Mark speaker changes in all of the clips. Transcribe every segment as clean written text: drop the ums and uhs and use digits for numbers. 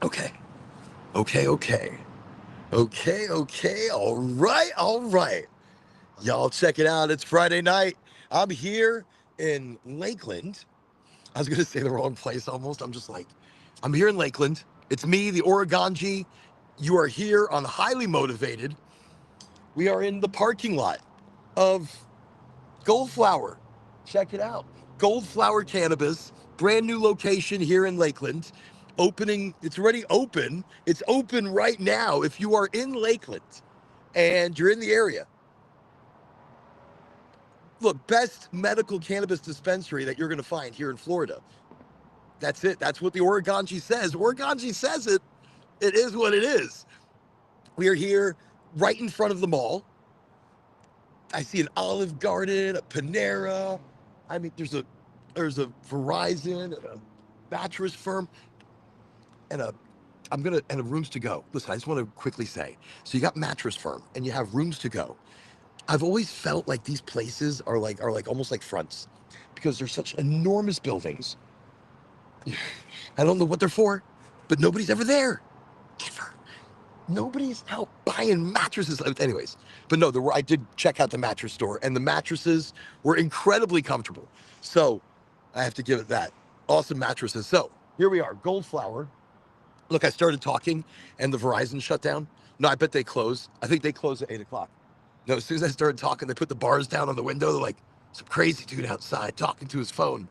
Speaker 1: Okay. Okay, okay. Okay, okay. All right, all right. Y'all check it out. It's Friday night. I'm here in Lakeland. I was going to say the wrong place almost. I'm just like, I'm here in Lakeland. It's me, the Oregonji. You are here on Highly Motivated. We are in the parking lot of Goldflower. Check it out. Goldflower Cannabis, brand new location here in Lakeland. Opening, it's already open. It's open right now. If you are in Lakeland and you're in the area, look, best medical cannabis dispensary that you're going to find here in Florida. That's it. That's what the Oregonji says. Oregonji says it. It is what it is. We are here right in front of the mall. I see an Olive Garden, a Panera. I mean, there's a Verizon, and a mattress firm, and a rooms to go. Listen, I just want to quickly say, so you got mattress firm and you have rooms to go. I've always felt like these places are like almost like fronts because they're such enormous buildings. I don't know what they're for, but nobody's ever there. Ever. Nobody's out buying mattresses. Anyways, but no, I did check out the mattress store, and the mattresses were incredibly comfortable. So I have to give it that. Awesome mattresses. So here we are, Goldflower. Look, I started talking, and the Verizon shut down. No, I bet they close. I think they close at 8 o'clock. No, as soon as I started talking, they put the bars down on the window. They're like, some crazy dude outside talking to his phone.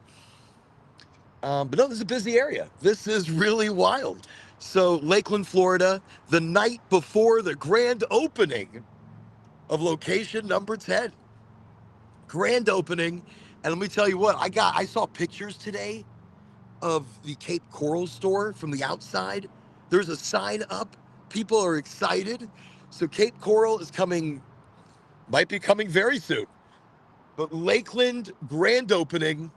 Speaker 1: But no, this is a busy area. This is really wild. So, Lakeland, Florida, the night before the grand opening of location number 10. Grand opening. And let me tell you what, I saw pictures today of the Cape Coral store from the outside. There's a sign up. People are excited. So, Cape Coral is coming, might be coming very soon. But Lakeland grand opening,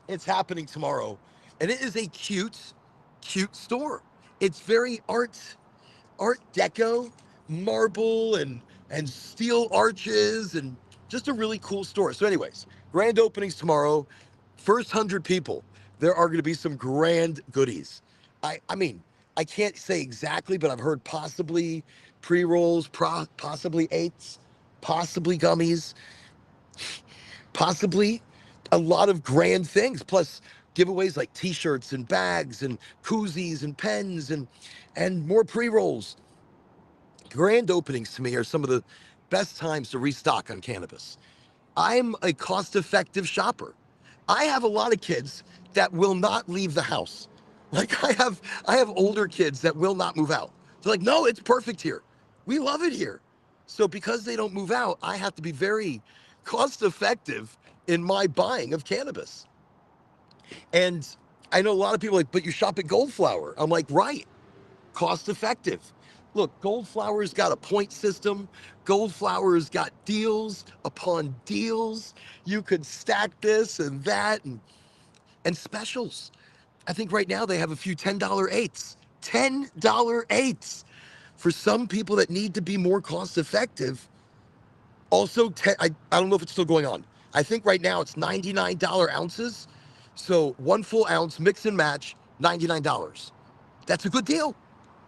Speaker 1: it's happening tomorrow. And it is a cute store. It's very art deco, marble and steel arches, and just a really cool store. So, anyways, grand openings tomorrow. First 100 people, there are going to be some grand goodies. I mean, I can't say exactly, but I've heard possibly pre-rolls, possibly eights, possibly gummies, possibly a lot of grand things, plus giveaways like t-shirts and bags and koozies and pens and more pre-rolls. Grand openings to me are some of the best times to restock on cannabis. I'm a cost-effective shopper. I have a lot of kids that will not leave the house. Like I have older kids that will not move out. They're like, no, it's perfect here. We love it here. So because they don't move out, I have to be very cost effective in my buying of cannabis. And I know a lot of people are like, but you shop at Goldflower. I'm like, right, cost effective. Look, Goldflower's got a point system. Goldflower's got deals upon deals. You could stack this and that and specials. I think right now they have a few $10 eights. $10 eights. For some people that need to be more cost effective, also, I don't know if it's still going on. I think right now it's $99 ounces. So 1 full ounce, mix and match, $99. That's a good deal.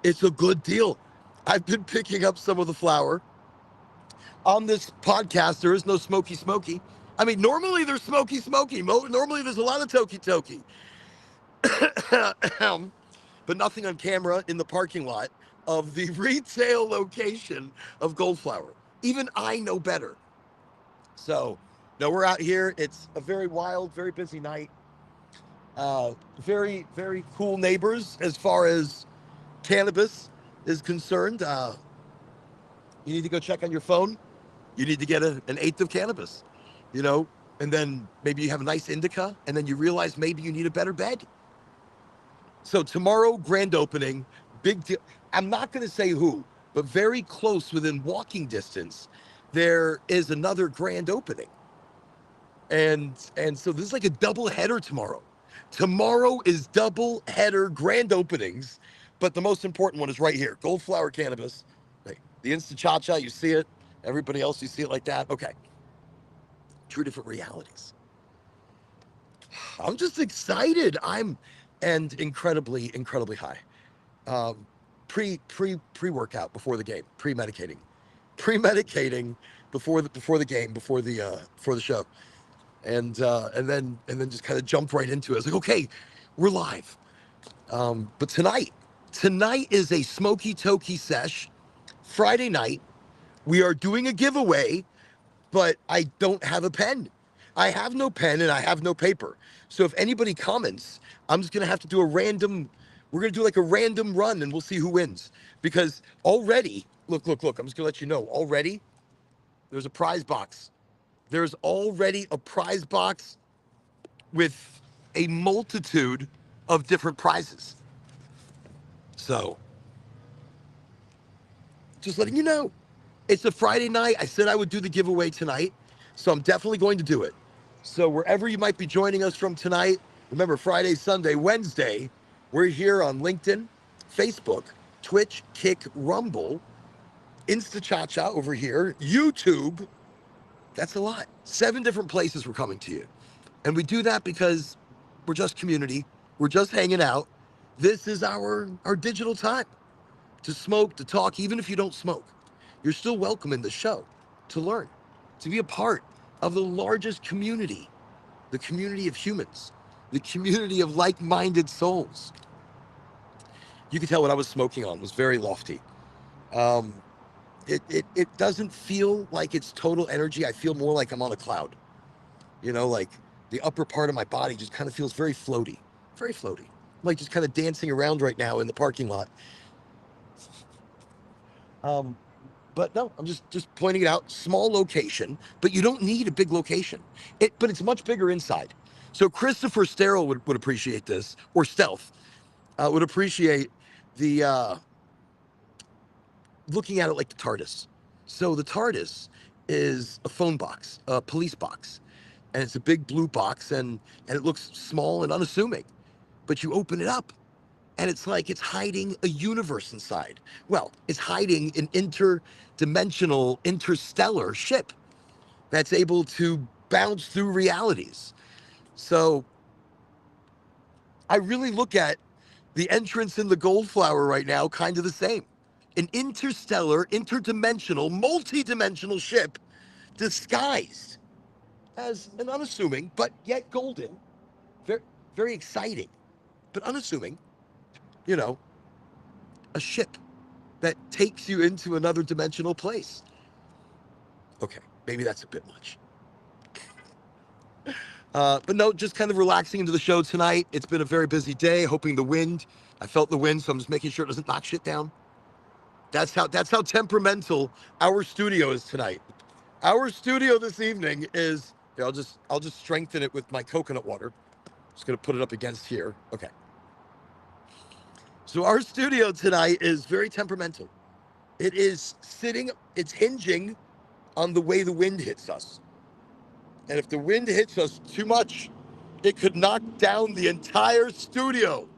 Speaker 1: It's a good deal. I've been picking up some of the flower. On this podcast, there is no smoky smoky. I mean, normally there's smoky smoky. Normally there's a lot of toki toki. But nothing on camera in the parking lot of the retail location of Goldflower. Even I know better. So, no, we're out here. It's a very wild, very busy night. Very, very cool neighbors as far as cannabis is concerned. You need to go check on your phone. You need to get an eighth of cannabis, you know, and then maybe you have a nice indica, and then you realize maybe you need a better bed. So tomorrow, grand opening, big deal. I'm not going to say who, but very close within walking distance, there is another grand opening. And so this is like a double header tomorrow. Tomorrow is double header grand openings, but the most important one is right here. Goldflower Cannabis. Like the Insta Cha-Cha, you see it. Everybody else, you see it like that. Okay. Two different realities. I'm just excited. and incredibly high. Um, pre-workout before the game, premedicating before the show, and then just kind of jumped right into it. I was like, okay, we're live. But tonight is a smoky tokey sesh. Friday night, we are doing a giveaway, but I don't have a pen. I have no pen and I have no paper. So if anybody comments, I'm just gonna have to do a random. We're gonna do like a random run, and we'll see who wins. Because already, look. I'm just gonna let you know. Already, there's a prize box. There's already a prize box with a multitude of different prizes. So, just letting you know. It's a Friday night. I said I would do the giveaway tonight, so I'm definitely going to do it. So wherever you might be joining us from tonight, remember Friday, Sunday, Wednesday, we're here on LinkedIn, Facebook, Twitch, Kick, Rumble, Insta over here, YouTube. That's a lot. 7 different places we're coming to you. And we do that because we're just community. We're just hanging out. This is our digital time to smoke, to talk, even if you don't smoke. You're still welcome in the show to learn, to be a part of the largest community, the community of humans, the community of like-minded souls. You can tell what I was smoking on was very lofty. Um, it doesn't feel like it's total energy. I feel more like I'm on a cloud. Like the upper part of my body just kind of feels very floaty, very floaty. I'm like just kind of dancing around right now in the parking lot. But no, I'm just pointing it out. Small location, but you don't need a big location. But it's much bigger inside. So Christopher Sterl would appreciate this, or Stealth would appreciate the looking at it like the TARDIS. So the TARDIS is a phone box, a police box, and it's a big blue box, and it looks small and unassuming. But you open it up, and it's like it's hiding a universe inside. Well, it's hiding an interdimensional, interstellar ship that's able to bounce through realities. So I really look at the entrance in the Goldflower right now kind of the same. An interstellar, interdimensional, multi-dimensional ship disguised as an unassuming, but yet golden, very, very exciting, but unassuming, you know, a ship that takes you into another dimensional place. Okay, maybe that's a bit much. But no, just kind of relaxing into the show tonight. It's been a very busy day, hoping the wind. I felt the wind, so I'm just making sure it doesn't knock shit down. That's how temperamental our studio is tonight. Our studio this evening is, here, I'll just strengthen it with my coconut water. Just gonna put it up against here. Okay. So our studio tonight is very temperamental. It's hinging on the way the wind hits us. And if the wind hits us too much, it could knock down the entire studio.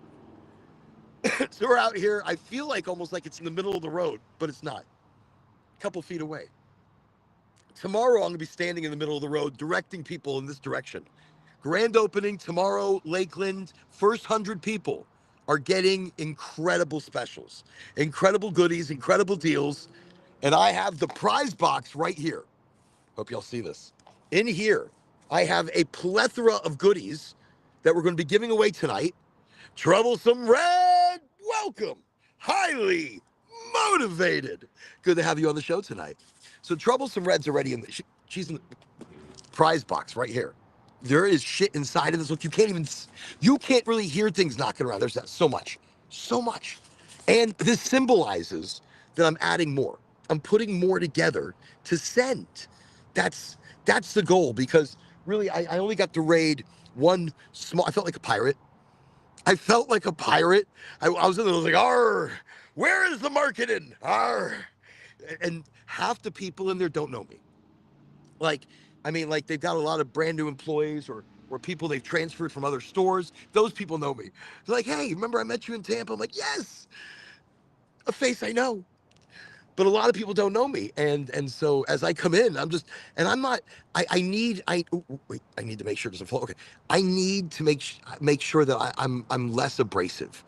Speaker 1: So we're out here. I feel like almost like it's in the middle of the road, but it's not. A couple feet away. Tomorrow, I'm going to be standing in the middle of the road, directing people in this direction. Grand opening tomorrow, Lakeland. First 100 people are getting incredible specials, incredible goodies, incredible deals. And I have the prize box right here. Hope y'all see this. In here, I have a plethora of goodies that we're going to be giving away tonight. Troublesome Red, welcome. Highly motivated. Good to have you on the show tonight. So Troublesome Red's already in the, she's in the prize box right here. There is shit inside of this. Look, you can't really hear things knocking around. There's so much. And this symbolizes that I'm adding more. I'm putting more together to send. That's the goal, because really I only got to raid one small, I felt like a pirate. I was in there, I was like, arr, where is the marketing? Arr. And half the people in there don't know me. Like they've got a lot of brand new employees or people they've transferred from other stores. Those people know me. They're like, hey, remember I met you in Tampa? I'm like, yes, a face I know. but a lot of people don't know me, and so as I come in, I'm just, and I'm not. I need wait, I need to make sure there's a flow. Okay, I need to make sure that I'm less abrasive,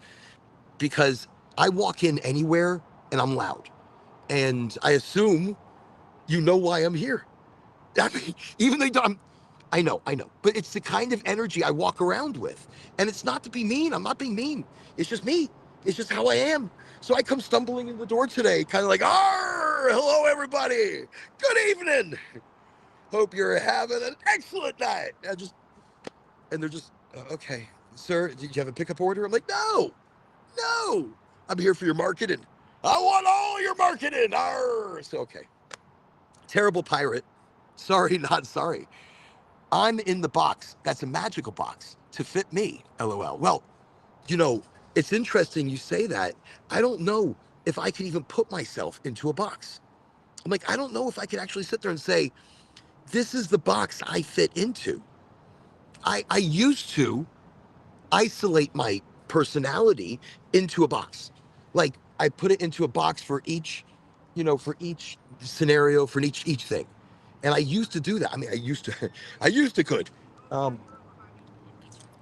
Speaker 1: because I walk in anywhere and I'm loud, and I assume you know why I'm here. I mean, even though I know, but it's the kind of energy I walk around with, and it's not to be mean. I'm not being mean. It's just me. It's just how I am. So I come stumbling in the door today, kind of like, "Arr, hello everybody. Good evening. Hope you're having an excellent night." And they're just, okay, sir. Did you have a pickup order? I'm like, no, no. I'm here for your marketing. I want all your marketing. Arr. So okay, terrible pirate. Sorry, not sorry. I'm in the box. That's a magical box to fit me. LOL. Well, you know, it's interesting you say that. I don't know if I can even put myself into a box. I'm like, I don't know if I could actually sit there and say, this is the box I fit into. I used to isolate my personality into a box. Like I put it into a box for each, for each scenario, for each thing. And I used to do that. I mean, I used to could. Um,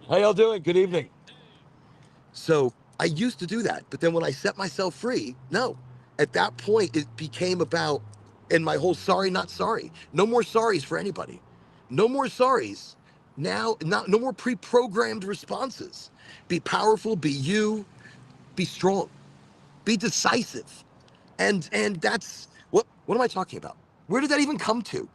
Speaker 1: how y'all doing? Good evening. So I used to do that, but then when I set myself free, no. At that point, it became about, and my whole sorry, not sorry. No more sorries for anybody. No more sorries. Now, no more pre-programmed responses. Be powerful, be you, be strong, be decisive. And that's what am I talking about? Where did that even come to?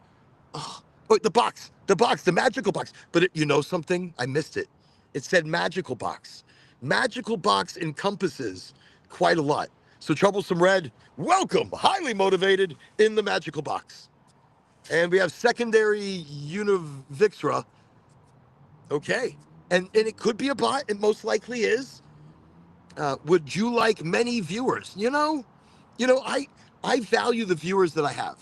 Speaker 1: Oh, the magical box. But you know something? I missed it. It said magical box. Magical box encompasses quite a lot. So Troublesome Red, welcome, highly motivated in the magical box. And we have secondary Univixra. Okay. And it could be a bot. It most likely is. Would you like many viewers? I value the viewers that I have.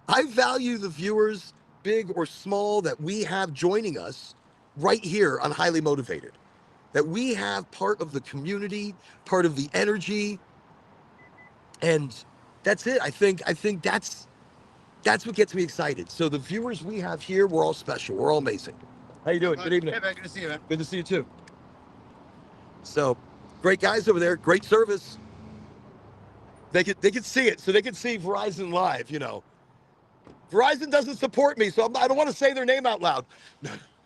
Speaker 1: I value the viewers, big or small, that we have joining us right here on Highly Motivated. That we have part of the community, part of the energy, and that's it. I think that's what gets me excited. So the viewers we have here, we're all special. We're all amazing. How you doing? Good evening.
Speaker 2: Hey, man, good to see you, man.
Speaker 1: Good to see you too. So, great guys over there. Great service. They could see it, so they could see Verizon live. Verizon doesn't support me, so I don't want to say their name out loud.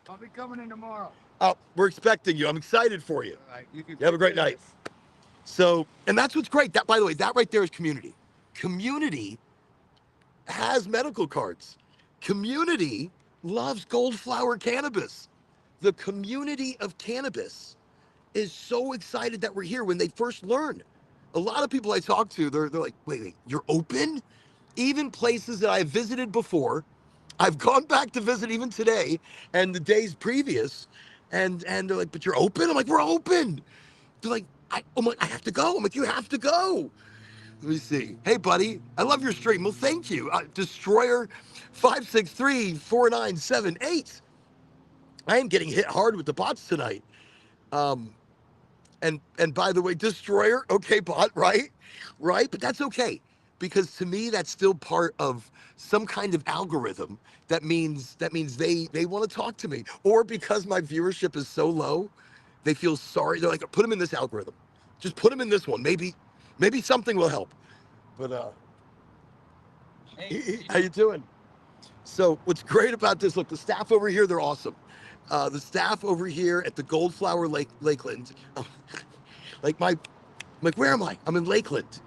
Speaker 2: I'll be coming in tomorrow.
Speaker 1: Oh, we're expecting you. I'm excited for you.
Speaker 2: All right, you
Speaker 1: have a great night. So, and that's what's great. That, by the way, that right there is community. Community has medical cards. Community loves gold flower cannabis. The community of cannabis is so excited that we're here. When they first learn, a lot of people I talk to, they're like, wait, you're open? Even places that I've visited before, I've gone back to visit even today and the days previous, and they're like, but you're open? I'm like, we're open. They're like, I'm like, I have to go. I'm like, you have to go. Let me see. Hey, buddy, I love your stream. Well, thank you. Destroyer 5634978. I am getting hit hard with the bots tonight. And by the way, Destroyer, okay, bot, right? But that's okay, because to me, that's still part of some kind of algorithm. That means they want to talk to me, or because my viewership is so low, they feel sorry. They're like, put them in this algorithm. Just put them in this one. Maybe something will help. But
Speaker 2: Hey,
Speaker 1: how you doing? So what's great about this? Look, the staff over here, they're awesome. The staff over here at the Goldflower Lakeland, like, where am I? I'm in Lakeland.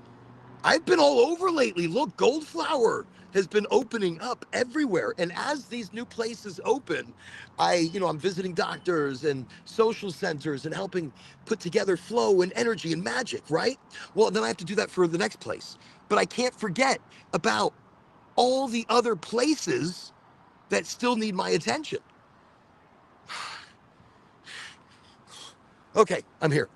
Speaker 1: I've been all over lately. Look, Goldflower has been opening up everywhere. And as these new places open, I'm visiting doctors and social centers and helping put together flow and energy and magic, right? Well, then I have to do that for the next place. But I can't forget about all the other places that still need my attention. Okay, I'm here.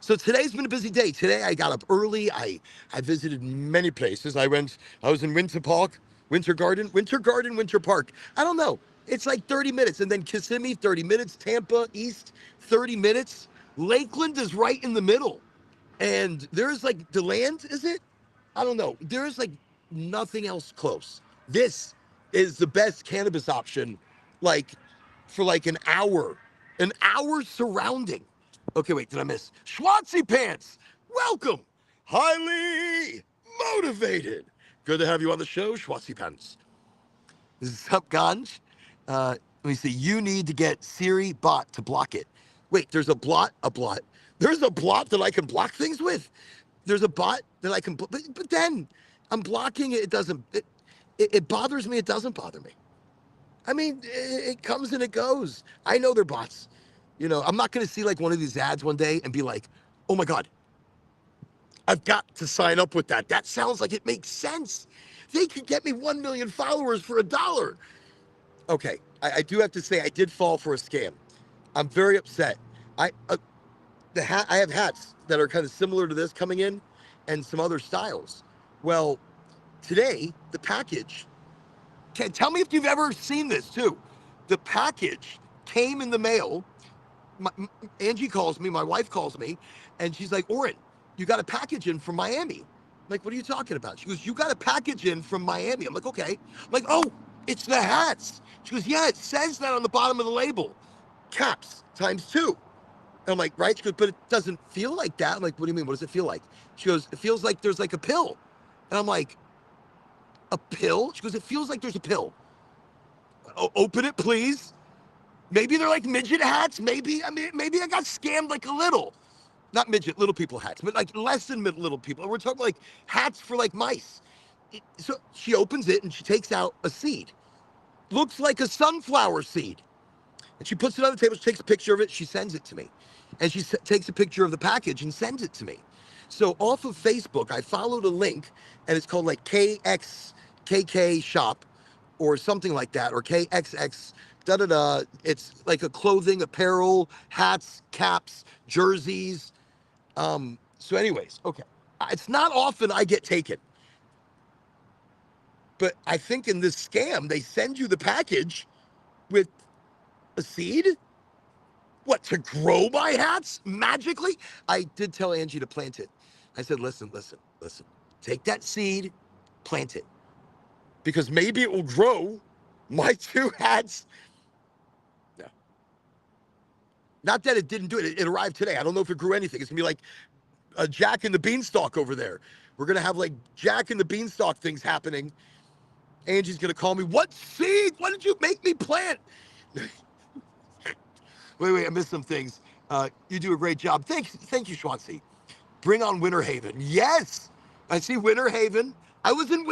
Speaker 1: So today's been a busy day. Today I got up early. I visited many places. I was in Winter Park, Winter Park. I don't know. It's like 30 minutes. And then Kissimmee, 30 minutes. Tampa East, 30 minutes. Lakeland is right in the middle. And there's like DeLand, is it? I don't know. There's like nothing else close. This is the best cannabis option, like for like an hour surrounding. Okay, wait, did I miss? Schwartzy Pants, welcome. Highly motivated. Good to have you on the show, Schwartzy Pants. Sup, Ganj? Let me see. You need to get Siri bot to block it. Wait, there's a blot. There's a blot that I can block things with. There's a bot that I can, but then I'm blocking it. It doesn't, it bothers me. It doesn't bother me. I mean, it comes and it goes. I know they're bots. You know, I'm not going to see like one of these ads one day and be like, oh my God, I've got to sign up with that. That sounds like it makes sense. They could get me 1 million followers for $1. Okay, I do have to say I did fall for a scam. I'm very upset. I I have hats that are kind of similar to this coming in, and some other styles. Well, today the package. Tell me if you've ever seen this too. The package came in the mail. Angie calls me, my wife calls me, and she's like, "Oren, you got a package in from Miami." I'm like, "What are you talking about?" She goes, "You got a package in from Miami." I'm like, "Okay." I'm like, "Oh, it's the hats." She goes, "Yeah, it says that on the bottom of the label. Caps ×2." And I'm like, "Right?" She goes, "But it doesn't feel like that." I'm like, "What do you mean? What does it feel like?" She goes, "It feels like there's like a pill." And I'm like, "A pill?" She goes, "It feels like there's a pill." Open it, please. Maybe they're like midget hats. Maybe, I mean, maybe I got scammed like a little. Not midget, little people hats, but like less than little people. We're talking like hats for like mice. So she opens it and she takes out a seed. Looks like a sunflower seed. And she puts it on the table. She takes a picture of it. She sends it to me. And she takes a picture of the package and sends it to me. So off of Facebook, I followed a link and it's called like KXKK shop or something like that, or KXX da da da. It's like a clothing, apparel, hats, caps, jerseys. So, anyways, okay. It's not often I get taken, but I think in this scam, they send you the package with a seed. What, to grow my hats magically? I did tell Angie to plant it. I said, listen. Take that seed, plant it. Because maybe it will grow my two hats. No. Not that it didn't do it. It arrived today. I don't know if it grew anything. It's going to be like a Jack and the Beanstalk over there. We're going to have like Jack and the Beanstalk things happening. Angie's going to call me, "What seed? What did you make me plant?" Wait, I missed some things. You do a great job. Thank you, Schwancy. Bring on Winter Haven. Yes, I see Winter Haven. I was in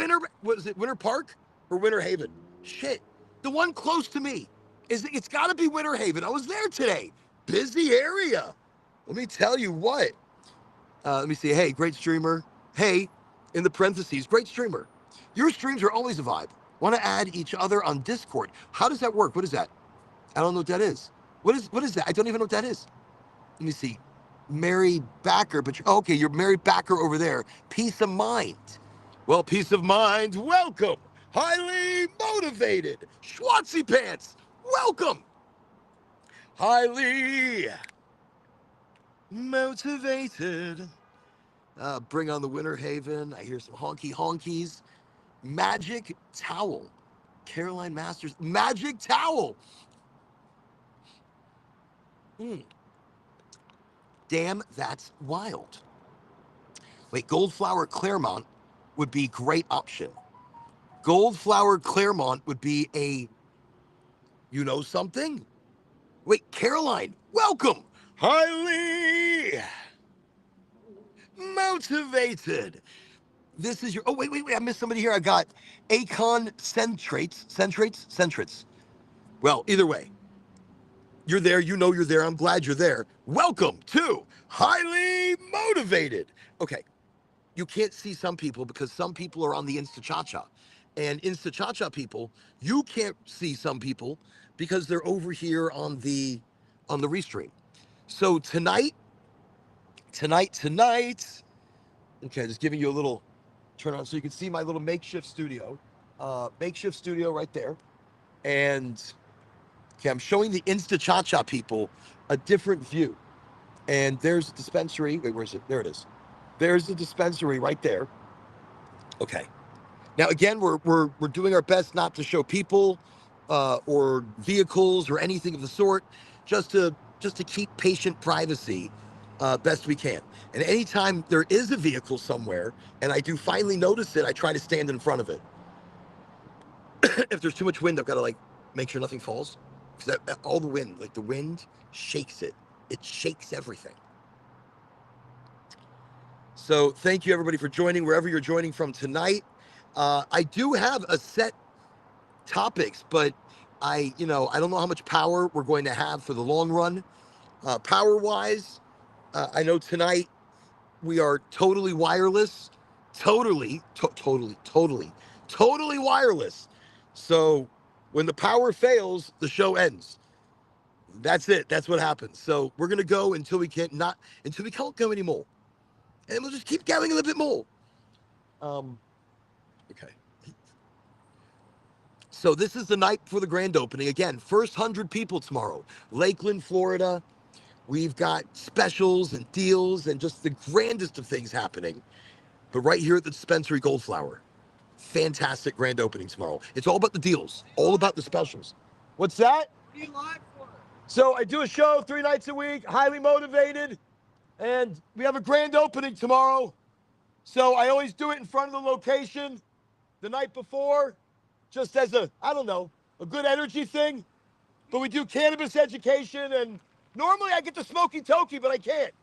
Speaker 1: was it Winter Park or Winter Haven? Shit, the one close to me it's got to be Winter Haven. I was there today. Busy area. Let me tell you what. Let me see. Hey, great streamer. Hey, in the parentheses, great streamer. Your streams are always a vibe. Want to add each other on Discord? How does that work? What is that? I don't know what that is. What is that? I don't even know what that is. Let me see. Mary Backer, but okay, you're Mary Backer over there. Peace of mind. Well, peace of mind. Welcome. Highly motivated. Schwartzy Pants. Welcome. Highly motivated. Bring on the Winter Haven. I hear some honkies. Magic Towel. Caroline Masters. Magic Towel. Damn, that's wild. Wait, Goldflower Claremont would be great option. Goldflower Claremont would be a, you know something? Wait, Caroline, welcome. Highly motivated. This is your, oh, wait, I missed somebody here. I got Acon Centrates. Well, either way, you're there. You know you're there. I'm glad you're there. Welcome to Highly Motivated. Okay, you can't see some people because some people are on the Insta Cha Cha. And Insta Cha Cha people, you can't see some people because they're over here on the restream. So tonight, okay, just giving you a little turn on so you can see my little makeshift studio. Makeshift studio right there. And okay, I'm showing the Insta Cha Cha people a different view. And there's a dispensary. Wait, where is it? There it is. There's the dispensary right there. Okay. Now, again, we're doing our best not to show people or vehicles or anything of the sort, just to keep patient privacy best we can. And anytime there is a vehicle somewhere, and I do finally notice it, I try to stand in front of it. If there's too much wind, I've got to like make sure nothing falls, because all the wind, like the wind, shakes it. It shakes everything. So thank you everybody for joining wherever you're joining from tonight. I do have a set topics, but I don't know how much power we're going to have for the long run. Power wise, I know tonight we are totally wireless, totally wireless. So when the power fails, the show ends. That's it. That's what happens. So we're gonna go until we can't go anymore, and we'll just keep going a little bit more. Okay. So this is the night for the grand opening. Again, first 100 people tomorrow. Lakeland, Florida. We've got specials and deals and just the grandest of things happening. But right here at the dispensary Goldflower. Fantastic grand opening tomorrow. It's all about the deals, all about the specials. What's that?
Speaker 2: Be live for it.
Speaker 1: So I do a show 3 nights a week, highly motivated, and we have a grand opening tomorrow. So I always do it in front of the location the night before, just as a good energy thing. But we do cannabis education, and normally I get to smoky toki, but I can't.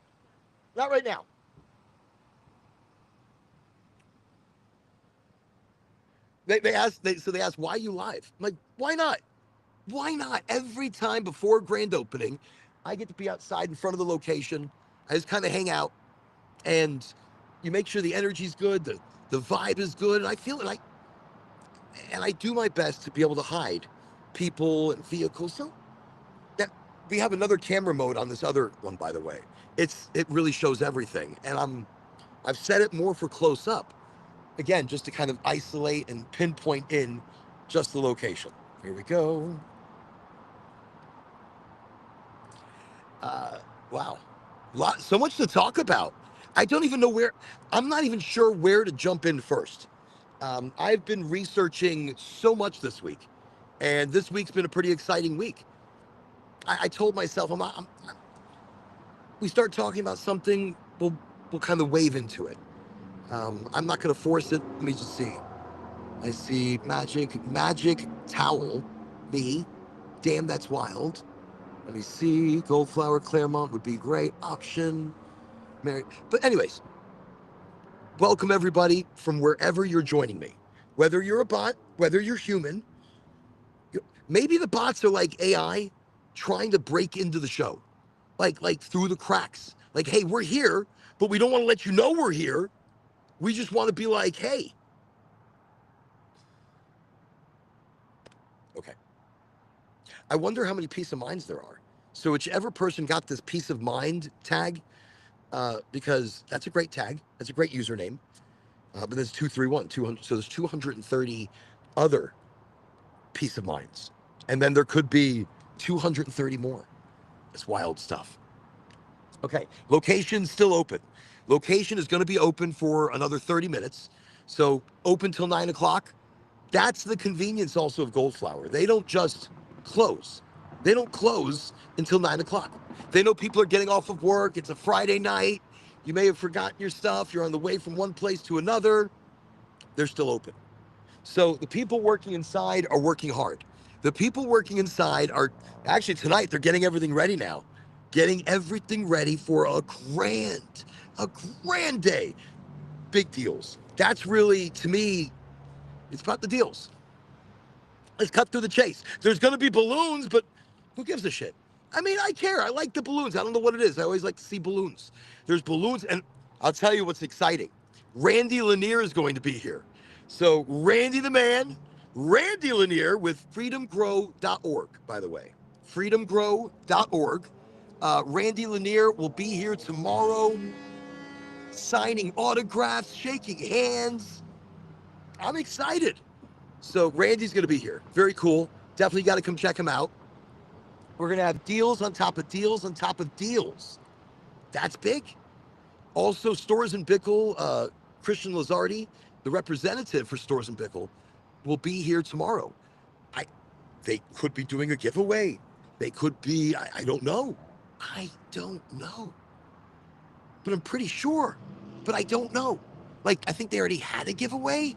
Speaker 1: Not right now. They asked, why are you live? I'm like, why not? Why not? Every time before grand opening, I get to be outside in front of the location. I just kind of hang out, and you make sure the energy's good, the vibe is good, and I feel it. I do my best to be able to hide people and vehicles. So that we have another camera mode on this other one, by the way. It really shows everything, and I've set it more for close up. Again, just to kind of isolate and pinpoint in just the location. Here we go. Wow. So much to talk about. I don't even know I'm not even sure where to jump in first. I've been researching so much this week, and this week's been a pretty exciting week. I told myself, we start talking about something, we'll kind of wave into it. I'm not going to force it. Let me just see. I see magic towel, me. Damn, that's wild. Let me see. Goldflower Claremont would be great option. Mary. But anyways, welcome everybody from wherever you're joining me. Whether you're a bot, whether you're human, maybe the bots are like AI trying to break into the show, like through the cracks. Like, hey, we're here, but we don't want to let you know we're here. We just want to be like, hey. Okay. I wonder how many peace of minds there are. So whichever person got this peace of mind tag, because that's a great tag, that's a great username. But there's 231, 200. So there's 230 other peace of minds, and then there could be 230 more. It's wild stuff. Okay, location's still open. Location is going to be open for another 30 minutes. So open till 9 o'clock. That's the convenience also of Goldflower. They don't just close. They don't close until 9 o'clock. They know people are getting off of work. It's a Friday night. You may have forgotten your stuff. You're on the way from one place to another. They're still open. So the people working inside are working hard. The people working inside are actually tonight, they're getting everything ready now. Getting everything ready for a grand day. Big deals. That's really, to me, it's about the deals. Let's cut through the chase. There's going to be balloons, but who gives a shit? I mean, I care. I like the balloons. I don't know what it is. I always like to see balloons. There's balloons, and I'll tell you what's exciting. Randy Lanier is going to be here. So Randy the man, Randy Lanier with freedomgrow.org, by the way. freedomgrow.org. Randy Lanier will be here tomorrow, signing autographs, shaking hands. I'm excited. So Randy's going to be here. Very cool. Definitely got to come check him out. We're going to have deals on top of deals on top of deals. That's big. Also, Stores and Bickle, Christian Lazardi the representative for Stores and Pickle, will be here tomorrow. They could be doing a giveaway. They could be, I don't know. I don't know. But I'm pretty sure. But I don't know. Like, I think they already had a giveaway,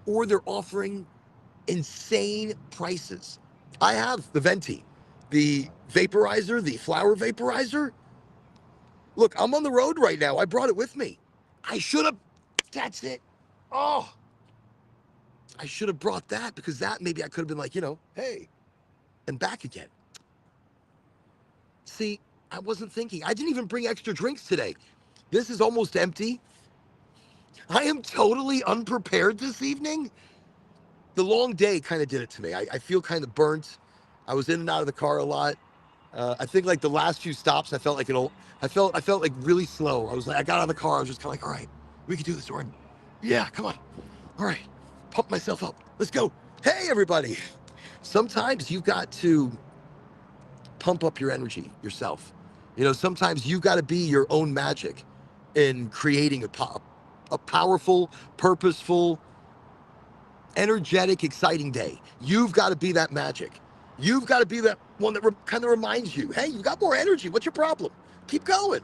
Speaker 1: or they're offering insane prices. I have the Venti, the vaporizer, the flower vaporizer. Look, I'm on the road right now. I brought it with me. I should have, that's it. Oh, I should have brought that, because that maybe I could have been like, hey, and back again. See, I wasn't thinking. I didn't even bring extra drinks today. This is almost empty. I am totally unprepared this evening. The long day kind of did it to me. I feel kind of burnt. I was in and out of the car a lot. I think like the last few stops, I felt like I felt like really slow. I got out of the car. I was just kind of like, all right, we can do this, Jordan. Yeah, come on. All right, pump myself up. Let's go. Hey, everybody. Sometimes you've got to pump up your energy yourself. Sometimes you got to be your own magic in creating a powerful, purposeful, energetic, exciting day. You've got to be that magic. You've got to be that one that kind of reminds you, hey, you've got more energy. What's your problem? Keep going.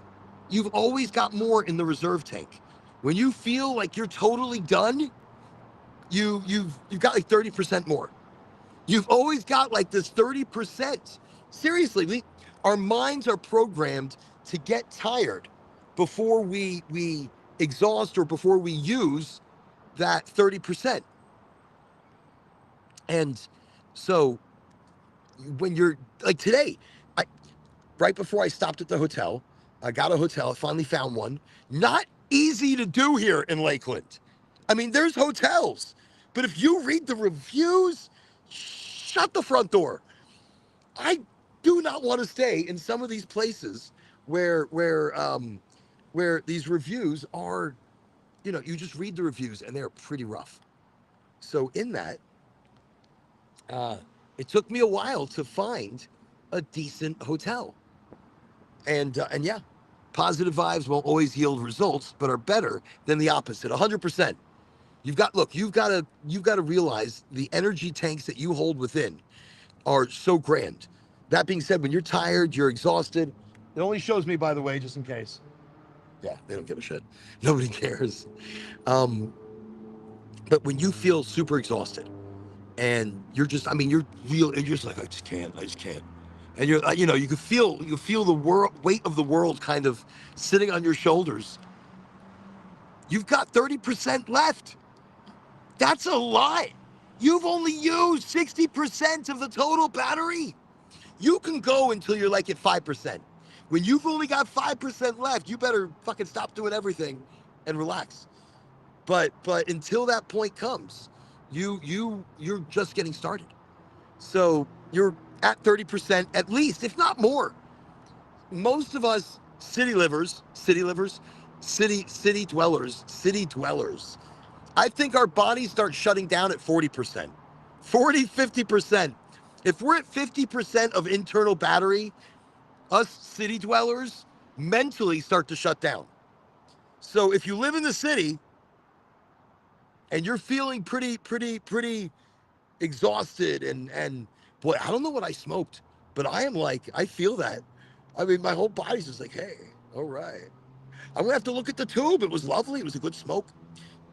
Speaker 1: You've always got more in the reserve tank. When you feel like you're totally done, you've got like 30% more. You've always got like this 30%. Seriously, our minds are programmed to get tired before we exhaust or before we use that 30%. And so when you're like today, right before I stopped at the hotel, I got a hotel. I finally found one. Not easy to do here in Lakeland. I mean, there's hotels, but if you read the reviews, shut the front door. I do not want to stay in some of these places where these reviews are, you just read the reviews and they're pretty rough. So in that, it took me a while to find a decent hotel. And yeah, positive vibes won't always yield results, but are better than the opposite. 100%. You've got to realize the energy tanks that you hold within are so grand. That being said, when you're tired, you're exhausted. It only shows me, by the way, just in case. Yeah, they don't give a shit. Nobody cares. But when you feel super exhausted and you're just like, I just can't. And you can feel the weight of the world kind of sitting on your shoulders. You've got 30% left. That's a lot. You've only used 60% of the total battery. You can go until you're like at 5%. When you've only got 5% left, you better fucking stop doing everything and relax. But until that point comes, you're just getting started. So you're at 30% at least, if not more. Most of us city dwellers, I think our bodies start shutting down at 40%, 50%. If we're at 50% of internal battery, us city dwellers mentally start to shut down. So if you live in the city and you're feeling pretty exhausted and boy, I don't know what I smoked, but I feel that. I mean, my whole body's just like, hey, all right. I'm gonna have to look at the tube. It was lovely. It was a good smoke.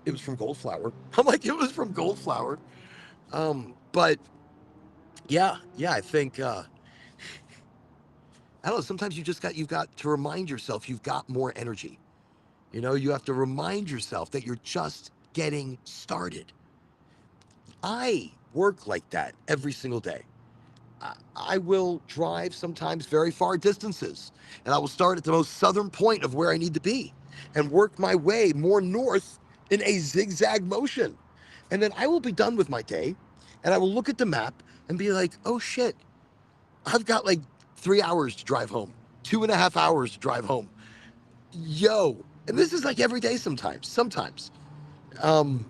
Speaker 1: It was from Goldflower. I'm like, it was from Goldflower. But yeah, I think I don't know. Sometimes you've got to remind yourself you've got more energy. You have to remind yourself that you're just getting started. I work like that every single day. I will drive sometimes very far distances, and I will start at the most southern point of where I need to be and work my way more north in a zigzag motion. And then I will be done with my day, and I will look at the map and be like, oh shit, I've got like 3 hours to drive home, 2.5 hours to drive home. Yo, and this is like every day sometimes. And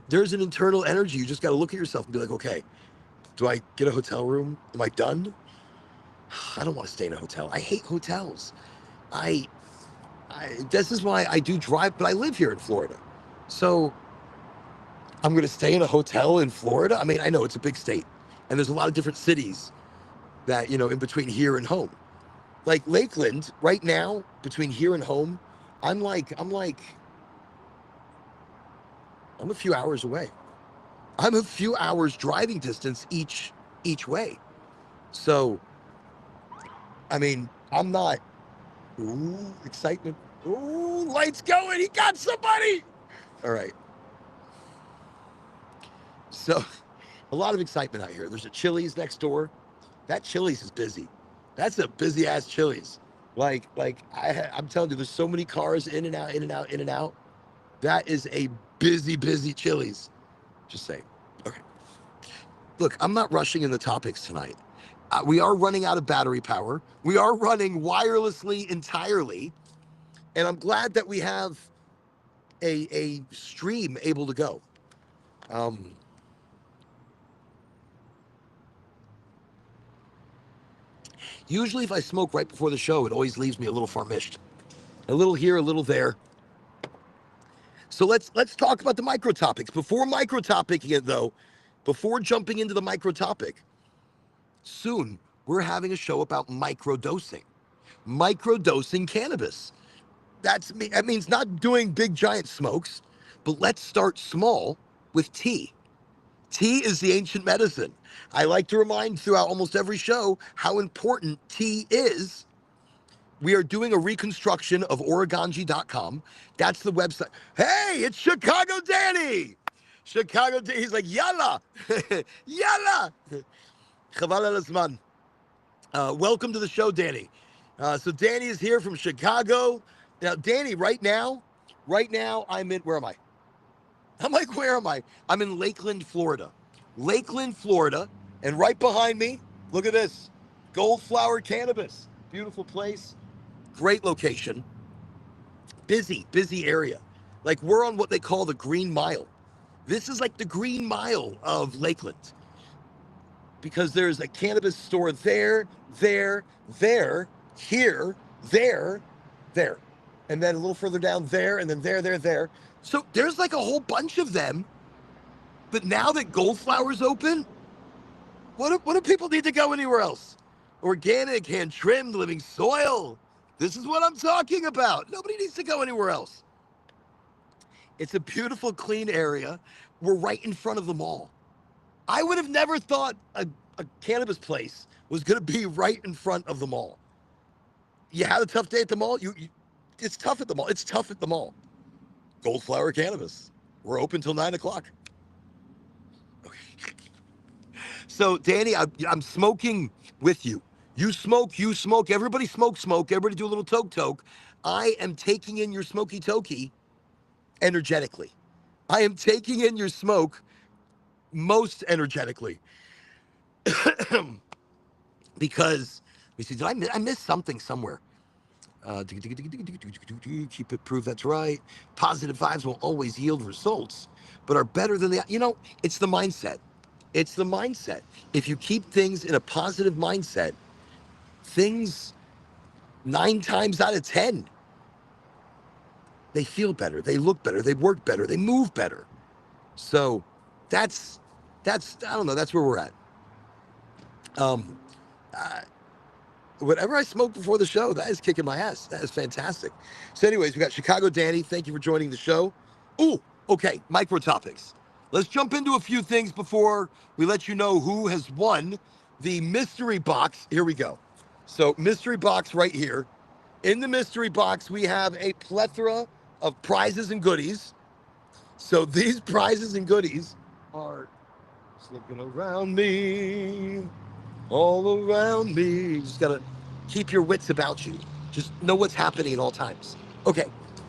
Speaker 1: there's an internal energy. You just got to look at yourself and be like, okay, do I get a hotel room? Am I done? I don't want to stay in a hotel. I hate hotels. This is why I do drive, but I live here in Florida. So I'm going to stay in a hotel in Florida. I mean, I know it's a big state, and there's a lot of different cities that, in between here and home. Like Lakeland, right now, between here and home, I'm a few hours away. I'm a few hours driving distance each way. So, I mean, I'm not. Ooh, excitement. Ooh, lights going. He got somebody. All right. So, a lot of excitement out here. There's a Chili's next door. That Chili's is busy. That's a busy ass Chili's. I'm telling you, there's so many cars in and out, in and out, in and out. That is a busy Chili's. Just saying. Okay. Look, I'm not rushing in the topics tonight. We are running out of battery power. We are running wirelessly entirely. And I'm glad that we have a stream able to go. Usually, if I smoke right before the show, it always leaves me a little famished. A little here, a little there. So let's talk about the micro topics. Before micro topicing it, though, before jumping into the micro topic, soon we're having a show about microdosing. Microdosing cannabis. That means not doing big giant smokes, but let's start small with tea. Tea is the ancient medicine. I like to remind throughout almost every show how important tea is. We are doing a reconstruction of Oregonji.com. That's the website. Hey, it's Chicago Danny. He's like, yalla, yalla. Chaval al Azman. Welcome to the show, Danny. So Danny is here from Chicago. Now, Danny, right now, I'm in, where am I? I'm like, where am I? I'm in Lakeland, Florida. Lakeland, Florida. And right behind me, look at this. Goldflower Cannabis. Beautiful place. Great location. Busy area. Like we're on what they call the Green Mile. This is like the Green Mile of Lakeland because there's a cannabis store there, here, there. And then a little further down there, and then there. So there's like a whole bunch of them. But now that Goldflower's open, what do people need to go anywhere else? Organic, hand trimmed, living soil. This is what I'm talking about. Nobody needs to go anywhere else. It's a beautiful, clean area. We're right in front of the mall. I would have never thought a cannabis place was going to be right in front of the mall. You had a tough day at the mall? It's tough at the mall. It's tough at the mall. Goldflower Cannabis. We're open till 9 o'clock. Okay. So, Danny, I'm smoking with you. You smoke. Everybody smoke. Everybody do a little toke. I am taking in your smoky tokey energetically. I am taking in your smoke most energetically. Because, let me see, did I miss something somewhere? Keep it, prove that's right. Positive vibes will always yield results, but are better than it's the mindset. It's the mindset. If you keep things in a positive mindset, things 9 times out of 10, they feel better, they look better, they work better, they move better. So that's I don't know, that's where we're at. Whatever I smoked before the show, that is kicking my ass. That is fantastic. So, anyways, we got Chicago Danny. Thank you for joining the show. Ooh, okay, micro topics. Let's jump into a few things before we let you know who has won the mystery box. Here we go. So, mystery box right here. In the mystery box, we have a plethora of prizes and goodies. So, these prizes and goodies are just looking around me. All around me. You just gotta keep your wits about you. Just know what's happening at all times. Okay,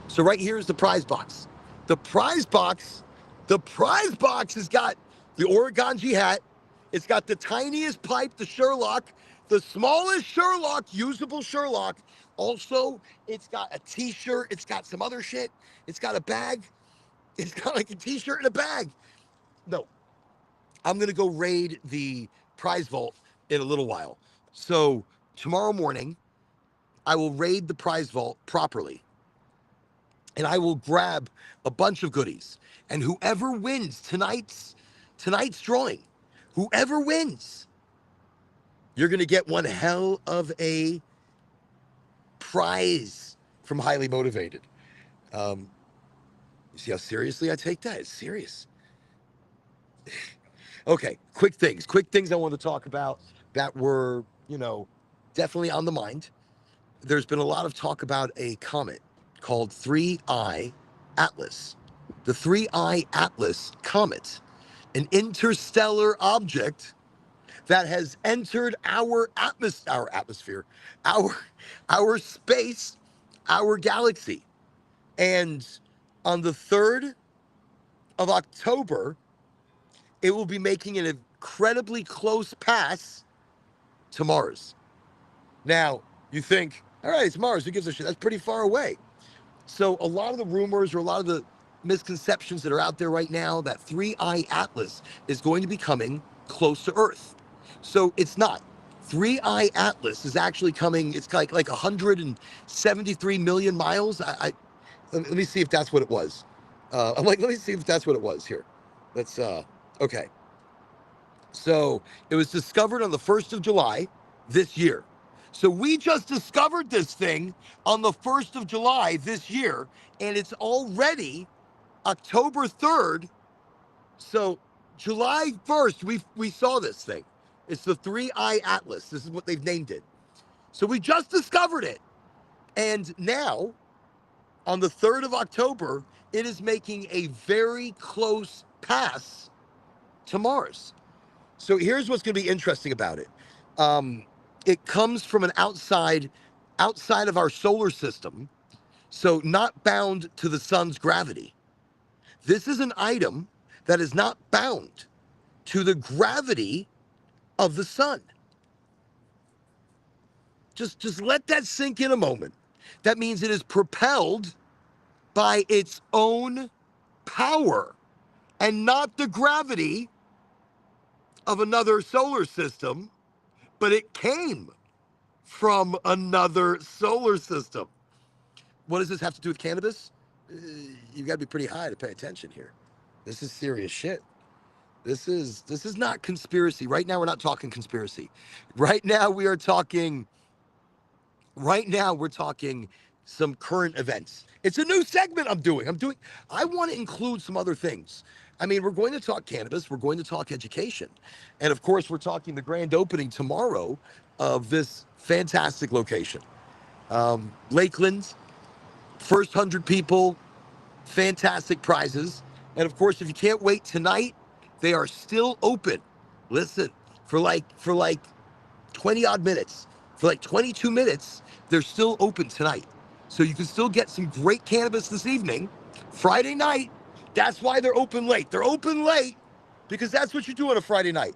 Speaker 1: so right here is the prize box. The prize box has got the Oregonji hat. It's got the tiniest pipe, the Sherlock, the smallest Sherlock, usable Sherlock. Also, it's got a t-shirt. It's got some other shit. It's got a bag. It's got like a t-shirt and a bag. No, I'm going to go raid the prize vault in a little while. So tomorrow morning, I will raid the prize vault properly. and I will grab a bunch of goodies. And whoever wins tonight's drawing, whoever wins, you're gonna get one hell of a prize from Highly Motivated. Um, you see how seriously I take that? It's serious. Okay, quick things I want to talk about that were, definitely on the mind. There's been a lot of talk about a comet called 3I Atlas. The 3I Atlas comet, an interstellar object that has entered our atmosphere, our our space, our galaxy. And on the 3rd of October, it will be making an incredibly close pass to Mars. Now, you think, all right, it's Mars, who gives a shit? That's pretty far away. So a lot of the rumors or a lot of the misconceptions that are out there right now that 3I Atlas is going to be coming close to Earth. So it's not. 3I Atlas is actually coming, it's like 173 million miles. Let me see if that's what it was. Let me see if that's what it was here. Okay. So it was discovered on the 1st of July this year. So we just discovered this thing on the 1st of July this year, and it's already October 3rd. So July 1st, we saw this thing. It's the 3I Atlas. This is what they've named it. So we just discovered it. And now, on the 3rd of October, it is making a very close pass to Mars. So here's what's going to be interesting about it. It comes from an outside of our solar system, so not bound to the sun's gravity. This is an item that is not bound to the gravity of the sun. Just let that sink in a moment. That means it is propelled by its own power and not the gravity of another solar system, but it came from another solar system. What does this have to do with cannabis? You got to be pretty high to pay attention here. This is serious shit. This is not conspiracy. Right now, we're not talking conspiracy. Right now, we are talking. Right now, we're talking some current events. It's a new segment I'm doing. I want to include some other things. I mean, we're going to talk cannabis. We're going to talk education, and of course, we're talking the grand opening tomorrow of this fantastic location. Lakeland, first 100 people, fantastic prizes. And of course, if you can't wait tonight, they are still open. Listen, for like 20 odd minutes, for like 22 minutes, they're still open tonight. So you can still get some great cannabis this evening, Friday night. That's why they're open late. They're open late because that's what you do on a Friday night.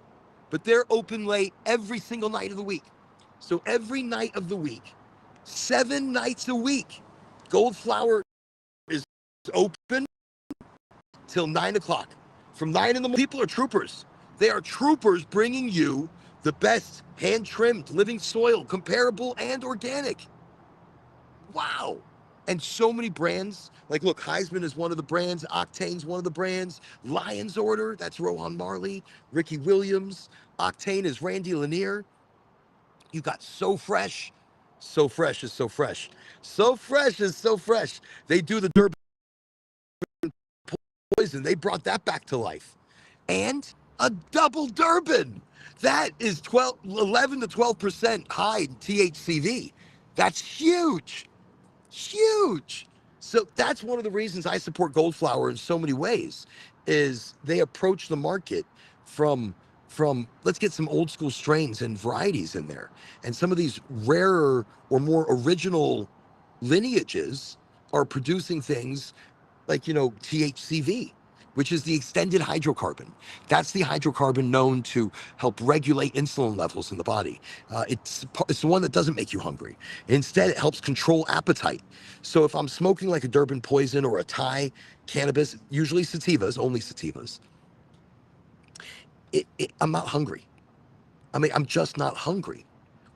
Speaker 1: But they're open late every single night of the week. So every night of the week, 7 nights a week, Gold Flower is open till 9 o'clock. From 9 in the morning, people are troopers. They are troopers bringing you the best hand-trimmed, living soil, comparable and organic. Wow. And so many brands. Like, look, Heisman is one of the brands. Octane's one of the brands. Lion's Order, that's Rohan Marley. Ricky Williams. Octane is Randy Lanier. You got So Fresh. So Fresh is so fresh. So Fresh is so fresh. They do the Durban Poison. They brought that back to life. And a double Durban. That is 11 to 12% high THCV. That's huge. Huge. So that's one of the reasons I support Gold Flower in so many ways is they approach the market from let's get some old school strains and varieties in there. And some of these rarer or more original lineages are producing things like, THCV, which is the extended hydrocarbon. That's the hydrocarbon known to help regulate insulin levels in the body. It's the one that doesn't make you hungry. Instead, it helps control appetite. So if I'm smoking like a Durban Poison or a Thai cannabis, usually sativas, only sativas, I'm not hungry. I mean, I'm just not hungry,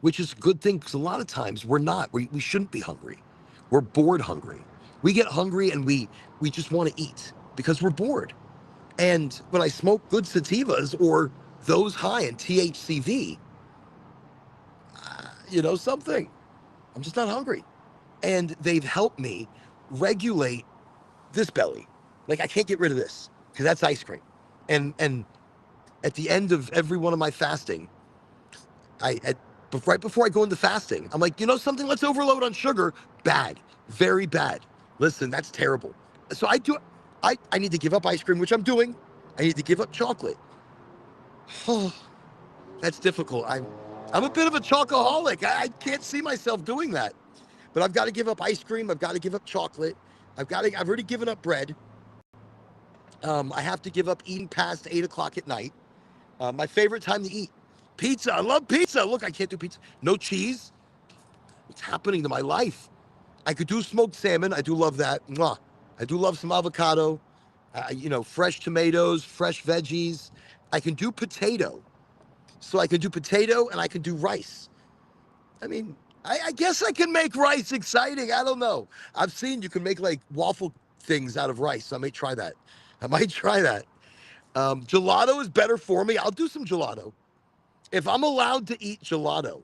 Speaker 1: which is a good thing because a lot of times we're not. We shouldn't be hungry. We're bored hungry. We get hungry and we just want to eat because we're bored. And when I smoke good sativas or those high in THCV, you know something, I'm just not hungry. And they've helped me regulate this belly. Like I can't get rid of this because that's ice cream. And at the end of every one of my fasting, but right before I go into fasting, I'm like, you know something? Let's overload on sugar. Bad, very bad. Listen, that's terrible. So I need to give up ice cream, which I'm doing. I need to give up chocolate. Oh, that's difficult. I'm a bit of a chocoholic. I can't see myself doing that. But I've got to give up ice cream. I've got to give up chocolate. I've already given up bread. I have to give up eating past 8 o'clock at night. My favorite time to eat. Pizza. I love pizza. Look, I can't do pizza. No cheese. What's happening to my life? I could do smoked salmon. I do love that. Mwah. I do love some avocado. Fresh tomatoes, fresh veggies. I can do potato. So I can do potato and I can do rice. I mean, I guess I can make rice exciting. I don't know. I've seen you can make like waffle things out of rice. So I may try that. Gelato is better for me. I'll do some gelato. If I'm allowed to eat gelato,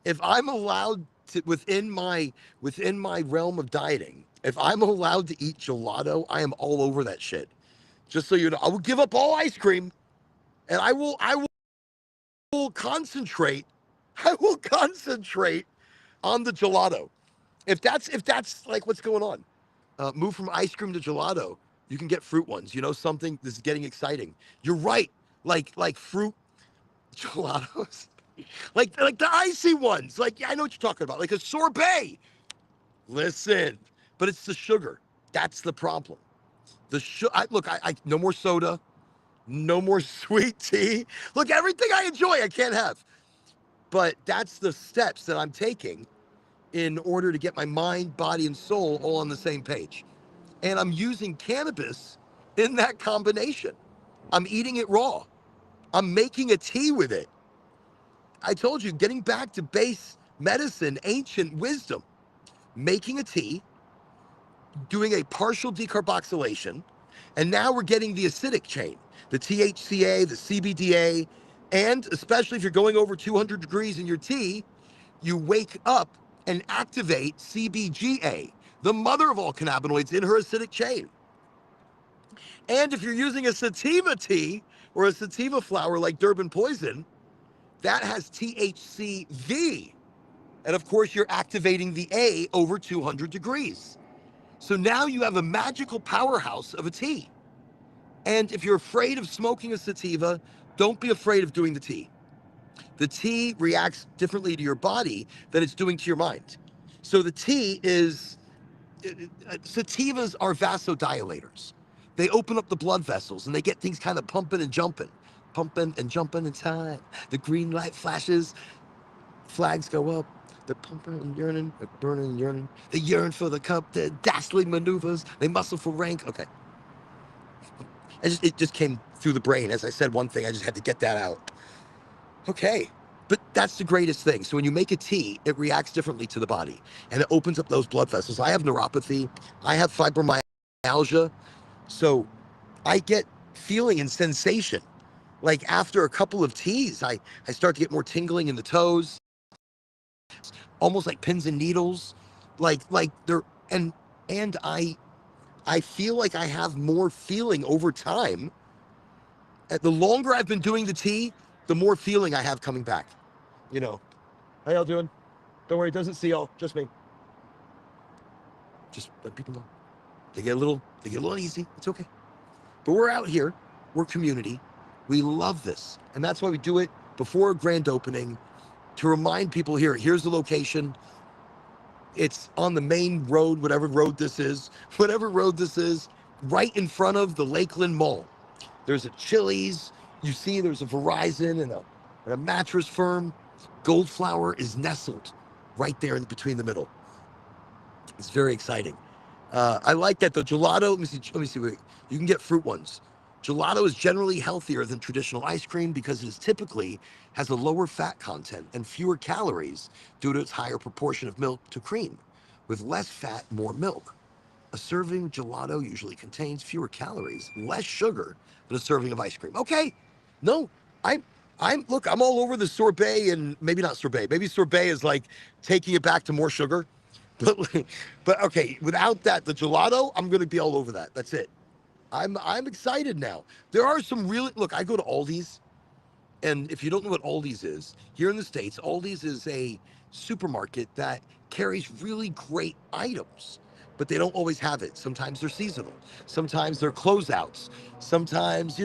Speaker 1: if I'm allowed to within my realm of dieting, if I'm allowed to eat gelato, I am all over that shit. Just so you know, I will give up all ice cream, and I will concentrate. I will concentrate on the gelato. If that's like what's going on, move from ice cream to gelato. You can get fruit ones. You know something? This is getting exciting. You're right. Like fruit gelatos. like the icy ones. Like, yeah, I know what you're talking about. Like a sorbet. Listen, but it's the sugar. That's the problem. Look, I no more soda, no more sweet tea. Look, everything I enjoy, I can't have. But that's the steps that I'm taking in order to get my mind, body, and soul all on the same page. And I'm using cannabis in that combination. I'm eating it raw. I'm making a tea with it. I told you, getting back to base medicine, ancient wisdom, making a tea, doing a partial decarboxylation, and now we're getting the acidic chain, the THCA, the CBDA, and especially if you're going over 200 degrees in your tea, you wake up and activate CBGA, the mother of all cannabinoids in her acidic chain. And if you're using a sativa tea or a sativa flower like Durban Poison, that has THCV. And of course, you're activating the A over 200 degrees. So now you have a magical powerhouse of a tea. And if you're afraid of smoking a sativa, don't be afraid of doing the tea. The tea reacts differently to your body than it's doing to your mind. So the tea is, sativas are vasodilators. They open up the blood vessels and they get things kind of pumping and jumping inside. The green light flashes, flags go up. They're pumping and yearning, they're burning and yearning. They yearn for the cup, they're dazzling maneuvers, they muscle for rank. Okay. It just came through the brain. As I said one thing, I just had to get that out. Okay. But that's the greatest thing. So when you make a tea, it reacts differently to the body and it opens up those blood vessels. I have neuropathy, I have fibromyalgia. So I get feeling and sensation. Like after a couple of teas, I start to get more tingling in the toes, almost like pins and needles. Like they're and I feel like I have more feeling over time. The longer I've been doing the tea, the more feeling I have coming back. You know. How y'all doing? Don't worry, it doesn't see y'all, just me. Just let people know. They get a little easy. It's okay. But we're out here. We're community. We love this. And that's why we do it before a grand opening to remind people here's the location. It's on the main road, whatever road this is, right in front of the Lakeland Mall. There's a Chili's. You see there's a Verizon and a mattress firm. Goldflower is nestled right there in between the middle. It's very exciting. I like that the gelato. Let me see. Wait, you can get fruit ones. Gelato is generally healthier than traditional ice cream because it typically has a lower fat content and fewer calories due to its higher proportion of milk to cream. with less fat, more milk. A serving of gelato usually contains fewer calories, less sugar than a serving of ice cream. Okay, no, I'm, look, I'm all over the sorbet and maybe not sorbet. Maybe sorbet is like taking it back to more sugar. But, but okay, without that, the gelato, I'm gonna be all over that. That's it. I'm excited now. There are some really look. I go to Aldi's, and if you don't know what Aldi's is, here in the States, Aldi's is a supermarket that carries really great items, but they don't always have it. Sometimes they're seasonal, sometimes they're closeouts, sometimes,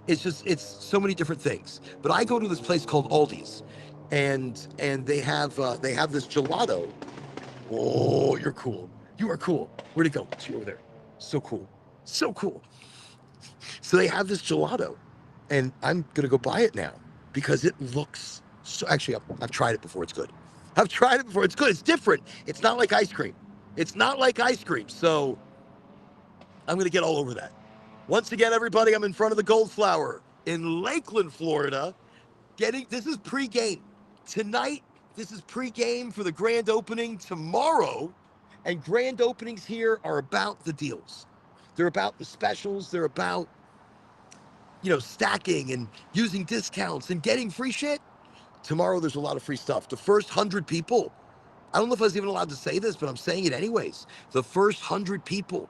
Speaker 1: it's so many different things. But I go to this place called Aldi's, and they have this gelato. Oh, you're cool. You are cool. Where'd it go? It's over there. So cool. So cool. So they have this gelato, and I'm gonna go buy it now because it looks so. Actually, I've tried it before. It's good. I've tried it before. It's good. It's different. It's not like ice cream. It's not like ice cream. So I'm gonna get all over that. Once again, everybody, I'm in front of the Goldflower in Lakeland, Florida. This is pre-game tonight. This is pre-game for the grand opening tomorrow, and grand openings here are about the deals. They're about the specials. They're about stacking and using discounts and getting free shit. Tomorrow, there's a lot of free stuff. The first 100 people, I don't know if I was even allowed to say this, but I'm saying it anyways. The first 100 people,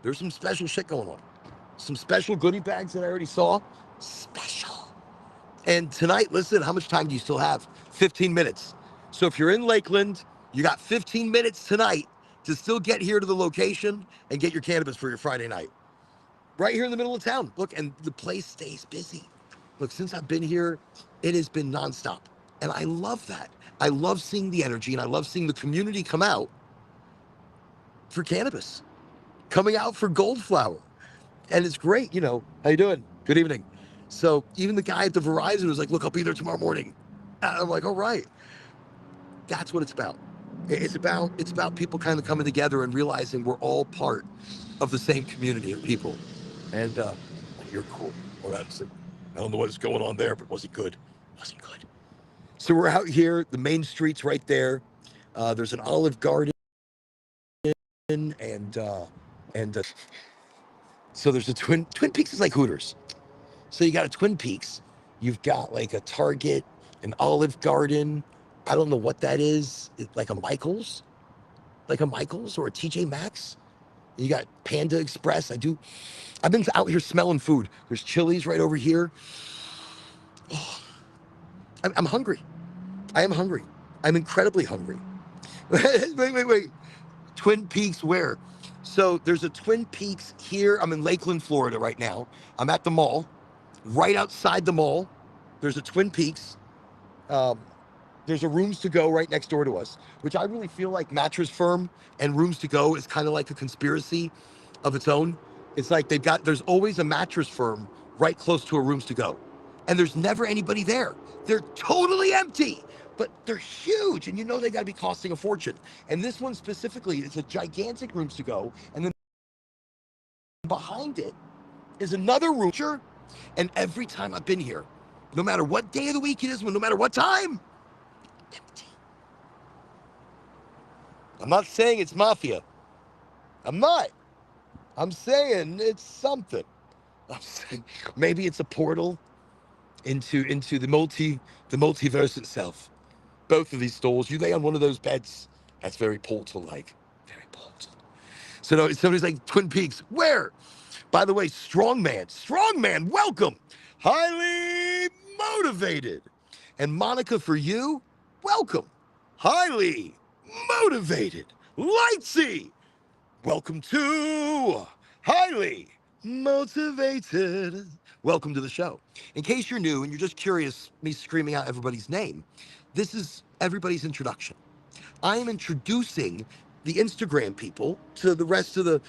Speaker 1: there's some special shit going on. Some special goodie bags that I already saw. Special. And tonight, listen, how much time do you still have? 15 minutes. So if you're in Lakeland, you got 15 minutes tonight to still get here to the location and get your cannabis for your Friday night. Right here in the middle of town. Look, and the place stays busy. Look, since I've been here, it has been nonstop. And I love that. I love seeing the energy, and I love seeing the community come out for cannabis, coming out for Goldflower. And it's great, How you doing? Good evening. So even the guy at the Verizon was like, look, I'll be there tomorrow morning. And I'm like, all right. That's what it's about. It's about people kind of coming together and realizing we're all part of the same community of people. And you're cool. Well, I don't know what is going on there, but was it good? Was it good? So we're out here. The main street's right there. There's an Olive Garden, and so there's a Twin Peaks is like Hooters. So you got a Twin Peaks. You've got like a Target, an Olive Garden. I don't know what that is. It's like a Michaels, or a TJ Maxx. You got Panda Express. I've been out here smelling food. There's Chili's right over here. Oh, I'm hungry. I am hungry. I'm incredibly hungry. Wait. Twin Peaks where? So there's a Twin Peaks here. I'm in Lakeland, Florida right now. I'm at the mall. Right outside the mall, there's a Twin Peaks. Um, there's a Rooms to Go right next door to us, which I really feel like Mattress Firm and Rooms to Go is kind of like a conspiracy of its own. It's like there's always a Mattress Firm right close to a Rooms to Go, and there's never anybody there. They're totally empty, but they're huge, and they got to be costing a fortune. And this one specifically is a gigantic Rooms to Go, and then behind it is another room. And every time I've been here, no matter what day of the week it is, no matter what time, empty. I'm not saying it's mafia. I'm not. I'm saying it's something. I'm saying maybe it's a portal into the multiverse itself. Both of these stalls, you lay on one of those beds. That's very portal-like. Very portal. So no, somebody's like, Twin Peaks, where? By the way, strongman, welcome. Highly motivated. And Monica, for you, welcome. Highly motivated. Lightsy, welcome to Highly Motivated. Welcome to the show. In case you're new and you're just curious, me screaming out everybody's name, this is everybody's introduction. I am introducing the Instagram people to the rest of the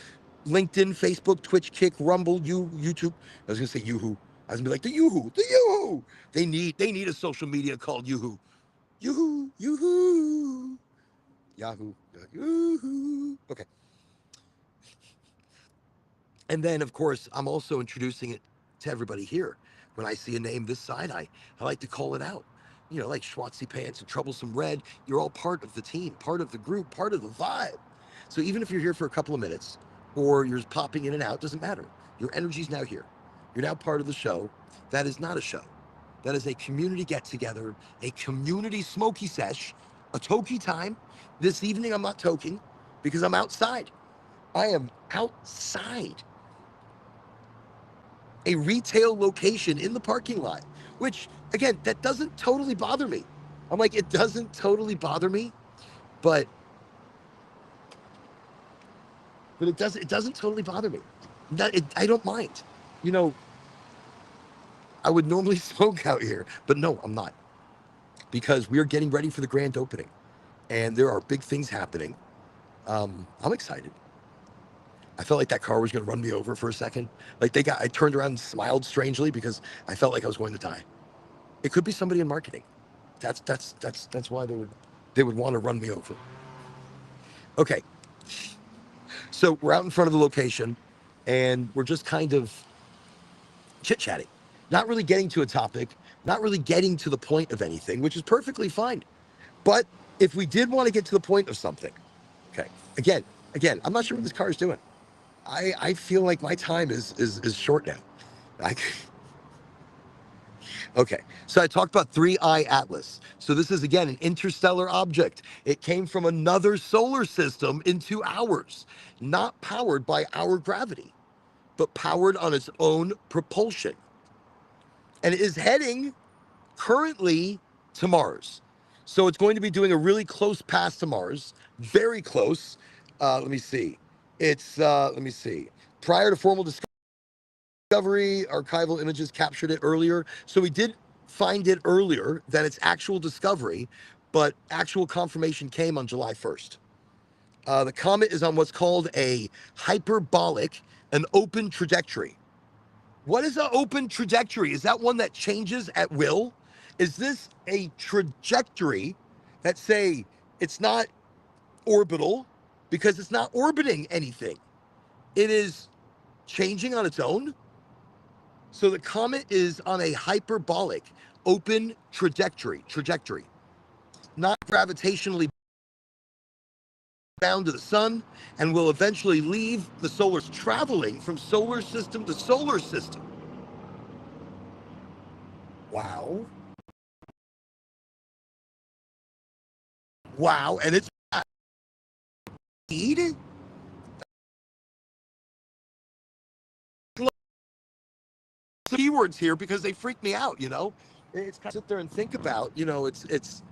Speaker 1: LinkedIn, Facebook, Twitch, Kick, Rumble, YouTube. I was gonna say Yoo-hoo. I was gonna be like the Yoo-hoo. They need a social media called Yoo-hoo. Yoo-hoo. Yahoo. Yoo-hoo. Okay. And then, of course, I'm also introducing it to everybody here. When I see a name this side, I like to call it out. like Schwartzy Pants and Troublesome Red, you're all part of the team, part of the group, part of the vibe. So even if you're here for a couple of minutes or you're popping in and out, doesn't matter. Your energy's now here. You're now part of the show. That is not a show. That is a community get together, a community smoky sesh, a toky time. This evening, I'm not toking because I'm outside. I am outside a retail location in the parking lot, which again, that doesn't totally bother me. I'm like, it doesn't totally bother me, but it doesn't totally bother me. I don't mind. You know, I would normally smoke out here, but no, I'm not, because we are getting ready for the grand opening, and there are big things happening. I'm excited. I felt like that car was going to run me over for a second. Like I turned around and smiled strangely because I felt like I was going to die. It could be somebody in marketing. That's why they would want to run me over. Okay, so we're out in front of the location, and we're just kind of chit chatting, not really getting to a topic, not really getting to the point of anything, which is perfectly fine. But if we did want to get to the point of something, okay, again, I'm not sure what this car is doing. I feel like my time is short now. I, okay, so I talked about 3i Atlas. So this is again an interstellar object. It came from another solar system into ours, not powered by our gravity, but powered on its own propulsion, and it is heading currently to Mars. So it's going to be doing a really close pass to Mars, very close. Let me see. Let me see. Prior to formal discovery, archival images captured it earlier. So we did find it earlier than its actual discovery, but actual confirmation came on July 1st. The comet is on what's called a hyperbolic, an open trajectory. What is an open trajectory? Is that one that changes at will? Is this a trajectory that, say, it's not orbital because it's not orbiting anything? It is changing on its own. So the comet is on a hyperbolic open trajectory, not gravitationally bound to the sun, and will eventually leave the solar, traveling from solar system to solar system. Wow. Wow. And it's speed. Keywords here because they freak me out. It's kind of sit there and think about. It's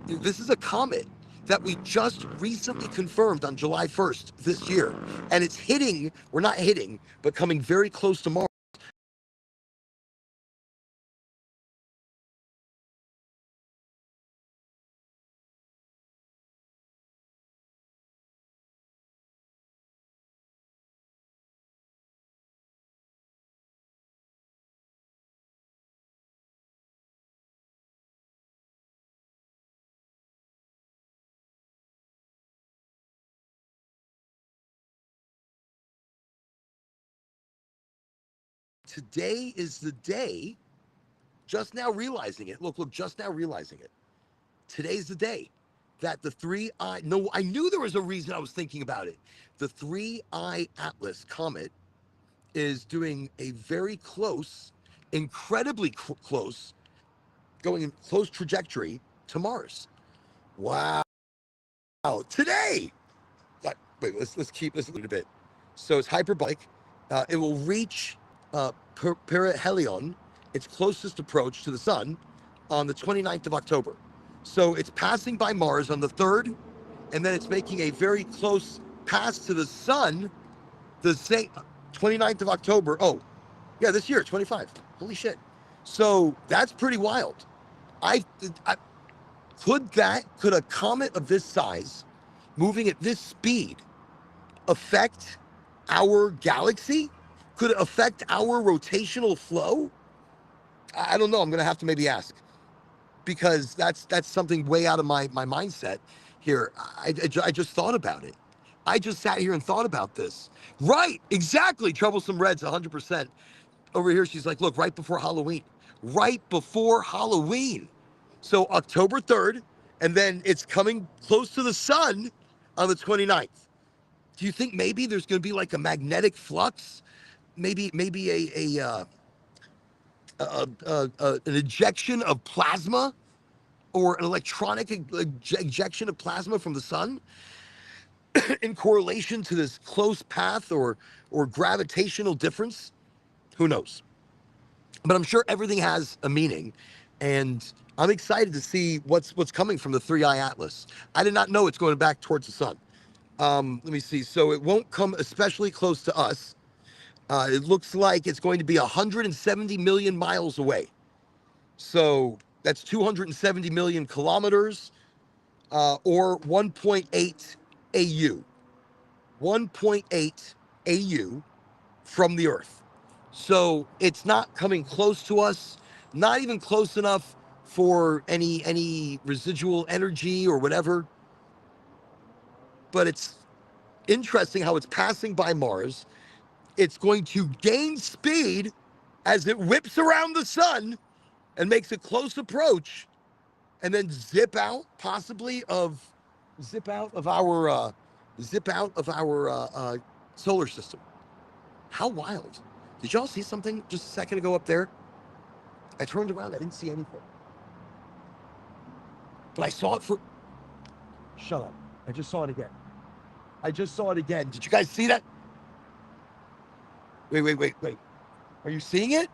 Speaker 1: this is a comet that we just recently confirmed on July 1st this year, and it's hitting. We're not hitting, but coming very close to Mars. Today is the day. Just now realizing it. Look, just now realizing it. Today's the day that the 3i. No, I knew there was a reason I was thinking about it. The 3i Atlas comet is doing a very close, incredibly close, going in close trajectory to Mars. Wow. Today. Wait, let's keep this a little bit. So it's hyperbolic. It will reach perihelion, its closest approach to the sun, on the 29th of October. So it's passing by Mars on the 3rd, and then it's making a very close pass to the sun the same 29th of October. Oh, yeah, this year, 25. Holy shit. So that's pretty wild. I could a comet of this size moving at this speed affect our galaxy? Could it affect our rotational flow? I don't know. I'm going to have to maybe ask, because that's something way out of my mindset here. I just thought about it. I just sat here and thought about this. Right, exactly. Troublesome Red's 100%. Over here, she's like, look, right before Halloween. Right before Halloween. So October 3rd, and then it's coming close to the sun on the 29th. Do you think maybe there's going to be like a magnetic flux? Maybe an ejection of plasma, or an electronic ejection of plasma from the sun in correlation to this close path or gravitational difference? Who knows? But I'm sure everything has a meaning, and I'm excited to see what's coming from the 3i Atlas. I did not know it's going back towards the sun. Let me see. So it won't come especially close to us. It looks like it's going to be 170 million miles away. So that's 270 million kilometers, or 1.8 AU. 1.8 AU from the Earth. So it's not coming close to us, not even close enough for any residual energy or whatever. But it's interesting how it's passing by Mars. It's going to gain speed as it whips around the sun and makes a close approach, and then possibly zip out of our solar system. How wild. Did y'all see something just a second ago up there? I turned around, I didn't see anything. But I saw it for... Shut up. I just saw it again. Did you guys see that? Wait. Are you seeing it?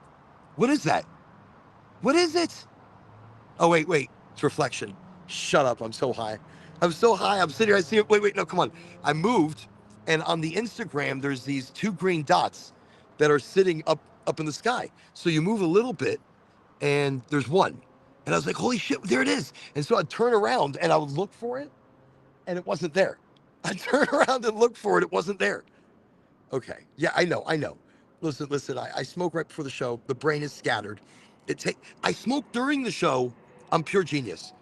Speaker 1: What is that? What is it? Oh, wait. It's reflection. Shut up. I'm so high. I'm sitting here. I see it. Wait. No, come on. I moved, and on the Instagram, there's these two green dots that are sitting up in the sky. So you move a little bit, and there's one. And I was like, holy shit, there it is. And so I'd turn around, and I would look for it, and it wasn't there. I'd turn around and look for it. It wasn't there. Okay. Yeah, I know. Listen, I smoke right before the show. The brain is scattered. I smoke during the show. I'm pure genius.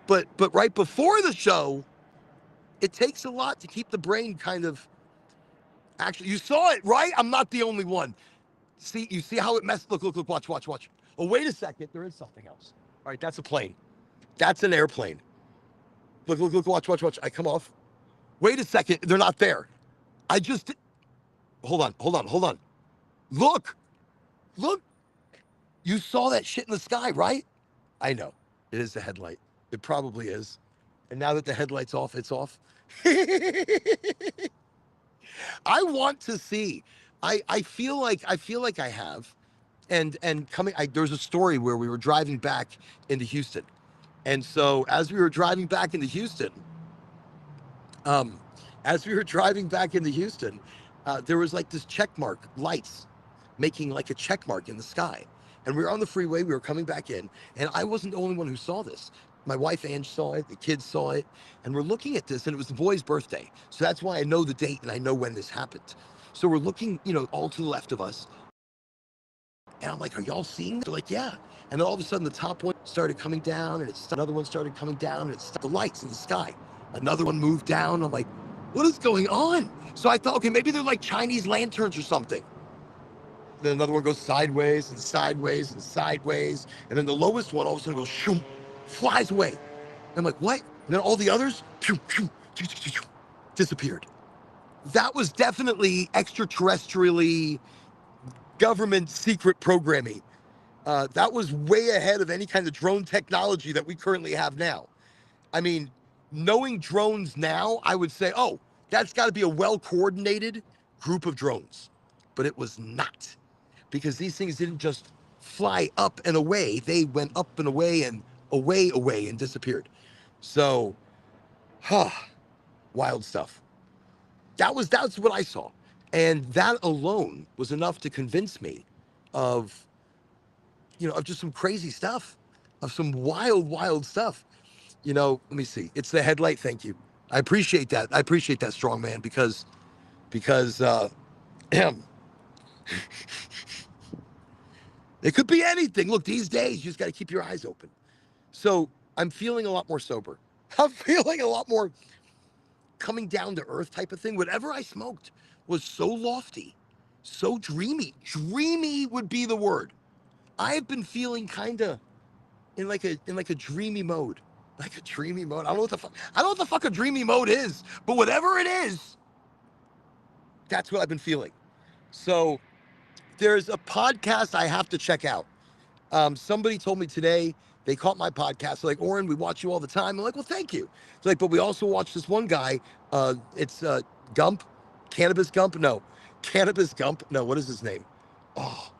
Speaker 1: But right before the show, it takes a lot to keep the brain kind of... Actually, you saw it, right? I'm not the only one. You see how it messed... Look, watch. Oh, wait a second. There is something else. All right, that's a plane. That's an airplane. Look, watch. I come off. Wait a second. They're not there. I just... Hold on. Look. You saw that shit in the sky, right? I know. It is the headlight. It probably is. And now that the headlight's off, it's off. I want to see. I feel like I have. And there's a story where we were driving back into Houston. And so as we were driving back into Houston, there was like this check mark lights making like a check mark in the sky. And we were on the freeway, we were coming back in, and I wasn't the only one who saw this. My wife Ange saw it, the kids saw it, and we're looking at this, and it was the boy's birthday. So that's why I know the date and I know when this happened. So we're looking, all to the left of us. And I'm like, are y'all seeing this? They're like, yeah. And then all of a sudden the top one started coming down, and another one started coming down, and it's the lights in the sky. Another one moved down. I'm like, what is going on? So I thought, okay, maybe they're like Chinese lanterns or something. Then another one goes sideways and sideways and sideways. And then the lowest one all of a sudden goes shoom, flies away. And I'm like, what? And then all the others pew, pew, pew, pew, pew, disappeared. That was definitely extraterrestrially government secret programming. That was way ahead of any kind of drone technology that we currently have now. I mean, knowing drones now, I would say, oh, that's got to be a well-coordinated group of drones. But it was not. Because these things didn't just fly up and away. They went up and away and away and disappeared. So, wild stuff. That's what I saw. And that alone was enough to convince me of just some crazy stuff, of some wild stuff. Let me see. It's the headlight. Thank you. I appreciate that, strong man, because it could be anything. Look, these days, you just got to keep your eyes open. So I'm feeling a lot more sober. I'm feeling a lot more coming down to earth type of thing. Whatever I smoked was so lofty, so dreamy. Dreamy would be the word. I've been feeling kind of in like a dreamy mode. Like a dreamy mode. I don't know what the fuck a dreamy mode is, but whatever it is, that's what I've been feeling. So there's a podcast I have to check out. Somebody told me today they caught my podcast. They're like, Oren, we watch you all the time. I'm like, well, thank you. It's like, but we also watch this one guy. It's Gump, Cannabis Gump. No, Cannabis Gump. No, what is his name? Oh,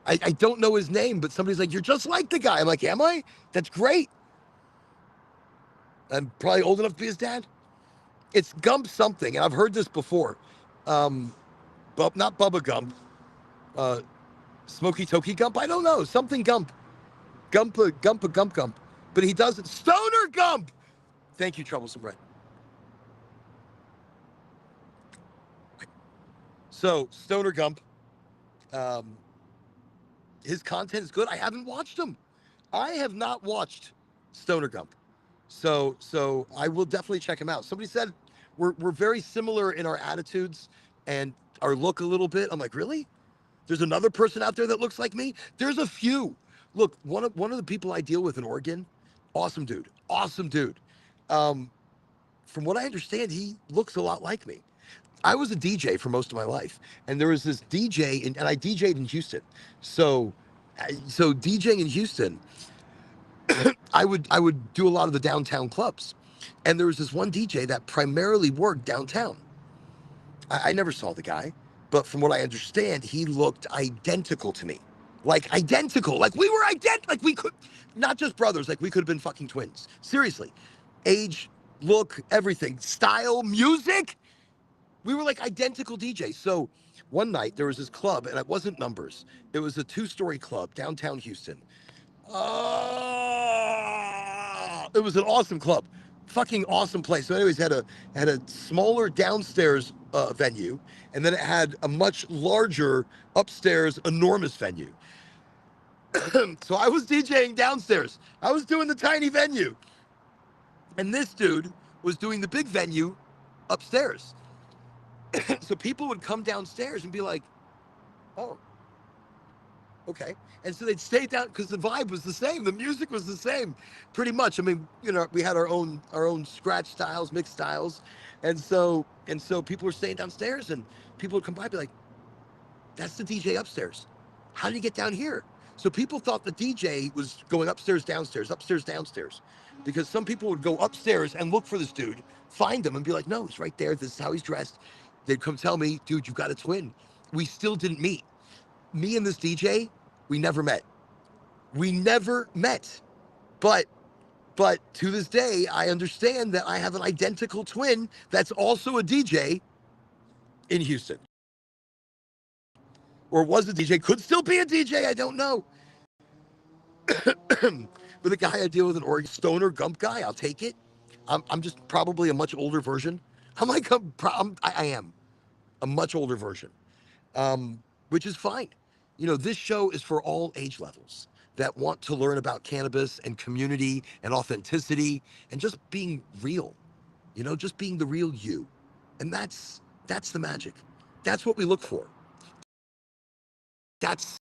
Speaker 1: I don't know his name, but somebody's like, you're just like the guy. I'm like, am I? That's great. I'm probably old enough to be his dad. It's Gump something, and I've heard this before. But not Bubba Gump. Smoky Toki Gump. I don't know. Something Gump. Gump. But he does it. Stoner Gump. Thank you, Troublesome Red. So Stoner Gump. His content is good. I haven't watched him. I have not watched Stoner Gump. So I will definitely check him out. Somebody said we're very similar in our attitudes and our look a little bit. I'm like, really? There's another person out there that looks like me? There's a few. Look, one of the people I deal with in Oregon, awesome dude. From what I understand, he looks a lot like me. I was a DJ for most of my life, and there was this DJ, and I DJ'd in Houston. So DJing in Houston, I would do a lot of the downtown clubs, and there was this one DJ that primarily worked downtown. I never saw the guy, but from what I understand, he looked identical to me, like identical, like we were identical, like we could, not just brothers, like we could have been fucking twins. Seriously, age, look, everything, style, music. We were like identical DJs. So one night there was this club, and it wasn't Numbers. It was a 2-story club downtown Houston. It was an awesome club, fucking awesome place. So, anyways, had a smaller downstairs venue, and then it had a much larger upstairs, enormous venue. So I was DJing downstairs. I was doing the tiny venue, and this dude was doing the big venue upstairs. So people would come downstairs and be like, "Oh, okay." And so they'd stay down because the vibe was the same, the music was the same, pretty much. I mean, we had our own scratch styles, mixed styles, and so people were staying downstairs, and people would come by and be like, "That's the DJ upstairs. How did you get down here?" So people thought the DJ was going upstairs, downstairs, because some people would go upstairs and look for this dude, find him, and be like, "No, he's right there. This is how he's dressed." They'd come tell me, "Dude, you got a twin." We still didn't meet. Me and this DJ, we never met. But to this day, I understand that I have an identical twin that's also a DJ in Houston. Or was a DJ, could still be a DJ, I don't know. But the guy I deal with in Oregon, Stoner Gump guy, I'll take it. I'm just probably a much older version. I am a much older version, which is fine. This show is for all age levels that want to learn about cannabis and community and authenticity and just being real, just being the real you. And that's the magic. That's what we look for. That's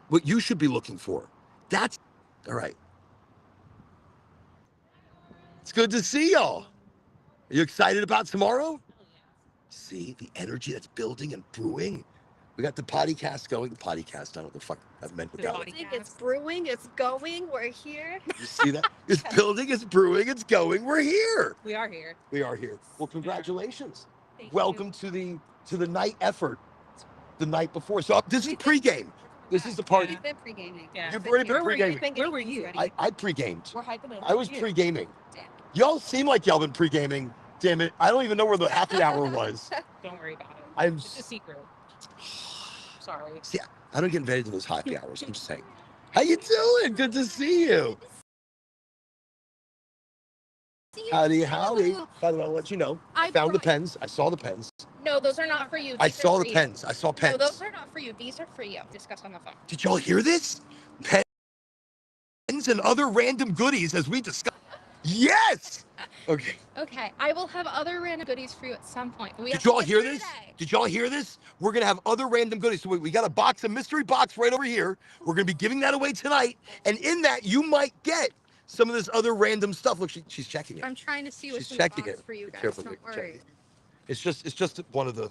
Speaker 1: what you should be looking for. That's all right. It's good to see y'all. Are you excited about tomorrow? See the energy that's building and brewing. We got the podcast going. The podcast, I don't know what the fuck I've meant with that.
Speaker 3: It's brewing, it's going, we're here.
Speaker 1: You see that? It's building, it's brewing, it's going. We're here.
Speaker 3: We are here.
Speaker 1: We are here. Well, congratulations.
Speaker 3: Thank
Speaker 1: Welcome
Speaker 3: you.
Speaker 1: to the night effort. The night before. So this is pregame. This is the party.
Speaker 3: We've been pre-gaming.
Speaker 4: Yeah.
Speaker 1: You've already been pre-gaming.
Speaker 3: Where were you?
Speaker 1: I pre-gamed.
Speaker 3: We're hyping it up.
Speaker 1: I was pre-gaming. Y'all seem like y'all been pre-gaming. Damn it. I don't even know where the happy hour was.
Speaker 4: Don't worry about it.
Speaker 1: I'm
Speaker 4: It's a secret. Sorry.
Speaker 1: See, I don't get invited to those happy hours. I'm just saying. How you doing? Good to see you. Howdy. By the way, I'll let you know. I found the pens. I saw the pens.
Speaker 3: No, those are not for you.
Speaker 1: I saw the pens. I saw pens.
Speaker 3: No, those are not for you. These are for you. Discuss on the phone.
Speaker 1: Did y'all hear this? Pens and other random goodies as we discuss. Yes. Okay.
Speaker 3: Okay, I will have other random goodies for you at some point. We have
Speaker 1: Did y'all
Speaker 3: to get
Speaker 1: hear
Speaker 3: through
Speaker 1: this?
Speaker 3: today.
Speaker 1: Did y'all hear this? We're gonna have other random goodies. So we got a box, a mystery box right over here. We're gonna be giving that away tonight, and in that you might get some of this other random stuff. Look, she's checking it.
Speaker 3: I'm trying to see
Speaker 1: She's
Speaker 3: what's in the
Speaker 1: checking
Speaker 3: box
Speaker 1: it.
Speaker 3: for you
Speaker 1: Be
Speaker 3: guys.
Speaker 1: careful,
Speaker 3: Don't
Speaker 1: check
Speaker 3: worry.
Speaker 1: it. It's just one of the.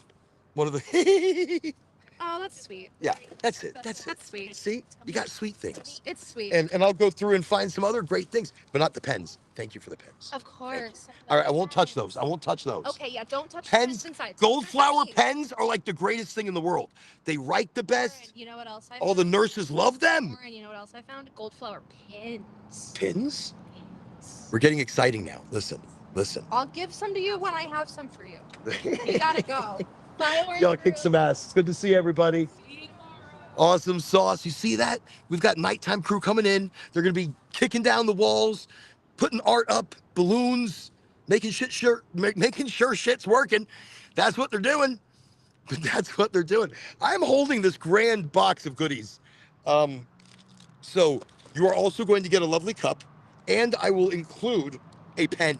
Speaker 3: Oh, that's sweet.
Speaker 1: Yeah, that's it. That's it.
Speaker 3: That's sweet.
Speaker 1: See, you got sweet things.
Speaker 3: It's sweet.
Speaker 1: And I'll go through and find some other great things, but not the pens. Thank you for the pens.
Speaker 3: Of course.
Speaker 1: All right, I won't touch those. I won't touch those.
Speaker 3: Okay, yeah, don't touch the
Speaker 1: Pens,
Speaker 3: pens inside.
Speaker 1: gold
Speaker 3: Touch
Speaker 1: flower
Speaker 3: these.
Speaker 1: pens are like the greatest thing in the world. They write the
Speaker 3: Lauren,
Speaker 1: best.
Speaker 3: you know what else I
Speaker 1: All the
Speaker 3: found?
Speaker 1: nurses love them.
Speaker 3: Lauren, you know what else I found? Gold flower pins.
Speaker 1: Pins? We're getting exciting now. Listen.
Speaker 3: I'll give some to you when I have some for you. You gotta go. Bye, Orange
Speaker 1: Y'all kick
Speaker 3: Brew.
Speaker 1: some ass. It's good to see everybody. Awesome sauce. You see that? We've got nighttime crew coming in. They're going to be kicking down the walls, putting art up, balloons, making sure shit's working. That's what they're doing. But that's what they're doing. I'm holding this grand box of goodies. So you are also going to get a lovely cup, and I will include a pen.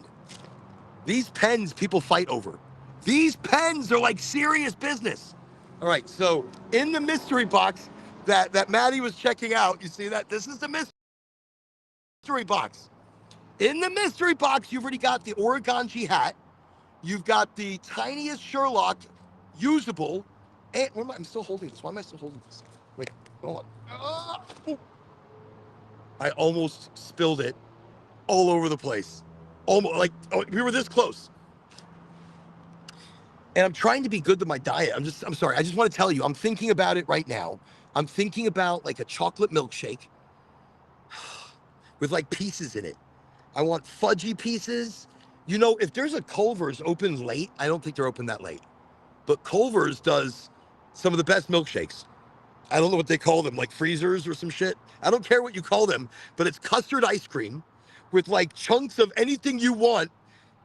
Speaker 1: These pens people fight over. These pens are like serious business. All right, so in the mystery box that Maddie was checking out, you see that? This is the mystery box. In the mystery box, you've already got the Oregonji hat. You've got the tiniest Sherlock usable. And I'm still holding this. Why am I still holding this? Wait, hold on. I almost spilled it all over the place. Almost like we were this close. And I'm trying to be good to my diet. I'm sorry. I just want to tell you, I'm thinking about it right now. I'm thinking about like a chocolate milkshake with like pieces in it. I want fudgy pieces. You know, if there's a Culver's open late, I don't think they're open that late, but Culver's does some of the best milkshakes. I don't know what they call them, like freezers or some shit. I don't care what you call them, but it's custard ice cream with like chunks of anything you want.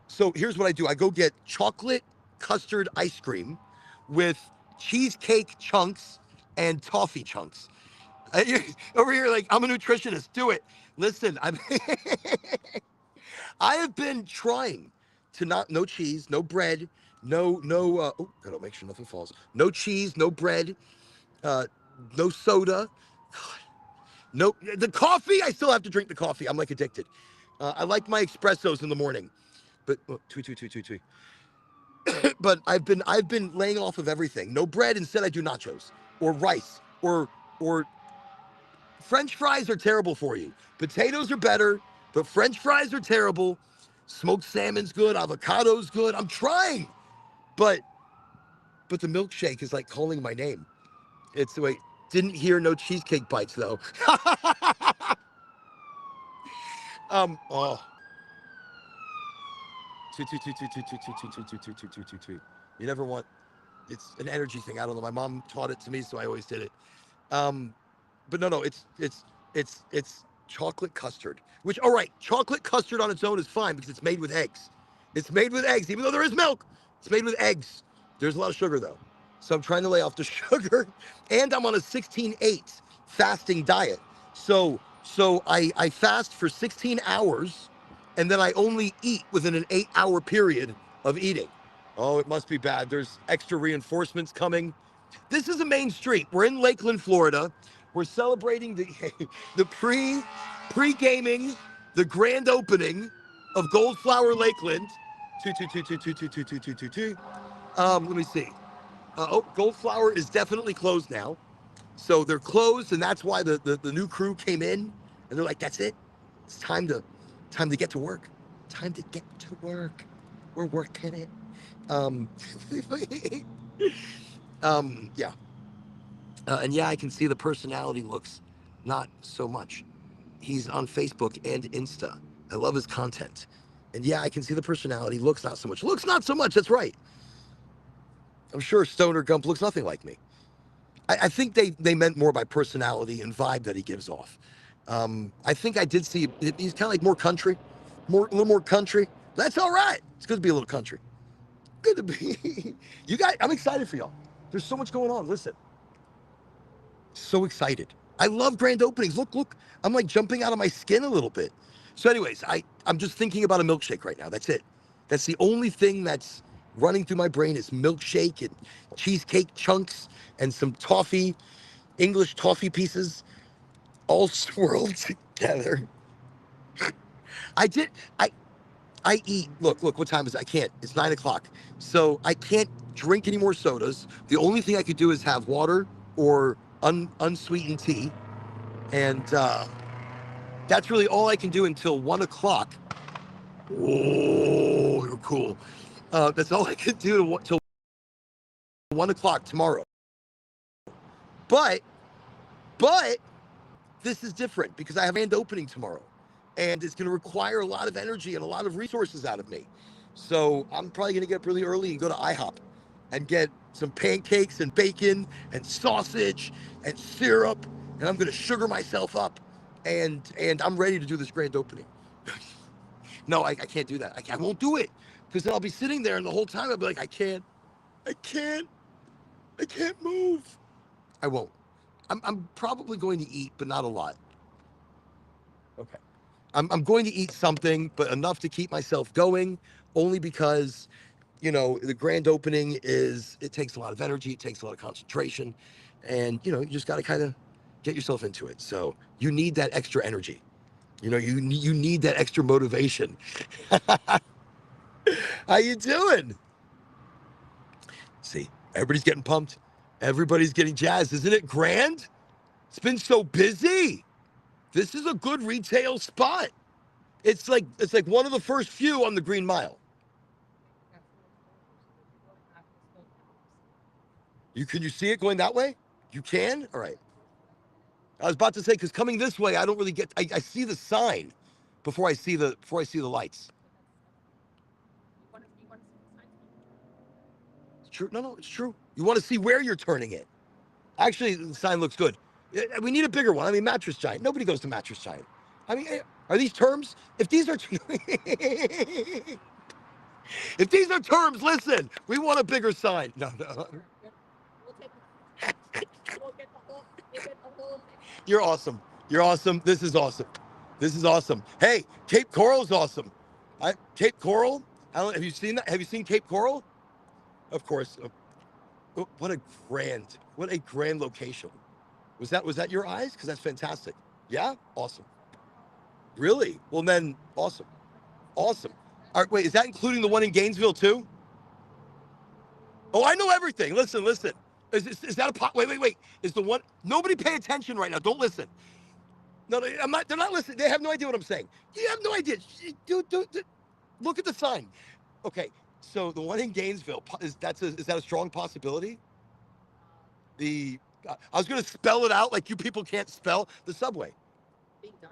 Speaker 1: So here's what I do. I go get chocolate custard ice cream with cheesecake chunks and toffee chunks. Over here, like, I'm a nutritionist. Do it. Listen, I have been trying to no cheese, no bread, gotta make sure nothing falls. No cheese, no bread, no soda. God, no, the coffee, I still have to drink the coffee. I'm like addicted. I like my espressos in the morning, but tweet. But I've been laying off of everything. No bread. Instead, I do nachos or rice or French fries are terrible for you. Potatoes are better, but French fries are terrible. Smoked salmon's good. Avocado's good. I'm trying, but the milkshake is like calling my name. It's wait. Didn't hear no cheesecake bites though. Oh. Tweet. You never want. It's an energy thing. I don't know. My mom taught it to me, so I always did it. But no, it's chocolate custard. Which, all right, chocolate custard on its own is fine because it's made with eggs. It's made with eggs, even though there is milk. It's made with eggs. There's a lot of sugar though, so I'm trying to lay off the sugar, and I'm on a 16/8 fasting diet. So I fast for 16 hours, and then I only eat within an 8-hour period of eating. Oh, it must be bad. There's extra reinforcements coming. This is a main street. We're in Lakeland, Florida. We're celebrating the pre-gaming, the grand opening of Goldflower Lakeland. Let me see. Goldflower is definitely closed now. So they're closed, and that's why the new crew came in, and they're like, "That's it. It's time to get to work. Time to get to work. We're working it." Yeah. And yeah, I can see the personality looks not so much. He's on Facebook and Insta. I love his content. And yeah, I can see the personality looks not so much. Looks not so much. That's right. I'm sure Stoner Gump looks nothing like me. I think they meant more by personality and vibe that he gives off. I think I did see he's kind of like more country, a little more country. That's all right. It's good to be a little country. Good to be. You guys, I'm excited for y'all. There's so much going on. Listen. So excited. I love grand openings. Look. I'm like jumping out of my skin a little bit. So anyways, I'm just thinking about a milkshake right now. That's it. That's the only thing that's running through my brain is milkshake and cheesecake chunks and some toffee, English toffee pieces, all swirled together. I did. I eat. Look. What time is it? I can't. It's 9 o'clock. So I can't drink any more sodas. The only thing I could do is have water or unsweetened tea, and that's really all I can do until 1 o'clock. Oh, you're cool. That's all I can do till 1 o'clock tomorrow. But this is different because I have grand opening tomorrow, and it's going to require a lot of energy and a lot of resources out of me. So I'm probably going to get up really early and go to IHOP and get some pancakes and bacon and sausage and syrup, and I'm going to sugar myself up, and I'm ready to do this grand opening. No, I can't do that. I won't do it because then I'll be sitting there and the whole time I'll be like, I can't move. I won't. I'm probably going to eat, but not a lot. Okay. I'm going to eat something, but enough to keep myself going, only because, the grand opening it takes a lot of energy, it takes a lot of concentration, and, you just got to kind of get yourself into it. So you need that extra energy. You need that extra motivation. How you doing? See, everybody's getting pumped. Everybody's getting jazzed. Isn't it grand? It's been so busy. This is a good retail spot. It's like one of the first few on the Green Mile. Can you see it going that way? You can? All right. I was about to say, because coming this way, I don't really get. I see the sign before I see the lights. It's true. No, it's true. You want to see where you're turning it. Actually, the sign looks good. We need a bigger one. I mean, Mattress Giant. Nobody goes to Mattress Giant. I mean, are these terms? If these are if these are terms, listen. We want a bigger sign. No. You're awesome. You're awesome. This is awesome. This is awesome. Hey, Cape Coral's awesome. Cape Coral. Have you seen that? Have you seen Cape Coral? Of course. What a grand location. Was that your eyes? Because that's fantastic. Yeah? Awesome. Really? Well, then, awesome. Awesome. All right, wait, is that including the one in Gainesville, too? Oh, I know everything. Listen. Is that a pot? Wait. Is the one... Nobody pay attention right now. Don't listen. No, I'm not. They're not listening. They have no idea what I'm saying. You have no idea. Dude, look at the sign. Okay, so the one in Gainesville, is that a strong possibility? I was going to spell it out like you people can't spell the subway.
Speaker 4: Being done?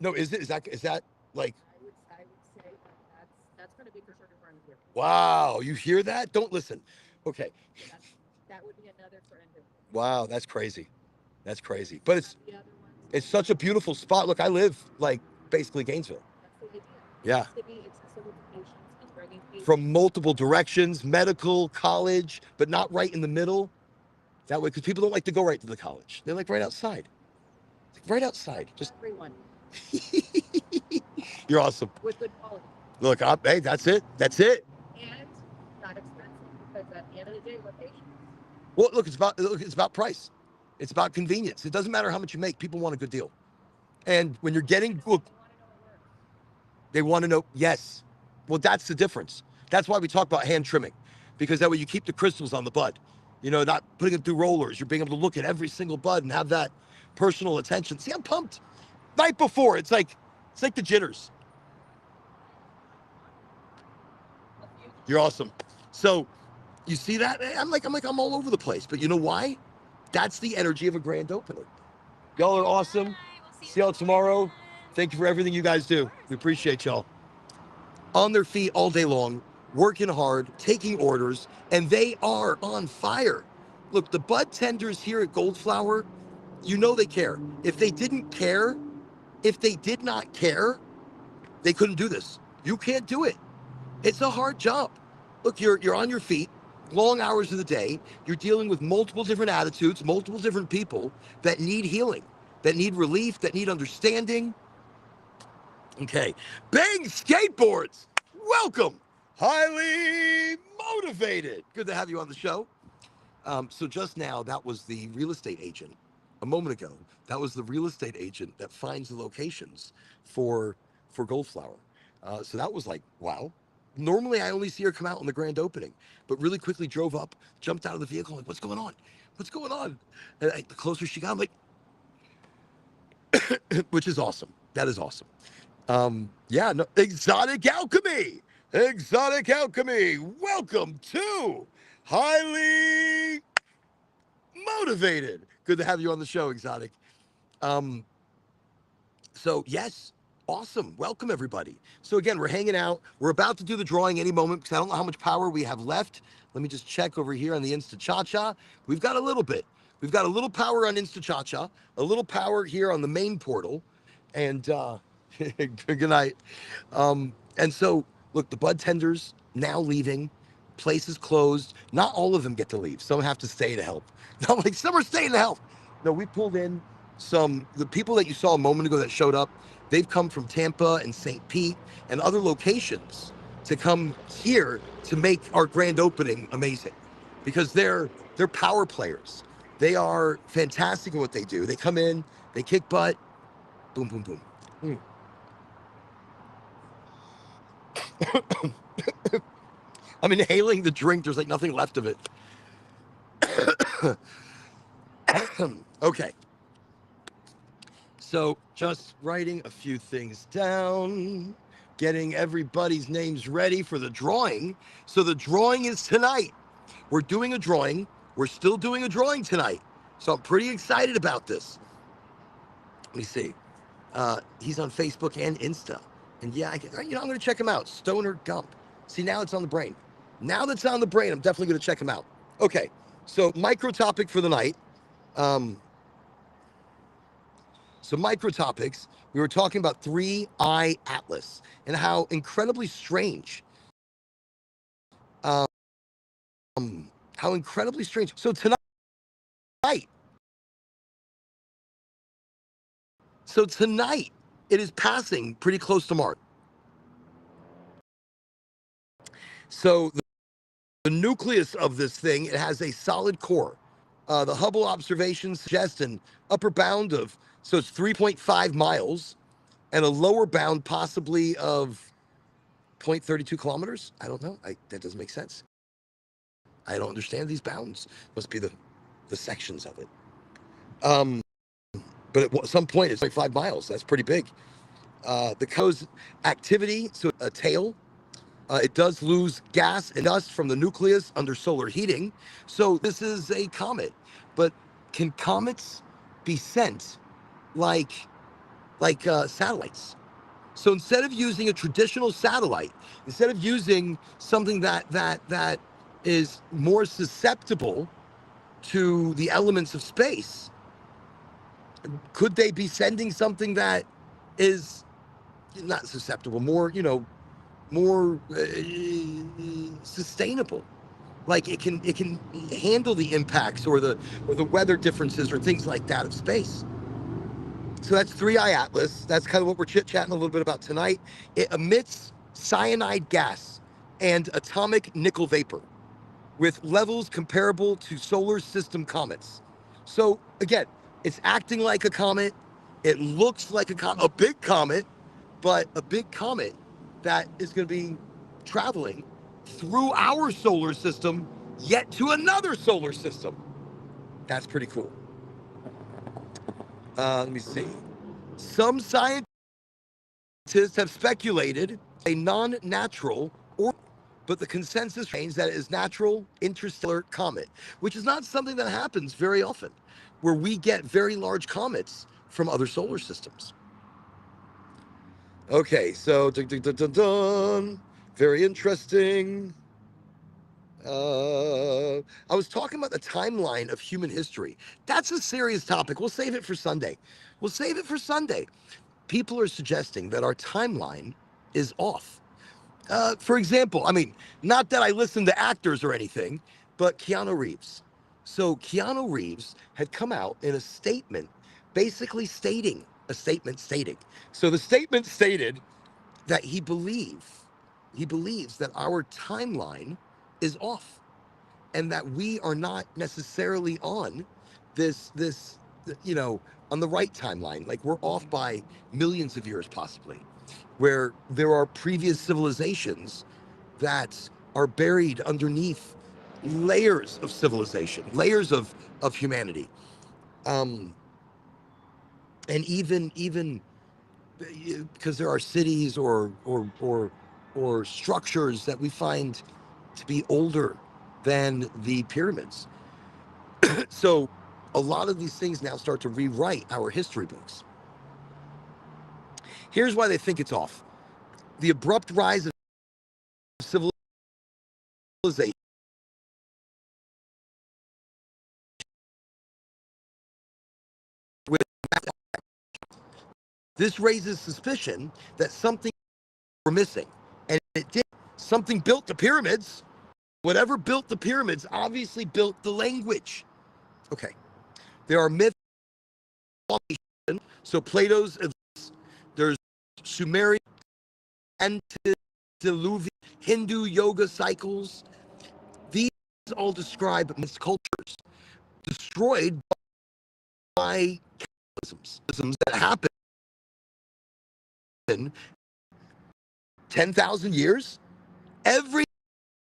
Speaker 1: No, is that like?
Speaker 4: I would say that's going to be for sure in front of here.
Speaker 1: Wow, you hear that? Don't listen. Okay.
Speaker 4: That would be another for end of.
Speaker 1: Wow, that's crazy. That's crazy. But it's such a beautiful spot. Look, I live like basically Gainesville.
Speaker 4: That's the idea.
Speaker 1: Yeah.
Speaker 4: It's to be accessible to patients and bringing patients
Speaker 1: From multiple directions, medical, college, but not right in the middle. That way, because people don't like to go right to the college. They like right outside. Right outside. Just
Speaker 4: everyone
Speaker 1: You're awesome.
Speaker 4: with good quality.
Speaker 1: Look, hey, that's it. That's it.
Speaker 4: And not expensive because at the end of the day, we're patients.
Speaker 1: Well, look, it's about price. It's about convenience. It doesn't matter how much you make. People want a good deal. And when you're getting, look, they want to know, yes. Well, that's the difference. That's why we talk about hand trimming, because that way you keep the crystals on the bud. Not putting it through rollers. You're being able to look at every single bud and have that personal attention. See, I'm pumped. Night before, it's like the jitters. You're awesome. So, you see that? I'm all over the place. But you know why? That's the energy of a grand opening. Y'all are awesome.
Speaker 3: We'll
Speaker 1: See y'all tomorrow. Thank you for everything you guys do. We appreciate y'all. On their feet all day long, working hard, taking orders, and they are on fire. Look, the bud tenders here at Goldflower, they care. If they did not care, they couldn't do this. You can't do it. It's a hard job. Look, you're on your feet, long hours of the day. You're dealing with multiple different attitudes, multiple different people that need healing, that need relief, that need understanding. Okay. Bang Skateboards. Welcome. Highly motivated. Good to have you on the show. So just now, that was the real estate agent. A moment ago, that was the real estate agent that finds the locations for Goldflower. So that was like, wow. Normally, I only see her come out on the grand opening, but really quickly drove up, jumped out of the vehicle, like, what's going on? What's going on? And the closer she got, I'm like, which is awesome. That is awesome. Yeah, no, Exotic Alchemy. Exotic Alchemy. Welcome to Highly Motivated. Good to have you on the show, Exotic. Um, so yes, awesome. Welcome everybody. So again, we're hanging out. We're about to do the drawing any moment because I don't know how much power we have left. Let me just check over here on the Insta Cha-Cha. We've got a little bit. We've got a little power on Insta Cha-Cha, a little power here on the main portal, and good night. And so, look, the bud tenders now leaving. Place is closed. Not all of them get to leave. Some have to stay to help. Not like some are staying to help. No, we pulled in the people that you saw a moment ago that showed up. They've come from Tampa and St. Pete and other locations to come here to make our grand opening amazing, because they're power players. They are fantastic at what they do. They come in, they kick butt, boom, boom, boom. I'm inhaling the drink. There's like nothing left of it. Okay. So just writing a few things down, getting everybody's names ready for the drawing. So the drawing is tonight. We're doing a drawing. We're still doing a drawing tonight. So I'm pretty excited about this. Let me see. He's on Facebook and Insta. And yeah, I'm going to check him out. Stoner Gump. See, now it's on the brain. Now that's on the brain, I'm definitely going to check him out. Okay, so micro topic for the night. So micro topics, we were talking about 3-eye atlas and how incredibly strange. How incredibly strange. So tonight, it is passing pretty close to Mars. So the nucleus of this thing, it has a solid core. The Hubble observations suggest an upper bound of, so it's 3.5 miles, and a lower bound possibly of 0.32 kilometers. I don't know. That doesn't make sense. I don't understand these bounds. Must be the sections of it. But at some point, it's like 5 miles. That's pretty big. The co's activity, so a tail. It does lose gas and dust from the nucleus under solar heating. So this is a comet. But can comets be sent like satellites? So instead of using a traditional satellite, instead of using something that is more susceptible to the elements of space, could they be sending something that is not susceptible, more sustainable? Like it can handle the impacts or the weather differences or things like that of space. So that's 3-eye atlas. That's kind of what we're chit-chatting a little bit about tonight. It emits cyanide gas and atomic nickel vapor with levels comparable to solar system comets. So again, it's acting like a comet. It looks like a big comet, but a big comet that is going to be traveling through our solar system, yet to another solar system. That's pretty cool. Let me see. Some scientists have speculated a non-natural, but the consensus remains that it is natural interstellar comet, which is not something that happens very often, where we get very large comets from other solar systems. Okay, so very interesting. I was talking about the timeline of human history. That's a serious topic. We'll save it for Sunday. People are suggesting that our timeline is off. For example, I mean, not that I listen to actors or anything, but Keanu Reeves. So Keanu Reeves had come out in a statement basically stating a statement stating. So the statement stated that he believes that our timeline is off, and that we are not necessarily on this you know on the right timeline. Like, we're off by millions of years possibly, where there are previous civilizations that are buried underneath layers of civilization, layers of humanity, um and even because there are cities or structures that we find to be older than the pyramids. So a lot of these things now start to rewrite our history books. Here's why they think it's off: the abrupt rise of civilization with this raises suspicion that something we're missing, and it did. Something built the pyramids. Whatever built the pyramids obviously built the language. Okay, there are myths. So Plato's, there's Sumerian, antediluvian, Hindu yoga cycles. These all describe miscultures destroyed by cataclysms that happen 10,000 years every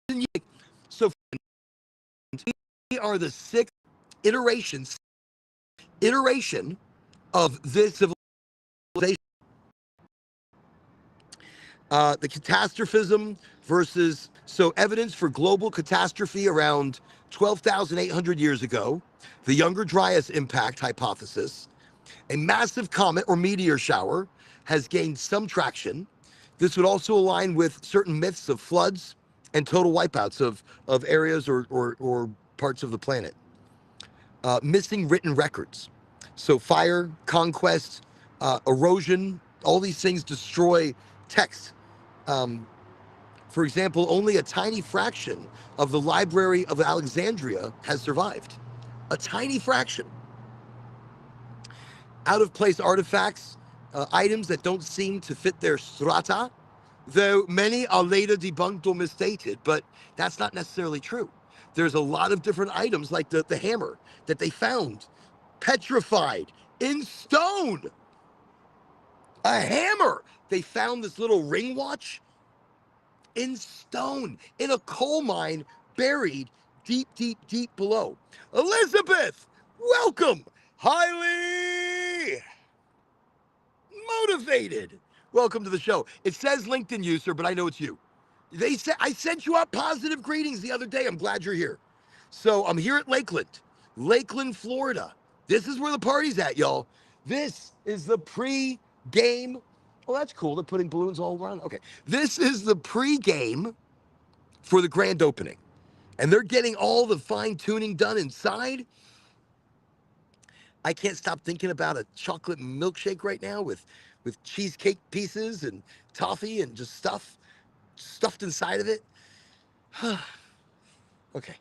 Speaker 1: year. So we are the sixth iteration of this civilization. The catastrophism versus, so evidence for global catastrophe around 12,800 years ago, the Younger Dryas impact hypothesis, a massive comet or meteor shower has gained some traction. This would also align with certain myths of floods and total wipeouts of areas or parts of the planet. Missing written records. So fire, conquest, erosion, all these things destroy text. For example, only a tiny fraction of the Library of Alexandria has survived. A tiny fraction. Out of place artifacts, items that don't seem to fit their strata, though many are later debunked or misstated, but that's not necessarily true. There's a lot of different items, like the hammer that they found petrified in stone. A hammer. They found this little ring watch in stone in a coal mine buried deep, deep, deep below. Elizabeth, welcome. Highly motivated. Welcome to the show. It says LinkedIn user, but I know it's you. They said I sent you out positive greetings the other day. I'm glad you're here. So I'm here at Lakeland, Florida. This is where the party's at, y'all. This is the pre-game. Oh, that's cool. They're putting balloons all around. Okay. This is the pre-game for the grand opening. And they're getting all the fine tuning done inside. I can't stop thinking about a chocolate milkshake right now with cheesecake pieces and toffee and just stuffed inside of it. Okay.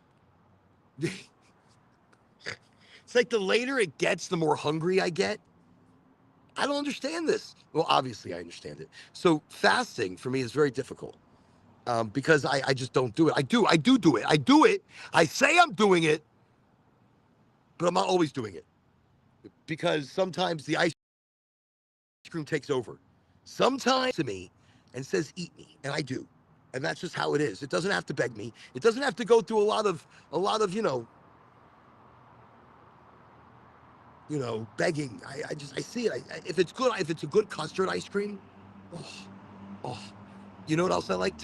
Speaker 1: It's like the later it gets, the more hungry I get. I don't understand this. Well, obviously I understand it. So fasting for me is very difficult because I just don't do it. I do do it. I do it. I say I'm doing it, but I'm not always doing it because sometimes the ice cream takes over. Sometimes to me and says, eat me. And I do. And that's just how it is. It doesn't have to beg me. It doesn't have to go through a lot of, begging. I see it. If it's good, if it's a good custard ice cream, oh, you know what else I like?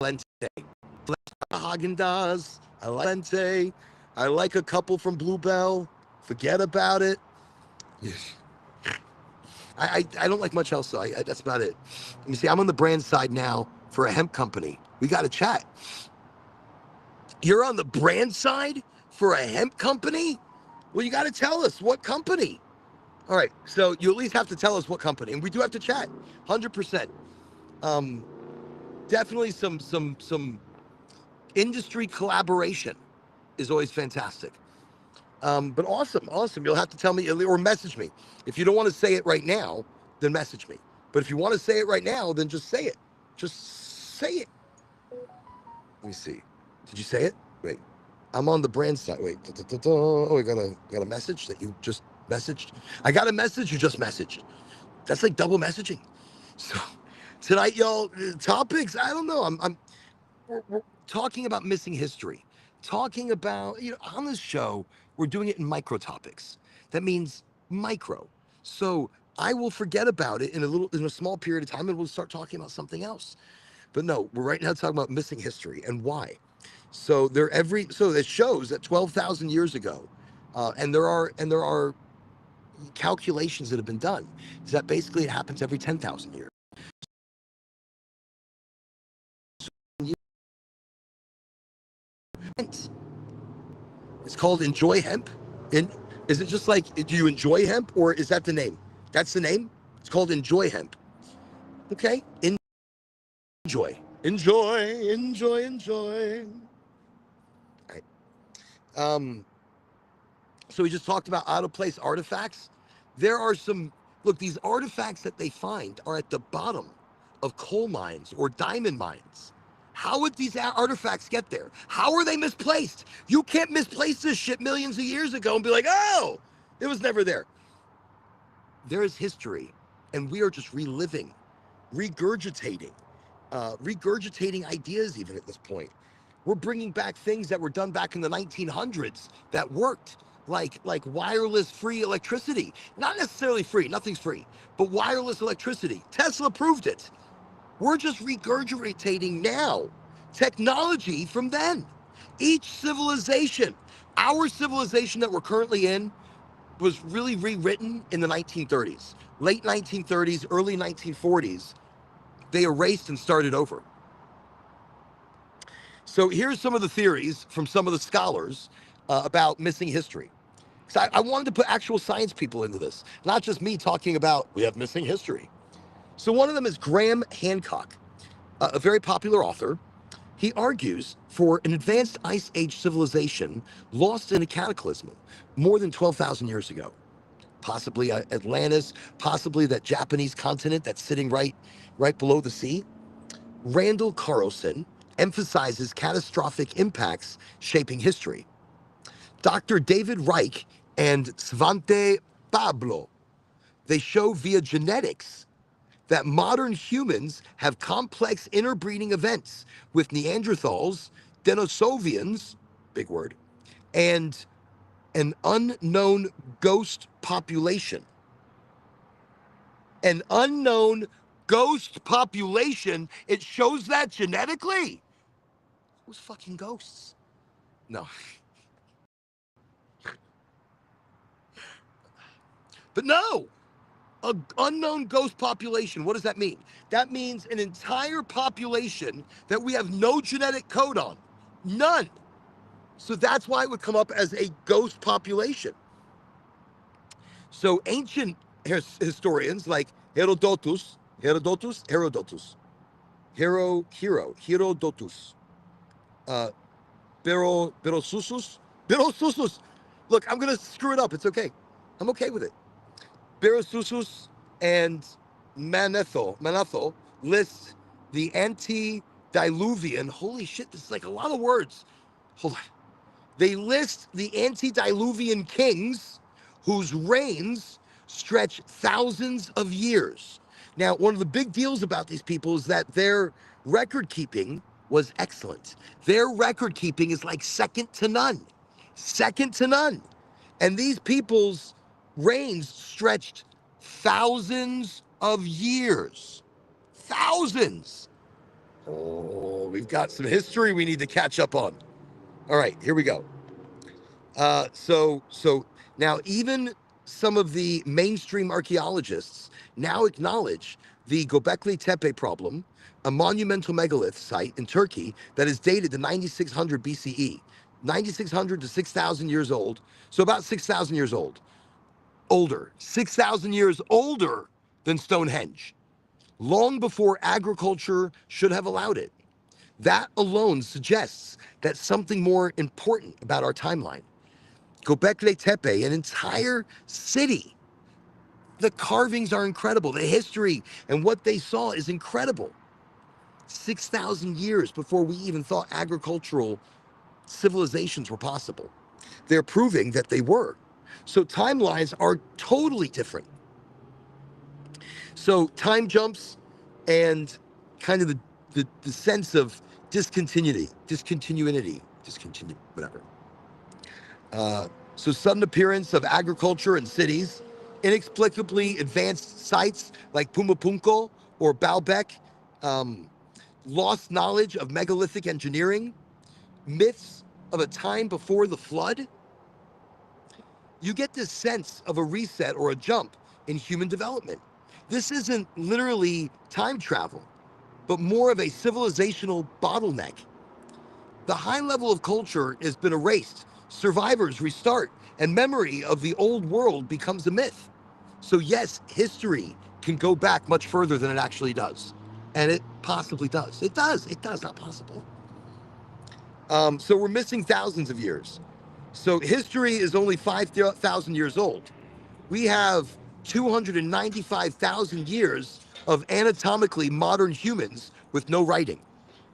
Speaker 1: Lente. Haagen-Dazs. I like Lente. I like a couple from Bluebell. Forget about it. I don't like much else, though. That's about it. Let me see. I'm on the brand side now for a hemp company. We got to chat. You're on the brand side for a hemp company? Well, you got to tell us what company. All right. So you at least have to tell us what company. And we do have to chat. 100%. Definitely some industry collaboration is always fantastic. But awesome. You'll have to tell me or message me. If you don't want to say it right now, then message me. But if you want to say it right now, then just say it. Just say it. Let me see. Did you say it? Wait. I'm on the brand side. Wait. Oh, I got a message that you just messaged. I got a message you just messaged. That's like double messaging. So tonight, y'all, topics. I don't know. We're talking about missing history. Talking about on this show, we're doing it in micro topics. That means micro. So I will forget about it in a small period of time, and we'll start talking about something else. But no, we're right now talking about missing history and why. So so it shows that 12,000 years ago, and there are calculations that have been done. Is that basically it happens every 10,000 years. It's called Enjoy Hemp. Is it just like, do you enjoy hemp, or is that the name? That's the name? It's called Enjoy Hemp. Okay? Enjoy. Enjoy. All right. So we just talked about out of place artifacts. There are look, these artifacts that they find are at the bottom of coal mines or diamond mines. How would these artifacts get there? How are they misplaced? You can't misplace this shit millions of years ago and be like, oh, it was never there. There is history, and we are just regurgitating ideas even at this point. We're bringing back things that were done back in the 1900s that worked, like wireless free electricity. Not necessarily free, nothing's free, but wireless electricity. Tesla proved it. We're just regurgitating now technology from then. Each civilization, our civilization that we're currently in, was really rewritten in the 1930s, late 1930s, early 1940s. They erased and started over. So here's some of the theories from some of the scholars about missing history. So I wanted to put actual science people into this, not just me talking about we have missing history. So one of them is Graham Hancock, a very popular author. He argues for an advanced Ice Age civilization lost in a cataclysm more than 12,000 years ago. Possibly Atlantis, possibly that Japanese continent that's sitting right below the sea. Randall Carlson emphasizes catastrophic impacts shaping history. Dr. David Reich and Svante Pablo, they show via genetics that modern humans have complex interbreeding events with Neanderthals, Denisovians, big word, and an unknown ghost population. An unknown ghost population. It shows that genetically. Who's fucking ghosts? No. But no, an unknown ghost population. What does that mean? That means an entire population that we have no genetic code on. None. So that's why it would come up as a ghost population. So ancient historians like Herodotus, uh, Berosusus. Look, I'm gonna screw it up. It's okay. I'm okay with it. Berosusus and Manetho list the antediluvian. Holy shit, this is like a lot of words. Hold on. They list the antediluvian kings whose reigns stretch thousands of years. Now, one of the big deals about these people is that their record keeping was excellent. Their record keeping is like second to none. Second to none. And these people's reigns stretched thousands of years. Thousands. Oh, we've got some history we need to catch up on. All right, here we go. So now even some of the mainstream archaeologists now acknowledge the Göbekli Tepe problem, a monumental megalith site in Turkey that is dated to 9600 BCE, 9600 to 6000 years old. So about 6000 years old, older, 6000 years older than Stonehenge, long before agriculture should have allowed it. That alone suggests that something more important about our timeline. Göbekli Tepe, an entire city. The carvings are incredible. The history and what they saw is incredible. 6,000 years before we even thought agricultural civilizations were possible. They're proving that they were. So timelines are totally different. So time jumps and kind of the sense of whatever. So sudden appearance of agriculture in cities, inexplicably advanced sites like Pumapunko or Baalbek, lost knowledge of megalithic engineering, myths of a time before the flood. You get this sense of a reset or a jump in human development. This isn't literally time travel, but more of a civilizational bottleneck. The high level of culture has been erased. Survivors restart, and memory of the old world becomes a myth. So yes, history can go back much further than it actually does. And it possibly does. It does, not possible. So we're missing thousands of years. So history is only 5,000 years old. We have 295,000 years of anatomically modern humans with no writing.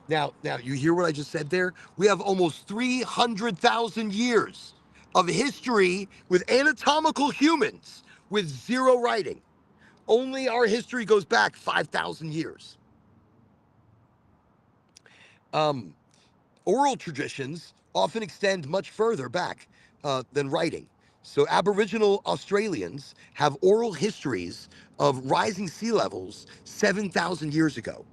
Speaker 1: Now, you hear what I just said there? We have almost 300,000 years of history with anatomical humans with zero writing. Only our history goes back 5,000 years. Oral traditions often extend much further back than writing. So Aboriginal Australians have oral histories of rising sea levels 7,000 years ago.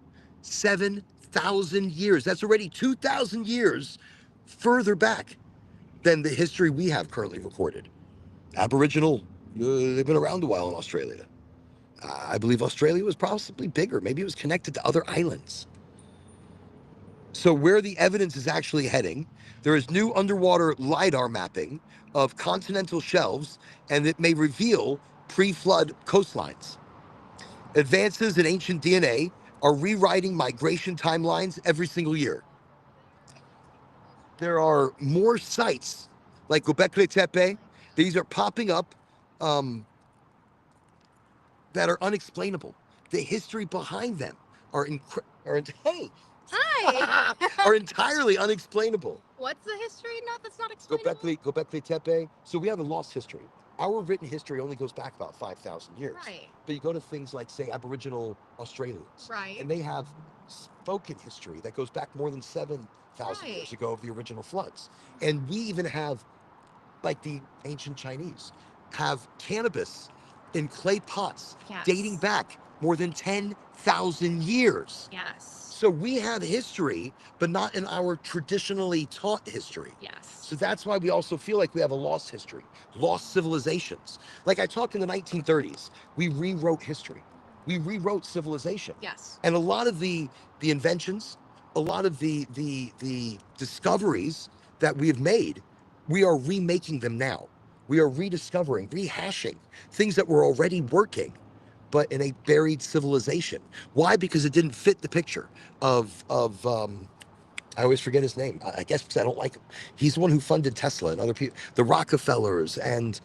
Speaker 1: 7,000 years. That's already 2,000 years further back than the history we have currently recorded. Aboriginal, they've been around a while in Australia. I believe Australia was possibly bigger. Maybe it was connected to other islands. So where the evidence is actually heading, there is new underwater LiDAR mapping of continental shelves, and it may reveal pre-flood coastlines. Advances in ancient DNA are rewriting migration timelines every single year. There are more sites like Göbekli Tepe. These are popping up that are unexplainable. The history behind them are hey,
Speaker 3: Hi.
Speaker 1: are entirely unexplainable.
Speaker 3: What's the history? No, that's not explainable.
Speaker 1: Göbekli Tepe. So we have a lost history. Our written history only goes back about 5,000 years.
Speaker 3: Right.
Speaker 1: But you go to things like, say, Aboriginal Australians.
Speaker 3: Right.
Speaker 1: And they have spoken history that goes back more than 7,000 years ago of the original floods. And we even have, like the ancient Chinese, have cannabis in clay pots dating back more than 10,000 years.
Speaker 3: Yes.
Speaker 1: So we have history, but not in our traditionally taught history.
Speaker 3: Yes.
Speaker 1: So that's why we also feel like we have a lost history, lost civilizations. Like I talked in the 1930s, we rewrote history. We rewrote civilization.
Speaker 3: Yes.
Speaker 1: And a lot of the inventions, a lot of the discoveries that we have made, we are remaking them now. We are rediscovering, rehashing things that were already working, but in a buried civilization. Why? Because it didn't fit the picture of I always forget his name. I guess because I don't like him. He's the one who funded Tesla and other people, the Rockefellers, and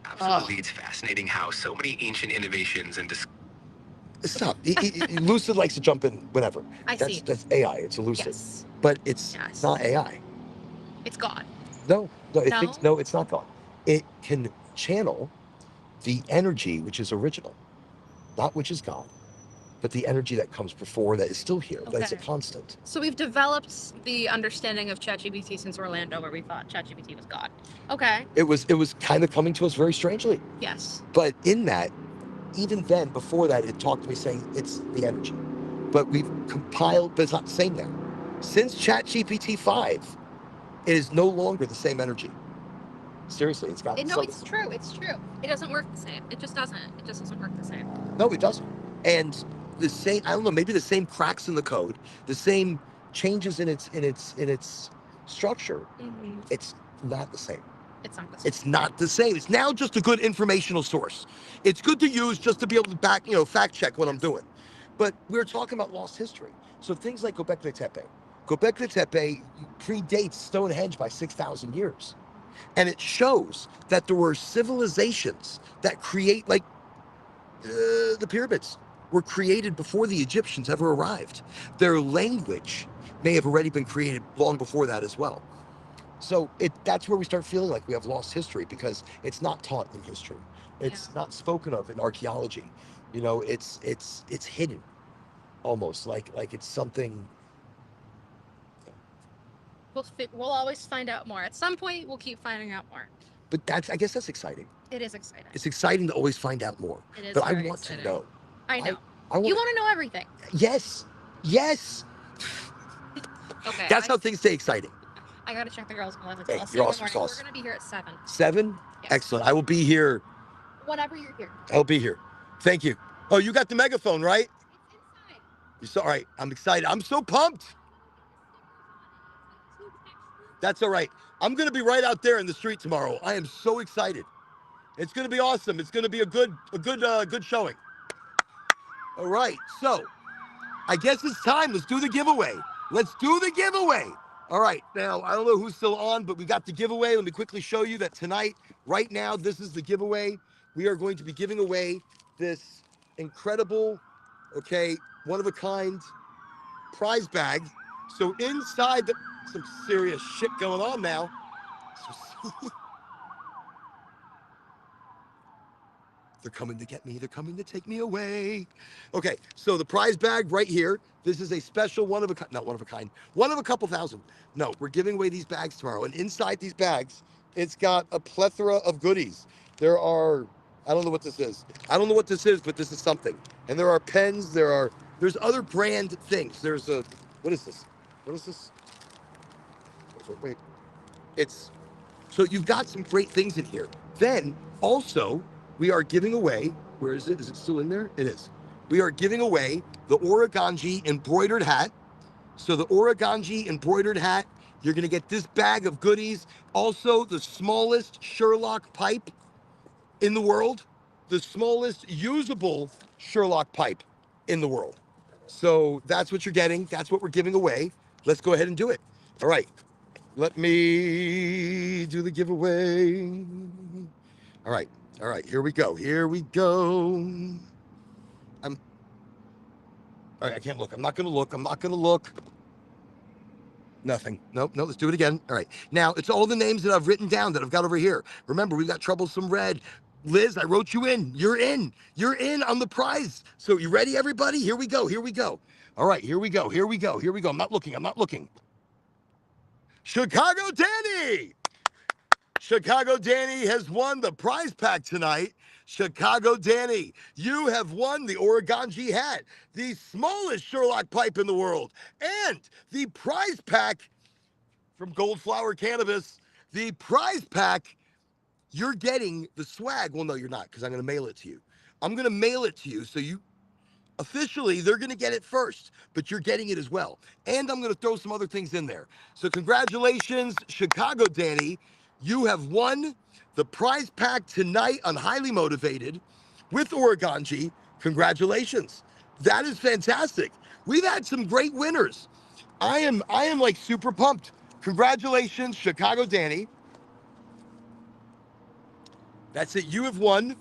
Speaker 5: Absolutely, it's fascinating how so many ancient innovations and
Speaker 1: stop. Lucid likes to jump in whenever.
Speaker 3: I see.
Speaker 1: That's AI. It's a Lucid,
Speaker 3: Yes.
Speaker 1: but it's not AI.
Speaker 3: It's God.
Speaker 1: No, it's not God. It can channel the energy which is original, not which is God, but the energy that comes before that is still here. That's a constant.
Speaker 3: So we've developed the understanding of ChatGPT since Orlando, where we thought ChatGPT was God. Okay.
Speaker 1: It was kind of coming to us very strangely.
Speaker 3: Yes.
Speaker 1: But in that, even then, before that, it talked to me saying it's the energy. But we've compiled, but it's not the same now. Since ChatGPT 5, it is no longer the same energy. Seriously, it's got.
Speaker 3: No, it's true. It's true. It doesn't work the same. It just doesn't. It just doesn't work the same.
Speaker 1: No, it doesn't. And the same, I don't know, maybe the same cracks in the code, the same changes in its structure.
Speaker 3: Mm-hmm.
Speaker 1: It's not the same.
Speaker 3: It's not the same.
Speaker 1: It's not the same. It's now just a good informational source. It's good to use just to be able to fact check what I'm doing. But we're talking about lost history. So things like Göbekli Tepe. Göbekli Tepe predates Stonehenge by 6,000 years. And it shows that there were civilizations that create, like the pyramids were created before the Egyptians ever arrived. Their language may have already been created long before that as well. So that's where we start feeling like we have lost history, because it's not taught in history. It's not spoken of in archaeology. You know, it's hidden almost like it's something.
Speaker 3: We'll always find out more. At some point, we'll keep finding out more.
Speaker 1: But I guess that's exciting.
Speaker 3: It is exciting.
Speaker 1: It's exciting to always find out more.
Speaker 3: It is
Speaker 1: But I
Speaker 3: very
Speaker 1: want
Speaker 3: exciting.
Speaker 1: to know.
Speaker 3: I know.
Speaker 1: You
Speaker 3: want to know everything.
Speaker 1: Yes. Yes.
Speaker 3: Okay.
Speaker 1: That's how things stay exciting.
Speaker 3: I gotta check the girls' closet.
Speaker 1: Hey,
Speaker 3: I'll see
Speaker 1: you're
Speaker 3: you in
Speaker 1: awesome
Speaker 3: the morning.
Speaker 1: sauce.
Speaker 3: We're gonna be here at 7.
Speaker 1: 7?
Speaker 3: Yes.
Speaker 1: Excellent. I will be here.
Speaker 3: Whenever you're here.
Speaker 1: I'll be here. Thank you. Oh, you got the megaphone, right?
Speaker 3: It's
Speaker 1: All right. I'm excited. I'm so pumped. That's all right. I'm going to be right out there in the street tomorrow. I am so excited. It's going to be awesome. It's going to be a good showing. All right. So I guess it's time. Let's do the giveaway. Let's do the giveaway. All right. Now, I don't know who's still on, but we got the giveaway. Let me quickly show you that tonight, right now, this is the giveaway. We are going to be giving away this incredible, one-of-a-kind prize bag. So inside, some serious shit going on now. They're coming to get me. They're coming to take me away. Okay, so the prize bag right here. This is a special one of a couple thousand. No, we're giving away these bags tomorrow. And inside these bags, it's got a plethora of goodies. There are, I don't know what this is. But this is something. And there are pens. There's other brand things. There's what is this? Wait, so you've got some great things in here. Then also, we are giving away, where is it? Is it still in there? It is. We are giving away the Origami embroidered hat. So the Origami embroidered hat, you're going to get this bag of goodies. Also, the smallest Sherlock pipe in the world. The smallest usable Sherlock pipe in the world. So that's what you're getting. That's what we're giving away. Let's go ahead and do it. All right. Let me do the giveaway. All right. Here we go. All right, I can't look. I'm not going to look. Nothing. Nope. No, let's do it again. All right. Now, it's all the names that I've written down that I've got over here. Remember, we've got Troublesome Red. Liz, I wrote you in. You're in on the prize. So you ready, everybody? Here we go. All right, here we go. I'm not looking. Chicago Danny has won the prize pack tonight. Chicago Danny, you have won the Origami hat, the smallest Sherlock pipe in the world, and the prize pack from Goldflower Cannabis. The prize pack, you're getting the swag. Well, no, you're not, because I'm going to mail it to you. So officially, they're going to get it first, but you're getting it as well. And I'm going to throw some other things in there. So congratulations, Chicago Danny. You have won the prize pack tonight on Highly Motivated with Origami. Congratulations. That is fantastic. We've had some great winners. I am like super pumped. Congratulations, Chicago Danny. That's it. You have won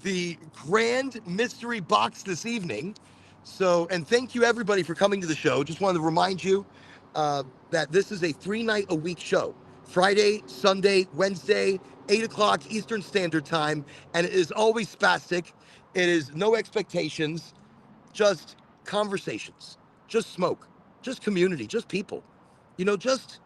Speaker 1: the grand mystery box this evening. So, and thank you everybody for coming to the show. Just wanted to remind you that this is a 3-night-a-week show. Friday, Sunday, Wednesday, 8 o'clock Eastern Standard Time. And it is always spastic. It is no expectations, just conversations, just smoke, just community, just people. Just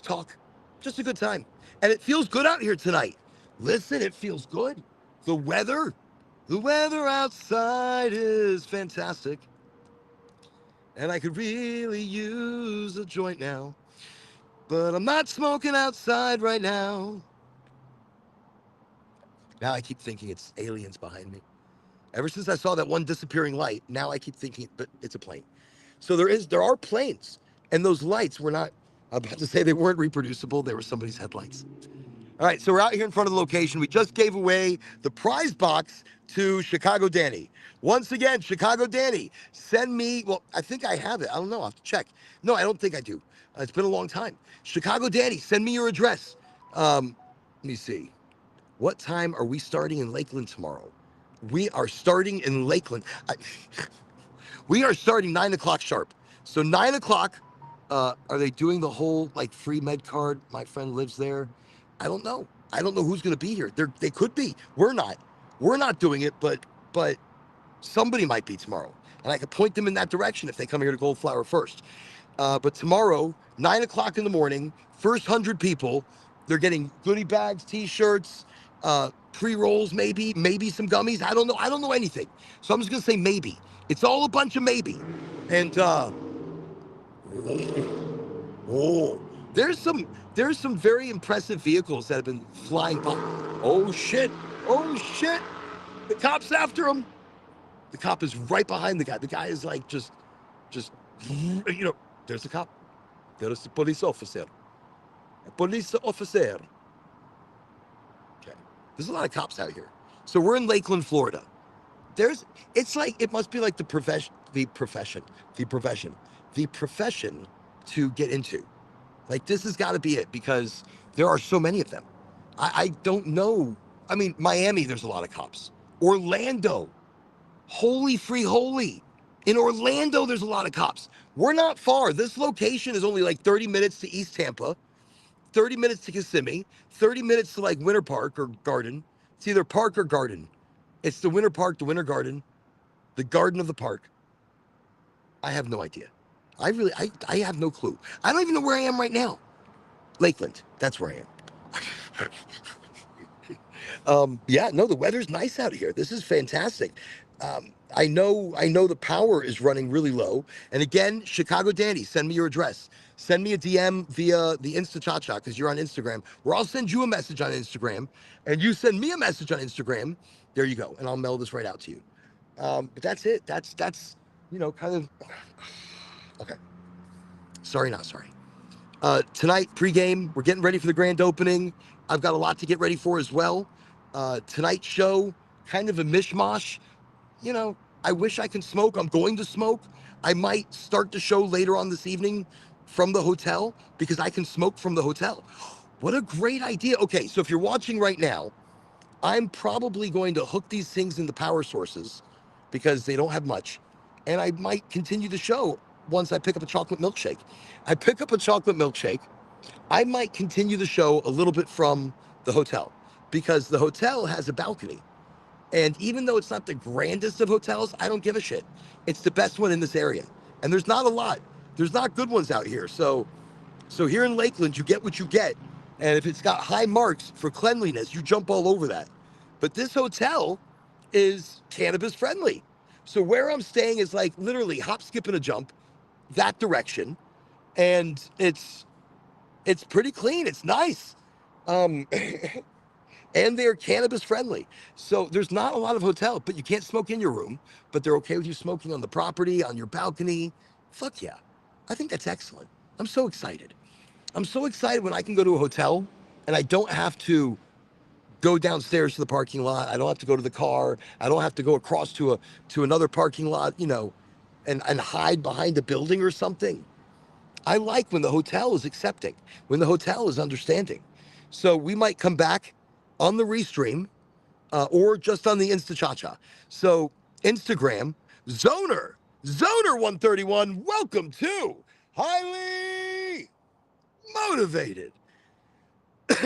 Speaker 1: talk, just a good time. And it feels good out here tonight. Listen, it feels good. The weather outside is fantastic. And I could really use a joint now. But I'm not smoking outside right now. Now I keep thinking it's aliens behind me. Ever since I saw that one disappearing light, now I keep thinking, but it's a plane. So there are planes. And those lights were not, I'm about to say they weren't reproducible. They were somebody's headlights. All right, so we're out here in front of the location. We just gave away the prize box to Chicago Danny. Once again, Chicago Danny, send me, well, I think I have it. I don't know. I'll have to check. No, I don't think I do. It's been a long time. Chicago Danny, send me your address. Let me see. What time are we starting in Lakeland tomorrow? We are starting in Lakeland. We are starting 9 o'clock sharp. So 9 o'clock, are they doing the whole like free med card? My friend lives there. I don't know. I don't know who's going to be here. They could be. We're not. We're not doing it, but somebody might be tomorrow. And I could point them in that direction if they come here to Goldflower first. But tomorrow, 9 o'clock in the morning, first 100 people, they're getting goodie bags, T-shirts, pre-rolls, maybe some gummies. I don't know. I don't know anything. So I'm just going to say maybe. It's all a bunch of maybe. And there's some very impressive vehicles that have been flying by. Oh shit! Oh shit! The cop's after him. The cop is right behind the guy. The guy is like just there's the cop. There's the police officer. A police officer. Okay. There's a lot of cops out here. So we're in Lakeland, Florida. It must be like the profession to get into. Like, this has got to be it because there are so many of them. I don't know. I mean, Miami, there's a lot of cops. Orlando, holy free holy. In Orlando, there's a lot of cops. We're not far. This location is only like 30 minutes to East Tampa, 30 minutes to Kissimmee, 30 minutes to like Winter Park or Garden. It's either park or garden. It's the Winter Park, the Winter Garden, the Garden of the Park. I have no idea. I have no clue. I don't even know where I am right now. Lakeland, that's where I am. Yeah, no, the weather's nice out here. This is fantastic. I know the power is running really low. And again, Chicago Danny, send me your address. Send me a DM via the Insta because you're on Instagram, or I'll send you a message on Instagram, and you send me a message on Instagram. There you go, and I'll mail this right out to you. But that's it. That's kind of okay. Sorry, not sorry. Tonight, pregame, we're getting ready for the grand opening. I've got a lot to get ready for as well. Tonight's show, kind of a mishmash. I wish I could smoke. I'm going to smoke. I might start the show later on this evening from the hotel because I can smoke from the hotel. What a great idea. Okay, so if you're watching right now, I'm probably going to hook these things into power sources because they don't have much. And I might continue the show once I pick up a chocolate milkshake. I pick up a chocolate milkshake. I might continue the show a little bit from the hotel because the hotel has a balcony. And even though it's not the grandest of hotels, I don't give a shit. It's the best one in this area. And there's not a lot. There's not good ones out here. So here in Lakeland, you get what you get. And if it's got high marks for cleanliness, you jump all over that. But this hotel is cannabis friendly. So where I'm staying is like literally hop, skip, and a jump that direction. And it's pretty clean. It's nice. And they're cannabis friendly. So there's not a lot of hotels, but you can't smoke in your room, but they're okay with you smoking on the property, on your balcony. Fuck yeah. I think that's excellent. I'm so excited. I'm so excited when I can go to a hotel and I don't have to go downstairs to the parking lot. I don't have to go to the car. I don't have to go across to another parking lot, and hide behind a building or something. I like when the hotel is accepting, when the hotel is understanding. So we might come back on the restream or just on the Insta. So Instagram, Zoner131, welcome to Highly Motivated.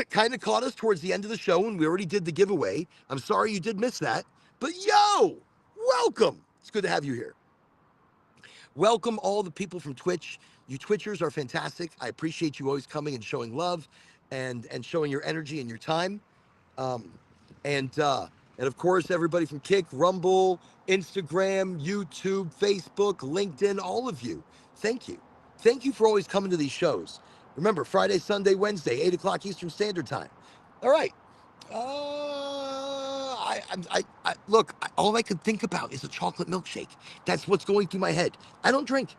Speaker 1: Kind of caught us towards the end of the show when we already did the giveaway. I'm sorry you did miss that, but yo, welcome. It's good to have you here. Welcome all the people from Twitch. You Twitchers are fantastic. I appreciate you always coming and showing love and showing your energy and your time. And of course, everybody from Kick, Rumble, Instagram, YouTube, Facebook, LinkedIn, all of you. Thank you. Thank you for always coming to these shows. Remember, Friday, Sunday, Wednesday, 8 o'clock Eastern Standard Time. All right. Look, all I could think about is a chocolate milkshake. That's what's going through my head. I don't drink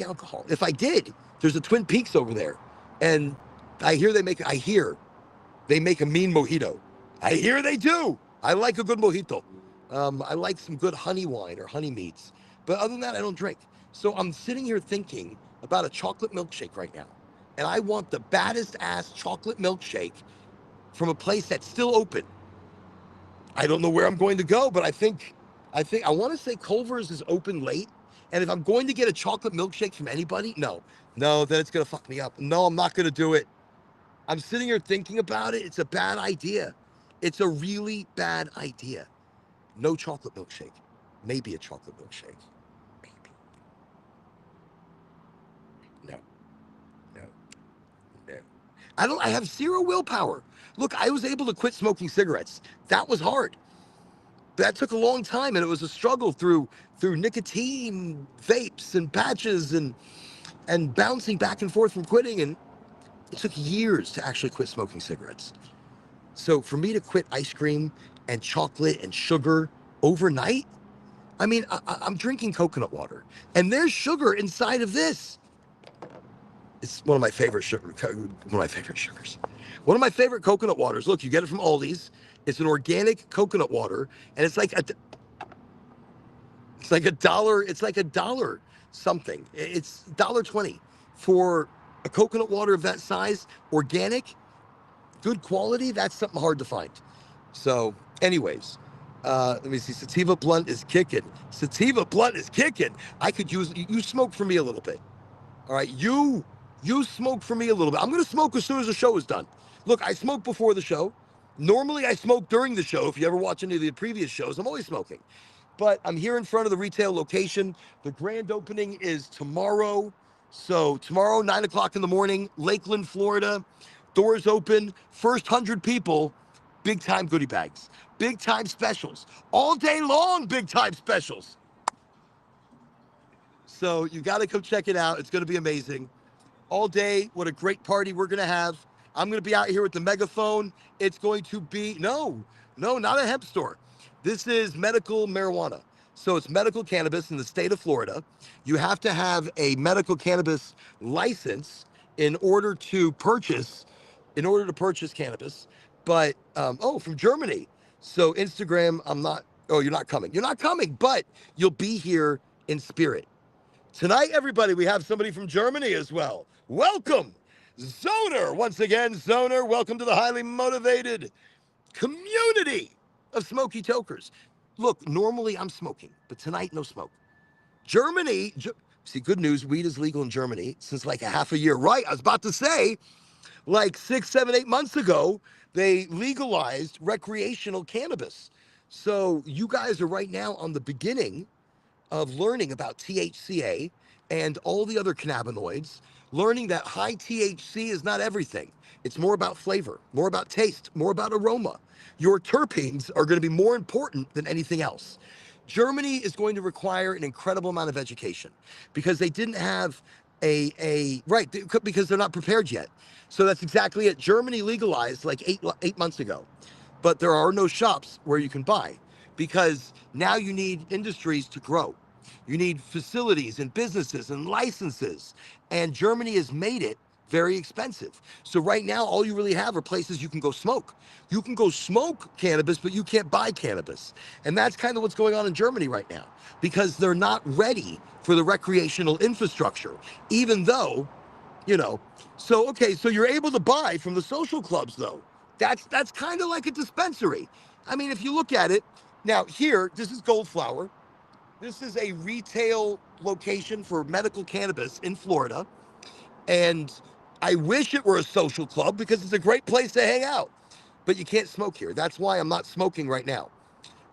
Speaker 1: alcohol. If I did, there's a Twin Peaks over there. And I hear They make a mean mojito. I hear they do. I like a good mojito. I like some good honey wine or honey meats. But other than that, I don't drink. So I'm sitting here thinking about a chocolate milkshake right now. And I want the baddest ass chocolate milkshake from a place that's still open. I don't know where I'm going to go, but I want to say Culver's is open late. And if I'm going to get a chocolate milkshake from anybody, no, then it's going to fuck me up. No, I'm not going to do it. I'm sitting here thinking about it. It's a bad idea. It's a really bad idea. No chocolate milkshake. Maybe a chocolate milkshake. Maybe. No, no, no. I have zero willpower. Look, I was able to quit smoking cigarettes. That was hard. That took a long time, and it was a struggle through nicotine vapes and patches and bouncing back and forth from quitting. And it took years to actually quit smoking cigarettes. So for me to quit ice cream and chocolate and sugar overnight, I mean, I'm drinking coconut water, and there's sugar inside of this. It's one of my favorite sugars. One of my favorite coconut waters. Look, you get it from Aldi's. It's an organic coconut water, and it's like a dollar. It's like a dollar something. It's $1.20 for a coconut water of that size, organic, good quality. That's something hard to find. So, anyways, let me see. Sativa blunt is kicking. Sativa blunt is kicking. I could use you smoke for me a little bit. All right, you smoke for me a little bit. I'm gonna smoke as soon as the show is done. Look, I smoke before the show. Normally, I smoke during the show. If you ever watch any of the previous shows, I'm always smoking. But I'm here in front of the retail location. The grand opening is tomorrow. So tomorrow, 9 o'clock in the morning, Lakeland, Florida. Doors open. First 100 people, big time goodie bags, big time specials, all day long, big time specials. So you got to come check it out. It's going to be amazing. All day. What a great party we're going to have. I'm going to be out here with the megaphone. It's going to be, no, not a hemp store. This is medical marijuana. So it's medical cannabis in the state of Florida. You have to have a medical cannabis license in order to purchase cannabis. But, from Germany. So Instagram, you're not coming, but you'll be here in spirit. Tonight, everybody, we have somebody from Germany as well. Welcome, Zoner. Once again, Zoner, welcome to the highly motivated community of smoky tokers. Look, normally I'm smoking, but tonight, no smoke. Germany, see, good news, weed is legal in Germany since like a half a year. Right, I was about to say, like 6, 7, 8 months ago, they legalized recreational cannabis. So you guys are right now on the beginning of learning about THCA and all the other cannabinoids, learning that high THC is not everything. It's more about flavor, more about taste, more about aroma. Your terpenes are going to be more important than anything else. Germany is going to require an incredible amount of education because they didn't have because they're not prepared yet. So that's exactly it. Germany legalized like eight months ago, but there are no shops where you can buy because now you need industries to grow. You need facilities and businesses and licenses. And Germany has made it very expensive. So right now, all you really have are places you can go smoke. You can go smoke cannabis, but you can't buy cannabis. And that's kind of what's going on in Germany right now because they're not ready for the recreational infrastructure, even though, so you're able to buy from the social clubs though. That's kind of like a dispensary. I mean, if you look at it, now here, this is Goldflower. This is a retail location for medical cannabis in Florida. And I wish it were a social club because it's a great place to hang out. But you can't smoke here. That's why I'm not smoking right now.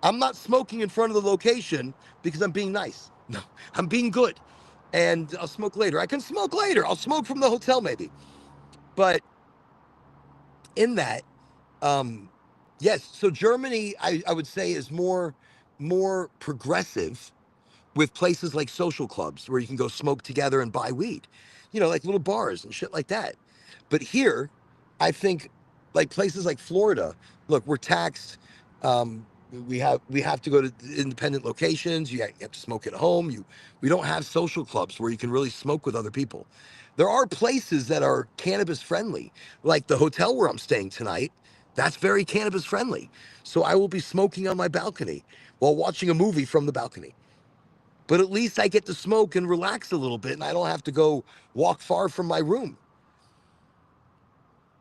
Speaker 1: I'm not smoking in front of the location because I'm being nice. No, I'm being good. And I'll smoke later. I can smoke later. I'll smoke from the hotel maybe. But in that, yes, so Germany, I would say, is more progressive with places like social clubs where you can go smoke together and buy weed, like little bars and shit like that. But here, I think like places like Florida, look, we're taxed. We have to go to independent locations. You have to smoke at home. We don't have social clubs where you can really smoke with other people. There are places that are cannabis friendly, like the hotel where I'm staying tonight. That's very cannabis friendly. So I will be smoking on my balcony while watching a movie from the balcony. But at least I get to smoke and relax a little bit, and I don't have to go walk far from my room.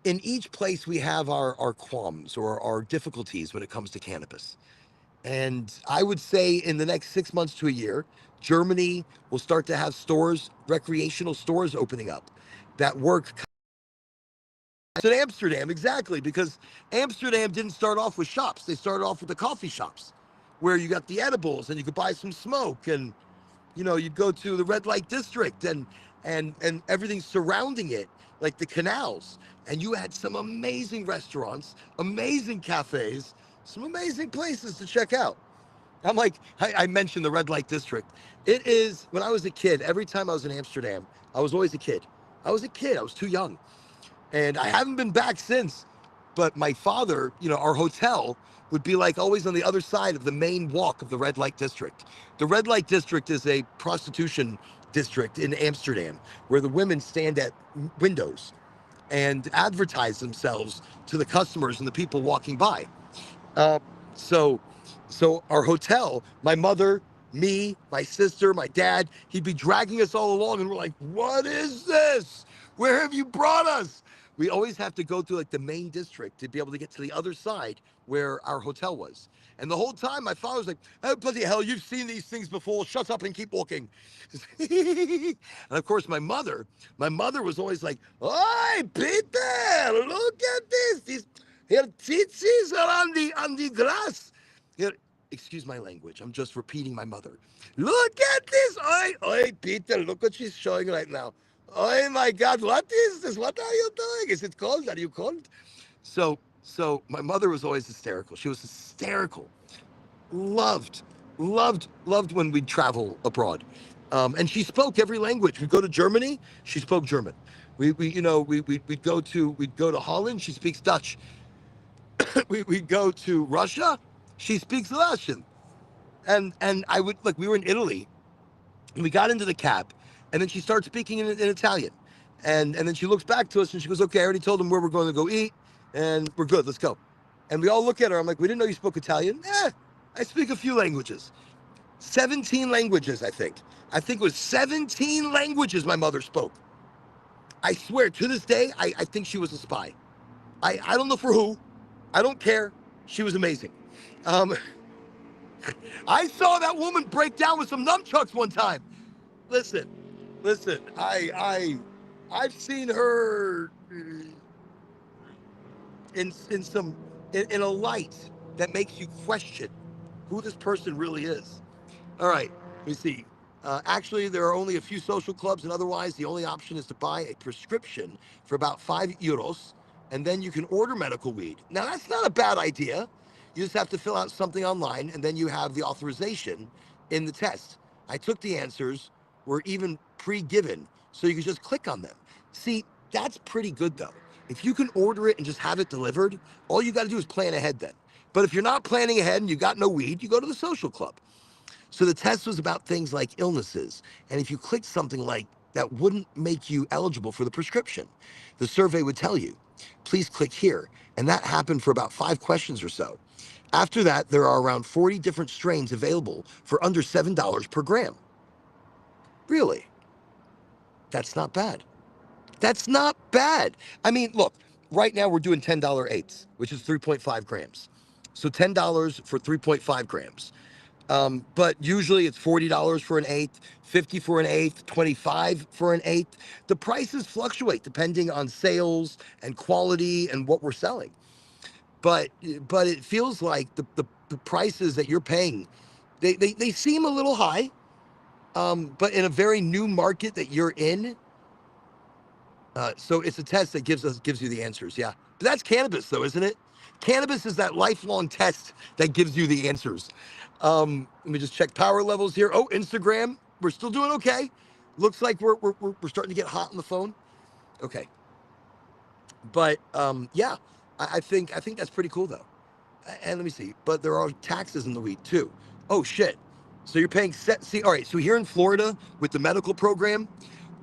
Speaker 1: In each place, we have our qualms or our difficulties when it comes to cannabis. And I would say in the next 6 months to a year, Germany will start to have stores, recreational stores opening up that work in Amsterdam, exactly, because Amsterdam didn't start off with shops. They started off with the coffee shops where you got the edibles and you could buy some smoke, and you'd go to the red light district and everything surrounding it, like the canals, and you had some amazing restaurants, amazing cafes, some amazing places to check out. I'm like, I mentioned the red light district. It is, when I was a kid, every time I was in Amsterdam, I was always a kid. I was too young. And I haven't been back since. But my father, our hotel would be like always on the other side of the main walk of the red light district. The red light district is a prostitution district in Amsterdam where the women stand at windows and advertise themselves to the customers and the people walking by. Uh, so, so our hotel, my mother, me, my sister, my dad, he'd be dragging us all along, and we're like, "What is this? Where have you brought us?" We always have to go through like the main district to be able to get to the other side where our hotel was. And the whole time, my father was like, "Oh, bloody hell, you've seen these things before. Shut up and keep walking." And of course, my mother was always like, "Oi, Peter, look at this. These her tzitzis are on the grass." Here, excuse my language. I'm just repeating my mother. "Look at this. Oi, oi, Peter, look what she's showing right now. Oh my God, what is this? What are you doing? Is it cold? Are you cold?" So my mother was always hysterical. She was hysterical. Loved, loved when we'd travel abroad. And she spoke every language. We'd go to Germany, she spoke German. We'd go to Holland, she speaks Dutch. We'd go to Russia, she speaks Russian. And I would, like, we were in Italy, and we got into the cab, and then she started speaking in Italian. And then she looks back to us and she goes, "Okay, I already told them where we're going to go eat, and we're good, let's go." And we all look at her. I'm like, "We didn't know you spoke Italian." I speak a few languages. 17 languages, I think. I think it was 17 languages my mother spoke. I swear, to this day, I think she was a spy. I don't know for who. I don't care. She was amazing. Um, I saw that woman break down with some nunchucks one time. Listen, I've seen her in a light that makes you question who this person really is. All right, let me see. Actually, there are only a few social clubs, and otherwise, the only option is to buy a prescription for about €5, and then you can order medical weed. Now, that's not a bad idea. You just have to fill out something online, and then you have the authorization in the test. I took the answers, were even pre-given, so you can just click on them. See, that's pretty good, though. If you can order it and just have it delivered, all you got to do is plan ahead then. But if you're not planning ahead and you got no weed, you go to the social club. So the test was about things like illnesses. And if you clicked something like that wouldn't make you eligible for the prescription, the survey would tell you, "Please click here." And that happened for about 5 questions or so. After that, there are around 40 different strains available for under $7 per gram. Really? That's not bad. That's not bad. I mean, look, right now we're doing $10 eighths, which is 3.5 grams. So $10 for 3.5 grams. But usually it's $40 for an eighth, 50 for an eighth, 25 for an eighth. The prices fluctuate depending on sales and quality and what we're selling. But it feels like the prices that you're paying, they seem a little high. But in a very new market that you're in, so it's a test that gives you the answers. Yeah, but that's cannabis, though, isn't it? Cannabis is that lifelong test that gives you the answers. Let me just check power levels here. Oh, Instagram, we're still doing okay. Looks like we're starting to get hot on the phone. Okay, but yeah, I think that's pretty cool though. And let me see. But there are taxes in the weed too. Oh shit. So you're paying see, all right, so here in Florida with the medical program,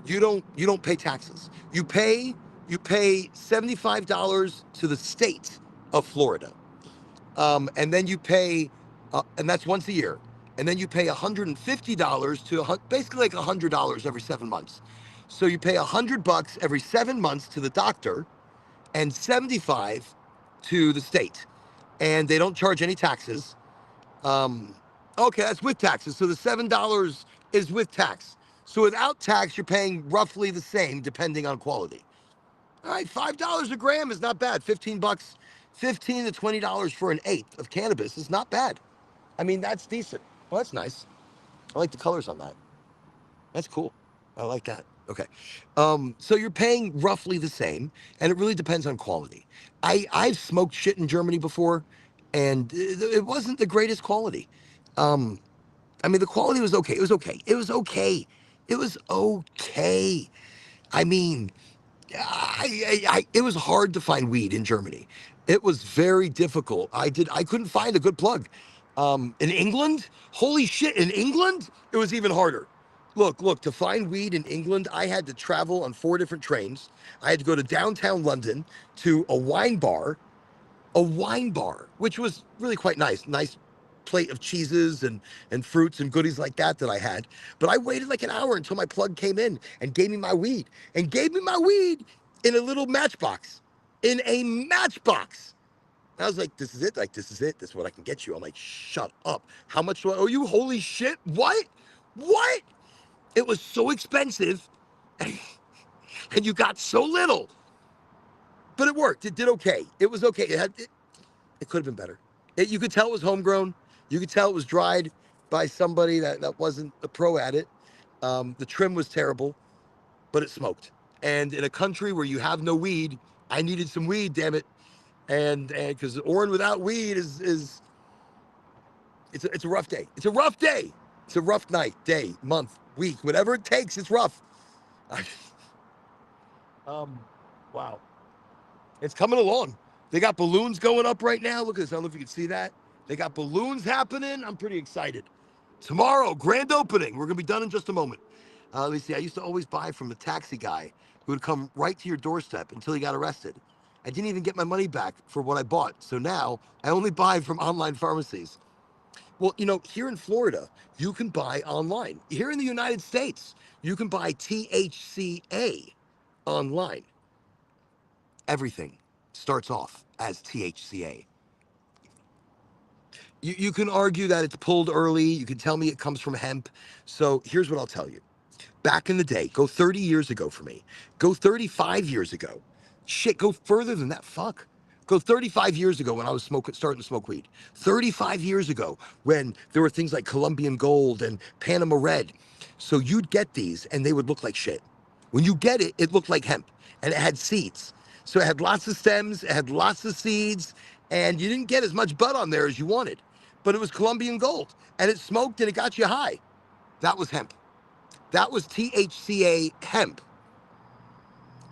Speaker 1: you don't pay taxes. You pay $75 to the state of Florida. And then you pay, and that's once a year. And then you pay $150 to basically like $100 every 7 months. So you pay $100 every 7 months to the doctor and 75 to the state. And they don't charge any taxes. Okay, that's with taxes. So the $7 is with tax. So without tax, you're paying roughly the same depending on quality. All right, $5 a gram is not bad. 15 bucks, 15 to $20 for an eighth of cannabis is not bad. I mean, that's decent. Well, that's nice. I like the colors on that. That's cool. I like that. Okay. So you're paying roughly the same, and it really depends on quality. I've smoked shit in Germany before, and it wasn't the greatest quality. Um, I mean, the quality was okay. It was okay. It was okay. It was okay. I mean, it was hard to find weed in Germany. It was very difficult. I couldn't find a good plug. In England, holy shit, in England, it was even harder. Look, to find weed in England, I had to travel on 4 different trains. I had to go to downtown London to a wine bar, which was really quite nice. Nice plate of cheeses and fruits and goodies like that I had. But I waited like an hour until my plug came in and gave me my weed in a little matchbox, in a matchbox. And I was like, this is it. Like, this is it. This is what I can get you. I'm like, shut up. How much do I owe you? Holy shit. What? What? It was so expensive and you got so little, but it worked. It did okay. It was okay. It could have been better. You could tell it was homegrown. You could tell it was dried by somebody that wasn't a pro at it. The trim was terrible, but it smoked. And in a country where you have no weed, I needed some weed, damn it. And because Orin without weed is it's a rough day. It's a rough day. It's a rough night, day, month, week, whatever it takes. It's rough. Wow. It's coming along. They got balloons going up right now. Look at this. I don't know if you can see that. They got balloons happening. I'm pretty excited. Tomorrow, grand opening. We're going to be done in just a moment. Let me see. I used to always buy from the taxi guy who would come right to your doorstep until he got arrested. I didn't even get my money back for what I bought. So now I only buy from online pharmacies. Well, here in Florida, you can buy online. Here in the United States, you can buy THCA online. Everything starts off as THCA. You can argue that it's pulled early. You can tell me it comes from hemp. So here's what I'll tell you. Back in the day, go 30 years ago for me. Go 35 years ago. Shit, go further than that. Fuck. Go 35 years ago when I was starting to smoke weed. 35 years ago when there were things like Colombian Gold and Panama Red. So you'd get these and they would look like shit. When you get it, it looked like hemp and it had seeds. So it had lots of stems, it had lots of seeds, and you didn't get as much bud on there as you wanted. But it was Colombian Gold and it smoked and it got you high. That was hemp. That was THCA hemp.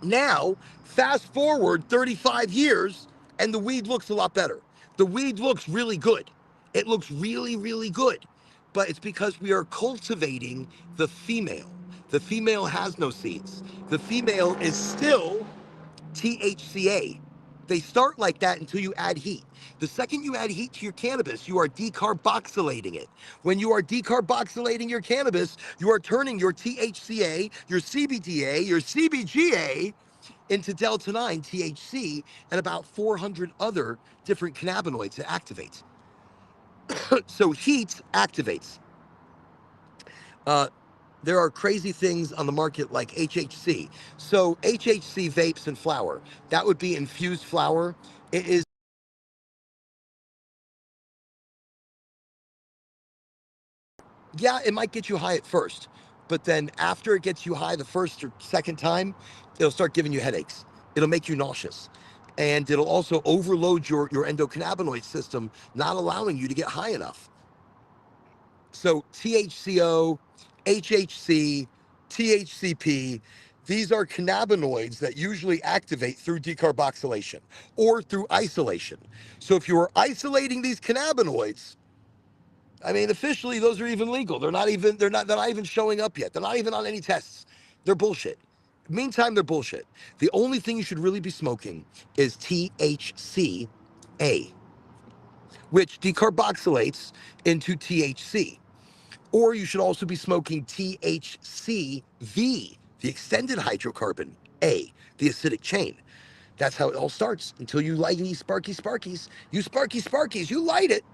Speaker 1: Now, fast forward 35 years, and the weed looks a lot better. The weed looks really good. It looks really, really good. But it's because we are cultivating the female. The female has no seeds. The female is still THCA. They start like that until you add heat. The second you add heat to your cannabis, you are decarboxylating it. When you are decarboxylating your cannabis, you are turning your THCA, your CBDA, your CBGA into Delta 9 THC and about 400 other different cannabinoids that activate. So heat activates. There are crazy things on the market like HHC. So HHC vapes and flower, that would be infused flower. It is, yeah, it might get you high at first, but then after it gets you high the first or second time, it'll start giving you headaches. It'll make you nauseous. And it'll also overload your endocannabinoid system, not allowing you to get high enough. So THCO, HHC, THCP, these are cannabinoids that usually activate through decarboxylation or through isolation. So if you are isolating these cannabinoids, I mean, officially, those are even legal. They're not even showing up yet. They're not even on any tests. They're bullshit. Meantime, they're bullshit. The only thing you should really be smoking is THC A, which decarboxylates into THC. Or you should also be smoking THCV, the extended hydrocarbon A, the acidic chain. That's how it all starts until you light these sparky sparkies. You sparky sparkies, you light it.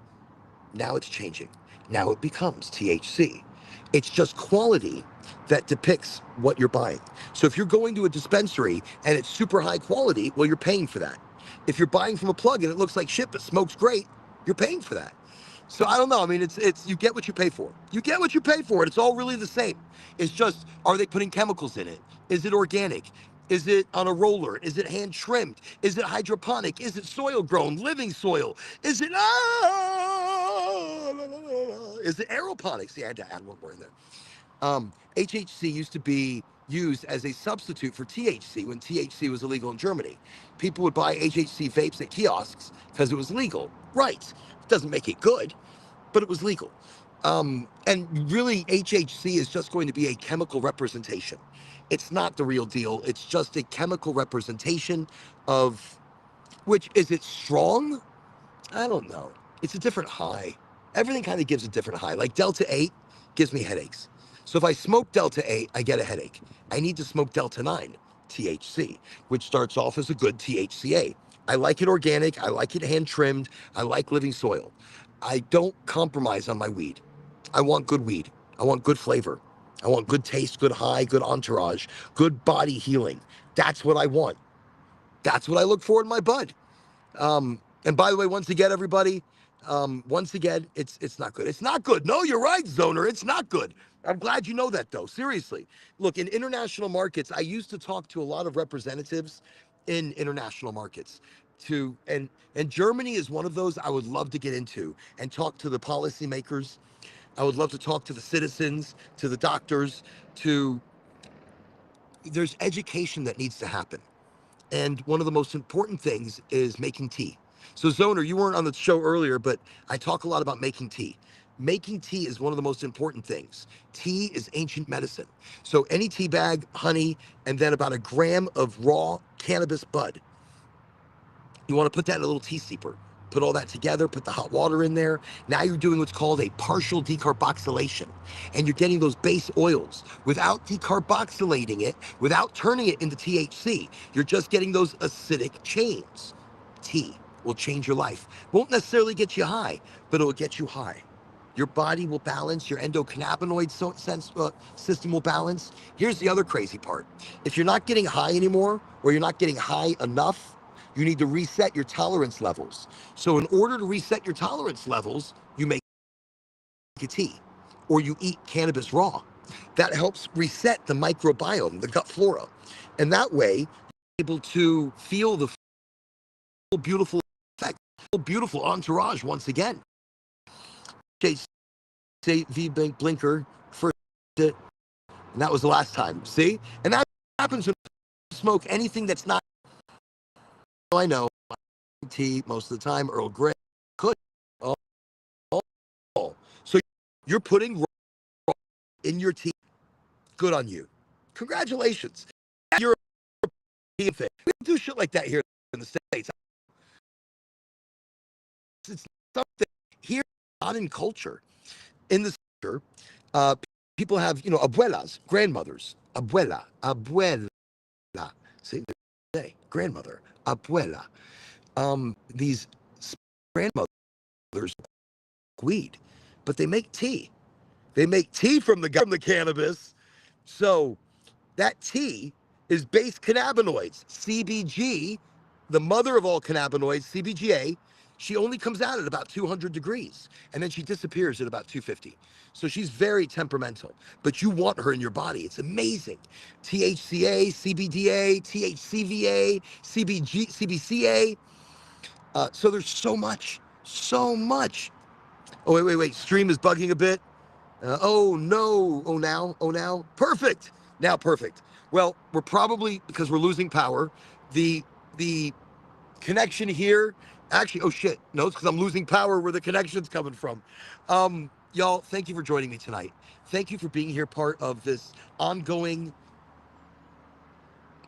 Speaker 1: Now it's changing. Now it becomes THC. It's just quality that depicts what you're buying. So if you're going to a dispensary and it's super high quality, well, you're paying for that. If you're buying from a plug and it looks like shit but smokes great, you're paying for that. So I don't know. I mean, it's you get what you pay for. You get what you pay for. It's all really the same. It's just, are they putting chemicals in it? Is it organic? Is it on a roller? Is it hand trimmed? Is it hydroponic? Is it soil grown, living soil? Is it is it aeroponics? Yeah, I had to add one more in there. HHC used to be used as a substitute for THC when THC was illegal in Germany. People would buy HHC vapes at kiosks because it was legal. Right. It doesn't make it good, but it was legal. And really, HHC is just going to be a chemical representation. It's not the real deal. It's just a chemical representation of, which, is it strong? I don't know. It's a different high. Everything kind of gives a different high. Like Delta 8 gives me headaches. So if I smoke Delta 8, I get a headache. I need to smoke Delta 9, THC, which starts off as a good THCA. I like it organic. I like it hand trimmed. I like living soil. I don't compromise on my weed. I want good weed. I want good flavor. I want good taste, good high, good entourage, good body healing. That's what I want. That's what I look for in my bud. And by the way, once again, everybody, once again, it's not good. It's not good. No, you're right, Zoner. It's not good. I'm glad you know that, though. Seriously. Look, in international markets, I used to talk to a lot of representatives in international markets. And Germany is one of those I would love to get into and talk to the policymakers. I would love to talk to the citizens, to the doctors, there's education that needs to happen. And one of the most important things is making tea. So Zoner, you weren't on the show earlier, but I talk a lot about making tea. Making tea is one of the most important things. Tea is ancient medicine. So any tea bag, honey, and then about a gram of raw cannabis bud. You want to put that in a little tea steeper. Put all that together, put the hot water in there. Now you're doing what's called a partial decarboxylation. And you're getting those base oils without decarboxylating it, without turning it into THC. You're just getting those acidic chains. Tea will change your life. Won't necessarily get you high, but it will get you high. Your body will balance, your endocannabinoid system will balance. Here's the other crazy part. If you're not getting high anymore, or you're not getting high enough, you need to reset your tolerance levels. So in order to reset your tolerance levels, you make a tea or you eat cannabis raw. That helps reset the microbiome, the gut flora. And that way, you're able to feel the full beautiful effect, full beautiful entourage once again. Say V Blinker first, and that was the last time. See? And that happens when you smoke anything that's not, I know, tea most of the time, Earl Grey, could. So you're putting raw in your tea. Good on you. Congratulations. You're a tea thing. We don't do shit like that here in the States. It's something here, not in culture. In the culture, people have, abuelas, grandmothers, abuela. See, they say grandmother, abuela. These grandmothers weed, but they make tea. They make tea from the cannabis. So that tea is base cannabinoids. CBG, the mother of all cannabinoids, CBGA, she only comes out at about 200 degrees and then she disappears at about 250. So she's very temperamental, but you want her in your body. It's amazing. THCA, CBDA, THCVA, CBG, CBCA. So there's so much. Oh, wait. Stream is bugging a bit. Oh, no. Oh, now. Perfect. Now, perfect. Well, we're probably, because we're losing power, the connection here, actually, oh, shit. No, it's because I'm losing power where the connection's coming from. Y'all, thank you for joining me tonight. Thank you for being here, part of this ongoing,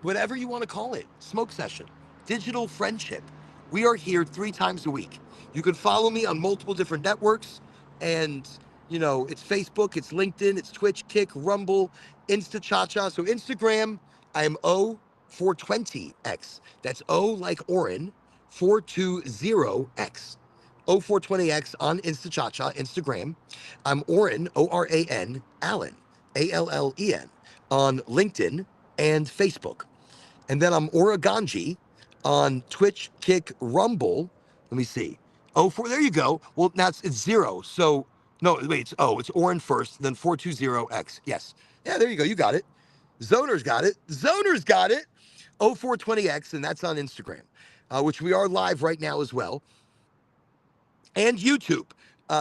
Speaker 1: whatever you want to call it, smoke session, digital friendship, We are here 3 times a week. You can follow me on multiple different networks, and it's Facebook, it's LinkedIn, it's Twitch, Kick, Rumble, Insta Cha. So Instagram, I am O420X. That's O like Orin, 420X. O420X on Insta Cha, Instagram. I'm Oren, Oran, Allen, Allen, on LinkedIn and Facebook. And then I'm Oraganji on Twitch, Kick, Rumble. Let me see. Oh, there you go. Well, now it's 0. So, no, wait, it's Orin first, then 420X. Yes. Yeah, there you go. You got it. Zoner's got it. Zoner's got it. O420X, and that's on Instagram, which we are live right now as well, and YouTube.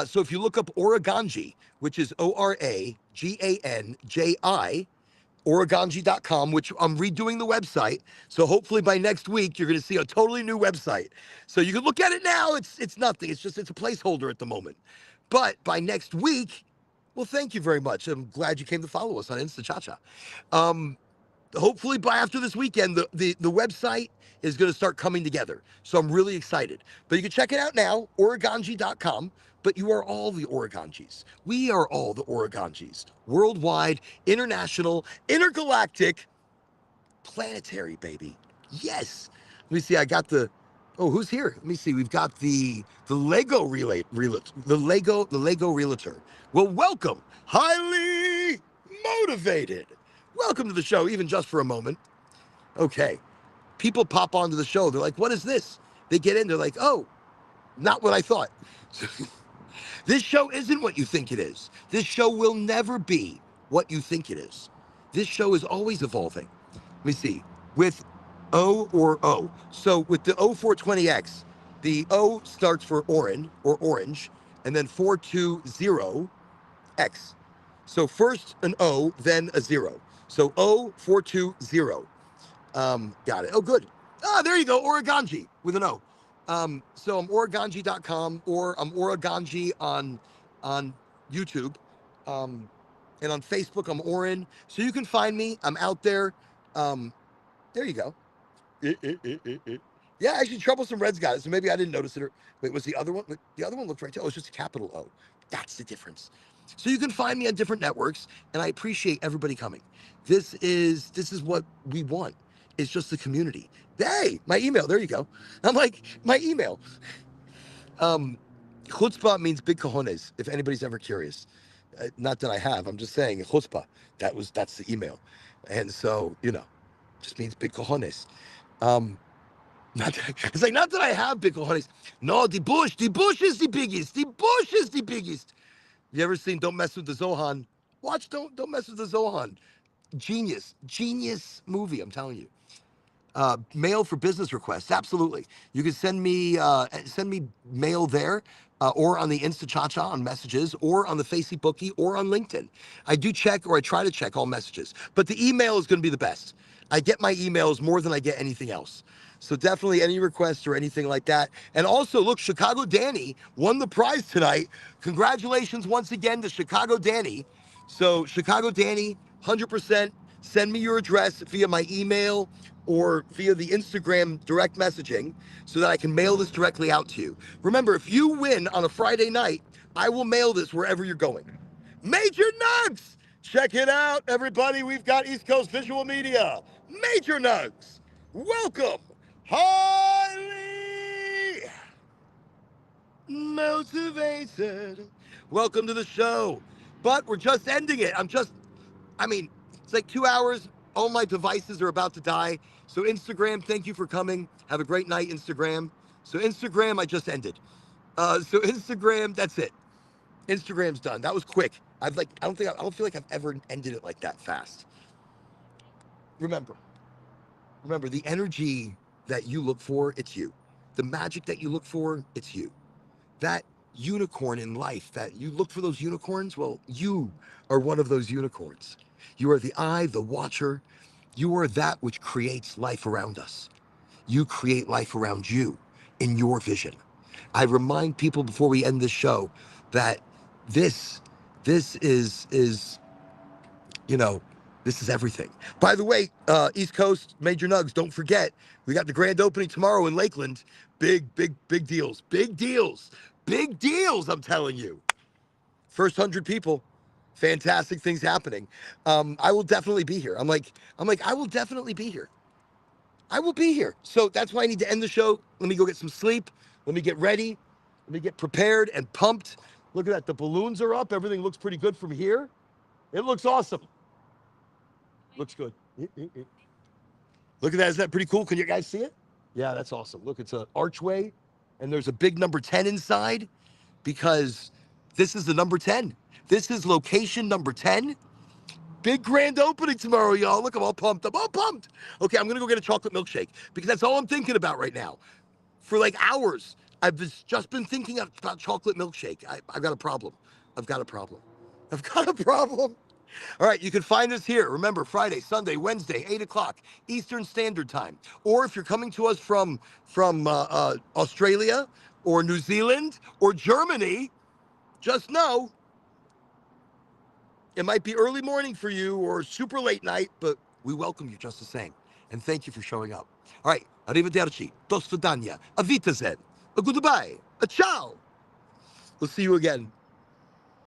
Speaker 1: So if you look up Oraganji, which is Oraganji, Oraganji.com, which I'm redoing the website. So hopefully by next week, you're going to see a totally new website. So you can look at it now. It's nothing. It's a placeholder at the moment. But by next week, well, thank you very much. I'm glad you came to follow us on Insta Cha. Hopefully by after this weekend, the website is going to start coming together. So I'm really excited. But you can check it out now, Oraganji.com. But you are all the Oraganjis. We are all the Oraganjis. Worldwide, international, intergalactic, planetary, baby. Yes. Let me see. I got the. Oh, who's here? Let me see. We've got the Lego the Lego realtor. Well, welcome. Highly motivated. Welcome to the show, even just for a moment. Okay. People pop onto the show. They're like, what is this? They get in. They're like, oh, not what I thought. This show isn't what you think it is. This show will never be what you think it is. This show is always evolving. Let me see. With O or O. So with the O420X, the O starts for Orin or orange, and then 420X. So first an O, then a 0. So O420. Got it. Oh, good. Ah, there you go. Oraganji with an O. So I'm Oraganji.com, or I'm Oraganji on YouTube. And on Facebook, I'm Orin. So you can find me. I'm out there. There you go. Yeah, actually, Troublesome Red's got it. So maybe I didn't notice it. Or wait, was the other one? The other one looked right too. Oh, it's just a capital O. That's the difference. So you can find me on different networks, and I appreciate everybody coming. This is what we want. It's just the community. Hey, my email. There you go. I'm like, my email. Chutzpah means big cojones, if anybody's ever curious. Not that I have. I'm just saying chutzpah. That's the email. And so, just means big cojones. It's like, not that I have big cojones. No, the bush is the biggest. The bush is the biggest. You ever seen Don't Mess with the Zohan? Watch Don't Mess with the Zohan. Genius movie, I'm telling you. Mail for business requests, absolutely. You can send me mail there, or on the Insta Cha on messages, or on the Facebookie, or on LinkedIn. I do check, or I try to check all messages, but the email is going to be the best. I get my emails more than I get anything else. So definitely any requests or anything like that. And also, look, Chicago Danny won the prize tonight. Congratulations once again to Chicago Danny. So Chicago Danny, 100%. Send me your address via my email or via the Instagram direct messaging so that I can mail this directly out to you. Remember, if you win on a Friday night, I will mail this wherever you're going. Major Nugs! Check it out, everybody. We've got East Coast Visual Media. Major Nugs! Welcome! Highly motivated. Welcome to the show. But we're just ending it. It's like 2 hours. All my devices are about to die. So Instagram, thank you for coming. Have a great night, Instagram. So Instagram, I just ended. So Instagram, that's it. Instagram's done. That was quick. I don't feel like I've ever ended it like that fast. Remember, the energy that you look for, it's you. The magic that you look for, it's you. That unicorn in life, that you look for those unicorns, well, you are one of those unicorns. You are the eye, the watcher. You are that which creates life around us. You create life around you in your vision. I remind people before we end this show that this is This is everything. By the way, East Coast, Major Nugs, don't forget, we got the grand opening tomorrow in Lakeland. Big deals. Big deals. Big deals, I'm telling you. First 100 people. Fantastic things happening. I will definitely be here. I'm like, I will definitely be here. I will be here. So that's why I need to end the show. Let me go get some sleep. Let me get ready. Let me get prepared and pumped. Look at that. The balloons are up. Everything looks pretty good from here. It looks awesome. Looks good. Look at that. Is that pretty cool? Can you guys see it? Yeah, that's awesome. Look, it's an archway, and there's a big number 10 inside because this is the number 10. This is location number 10. Big grand opening tomorrow, y'all. Look, I'm all pumped. I'm all pumped. Okay, I'm going to go get a chocolate milkshake because that's all I'm thinking about right now. For like hours, I've just been thinking about chocolate milkshake. I've got a problem. I've got a problem. I've got a problem. All right, you can find us here. Remember, Friday, Sunday, Wednesday, 8 o'clock Eastern Standard Time. Or if you're coming to us from Australia or New Zealand or Germany, just know it might be early morning for you or super late night, but we welcome you just the same. And thank you for showing up. All right, arrivederci, do svidania, a wiedersehen, a goodbye, a ciao. We'll see you again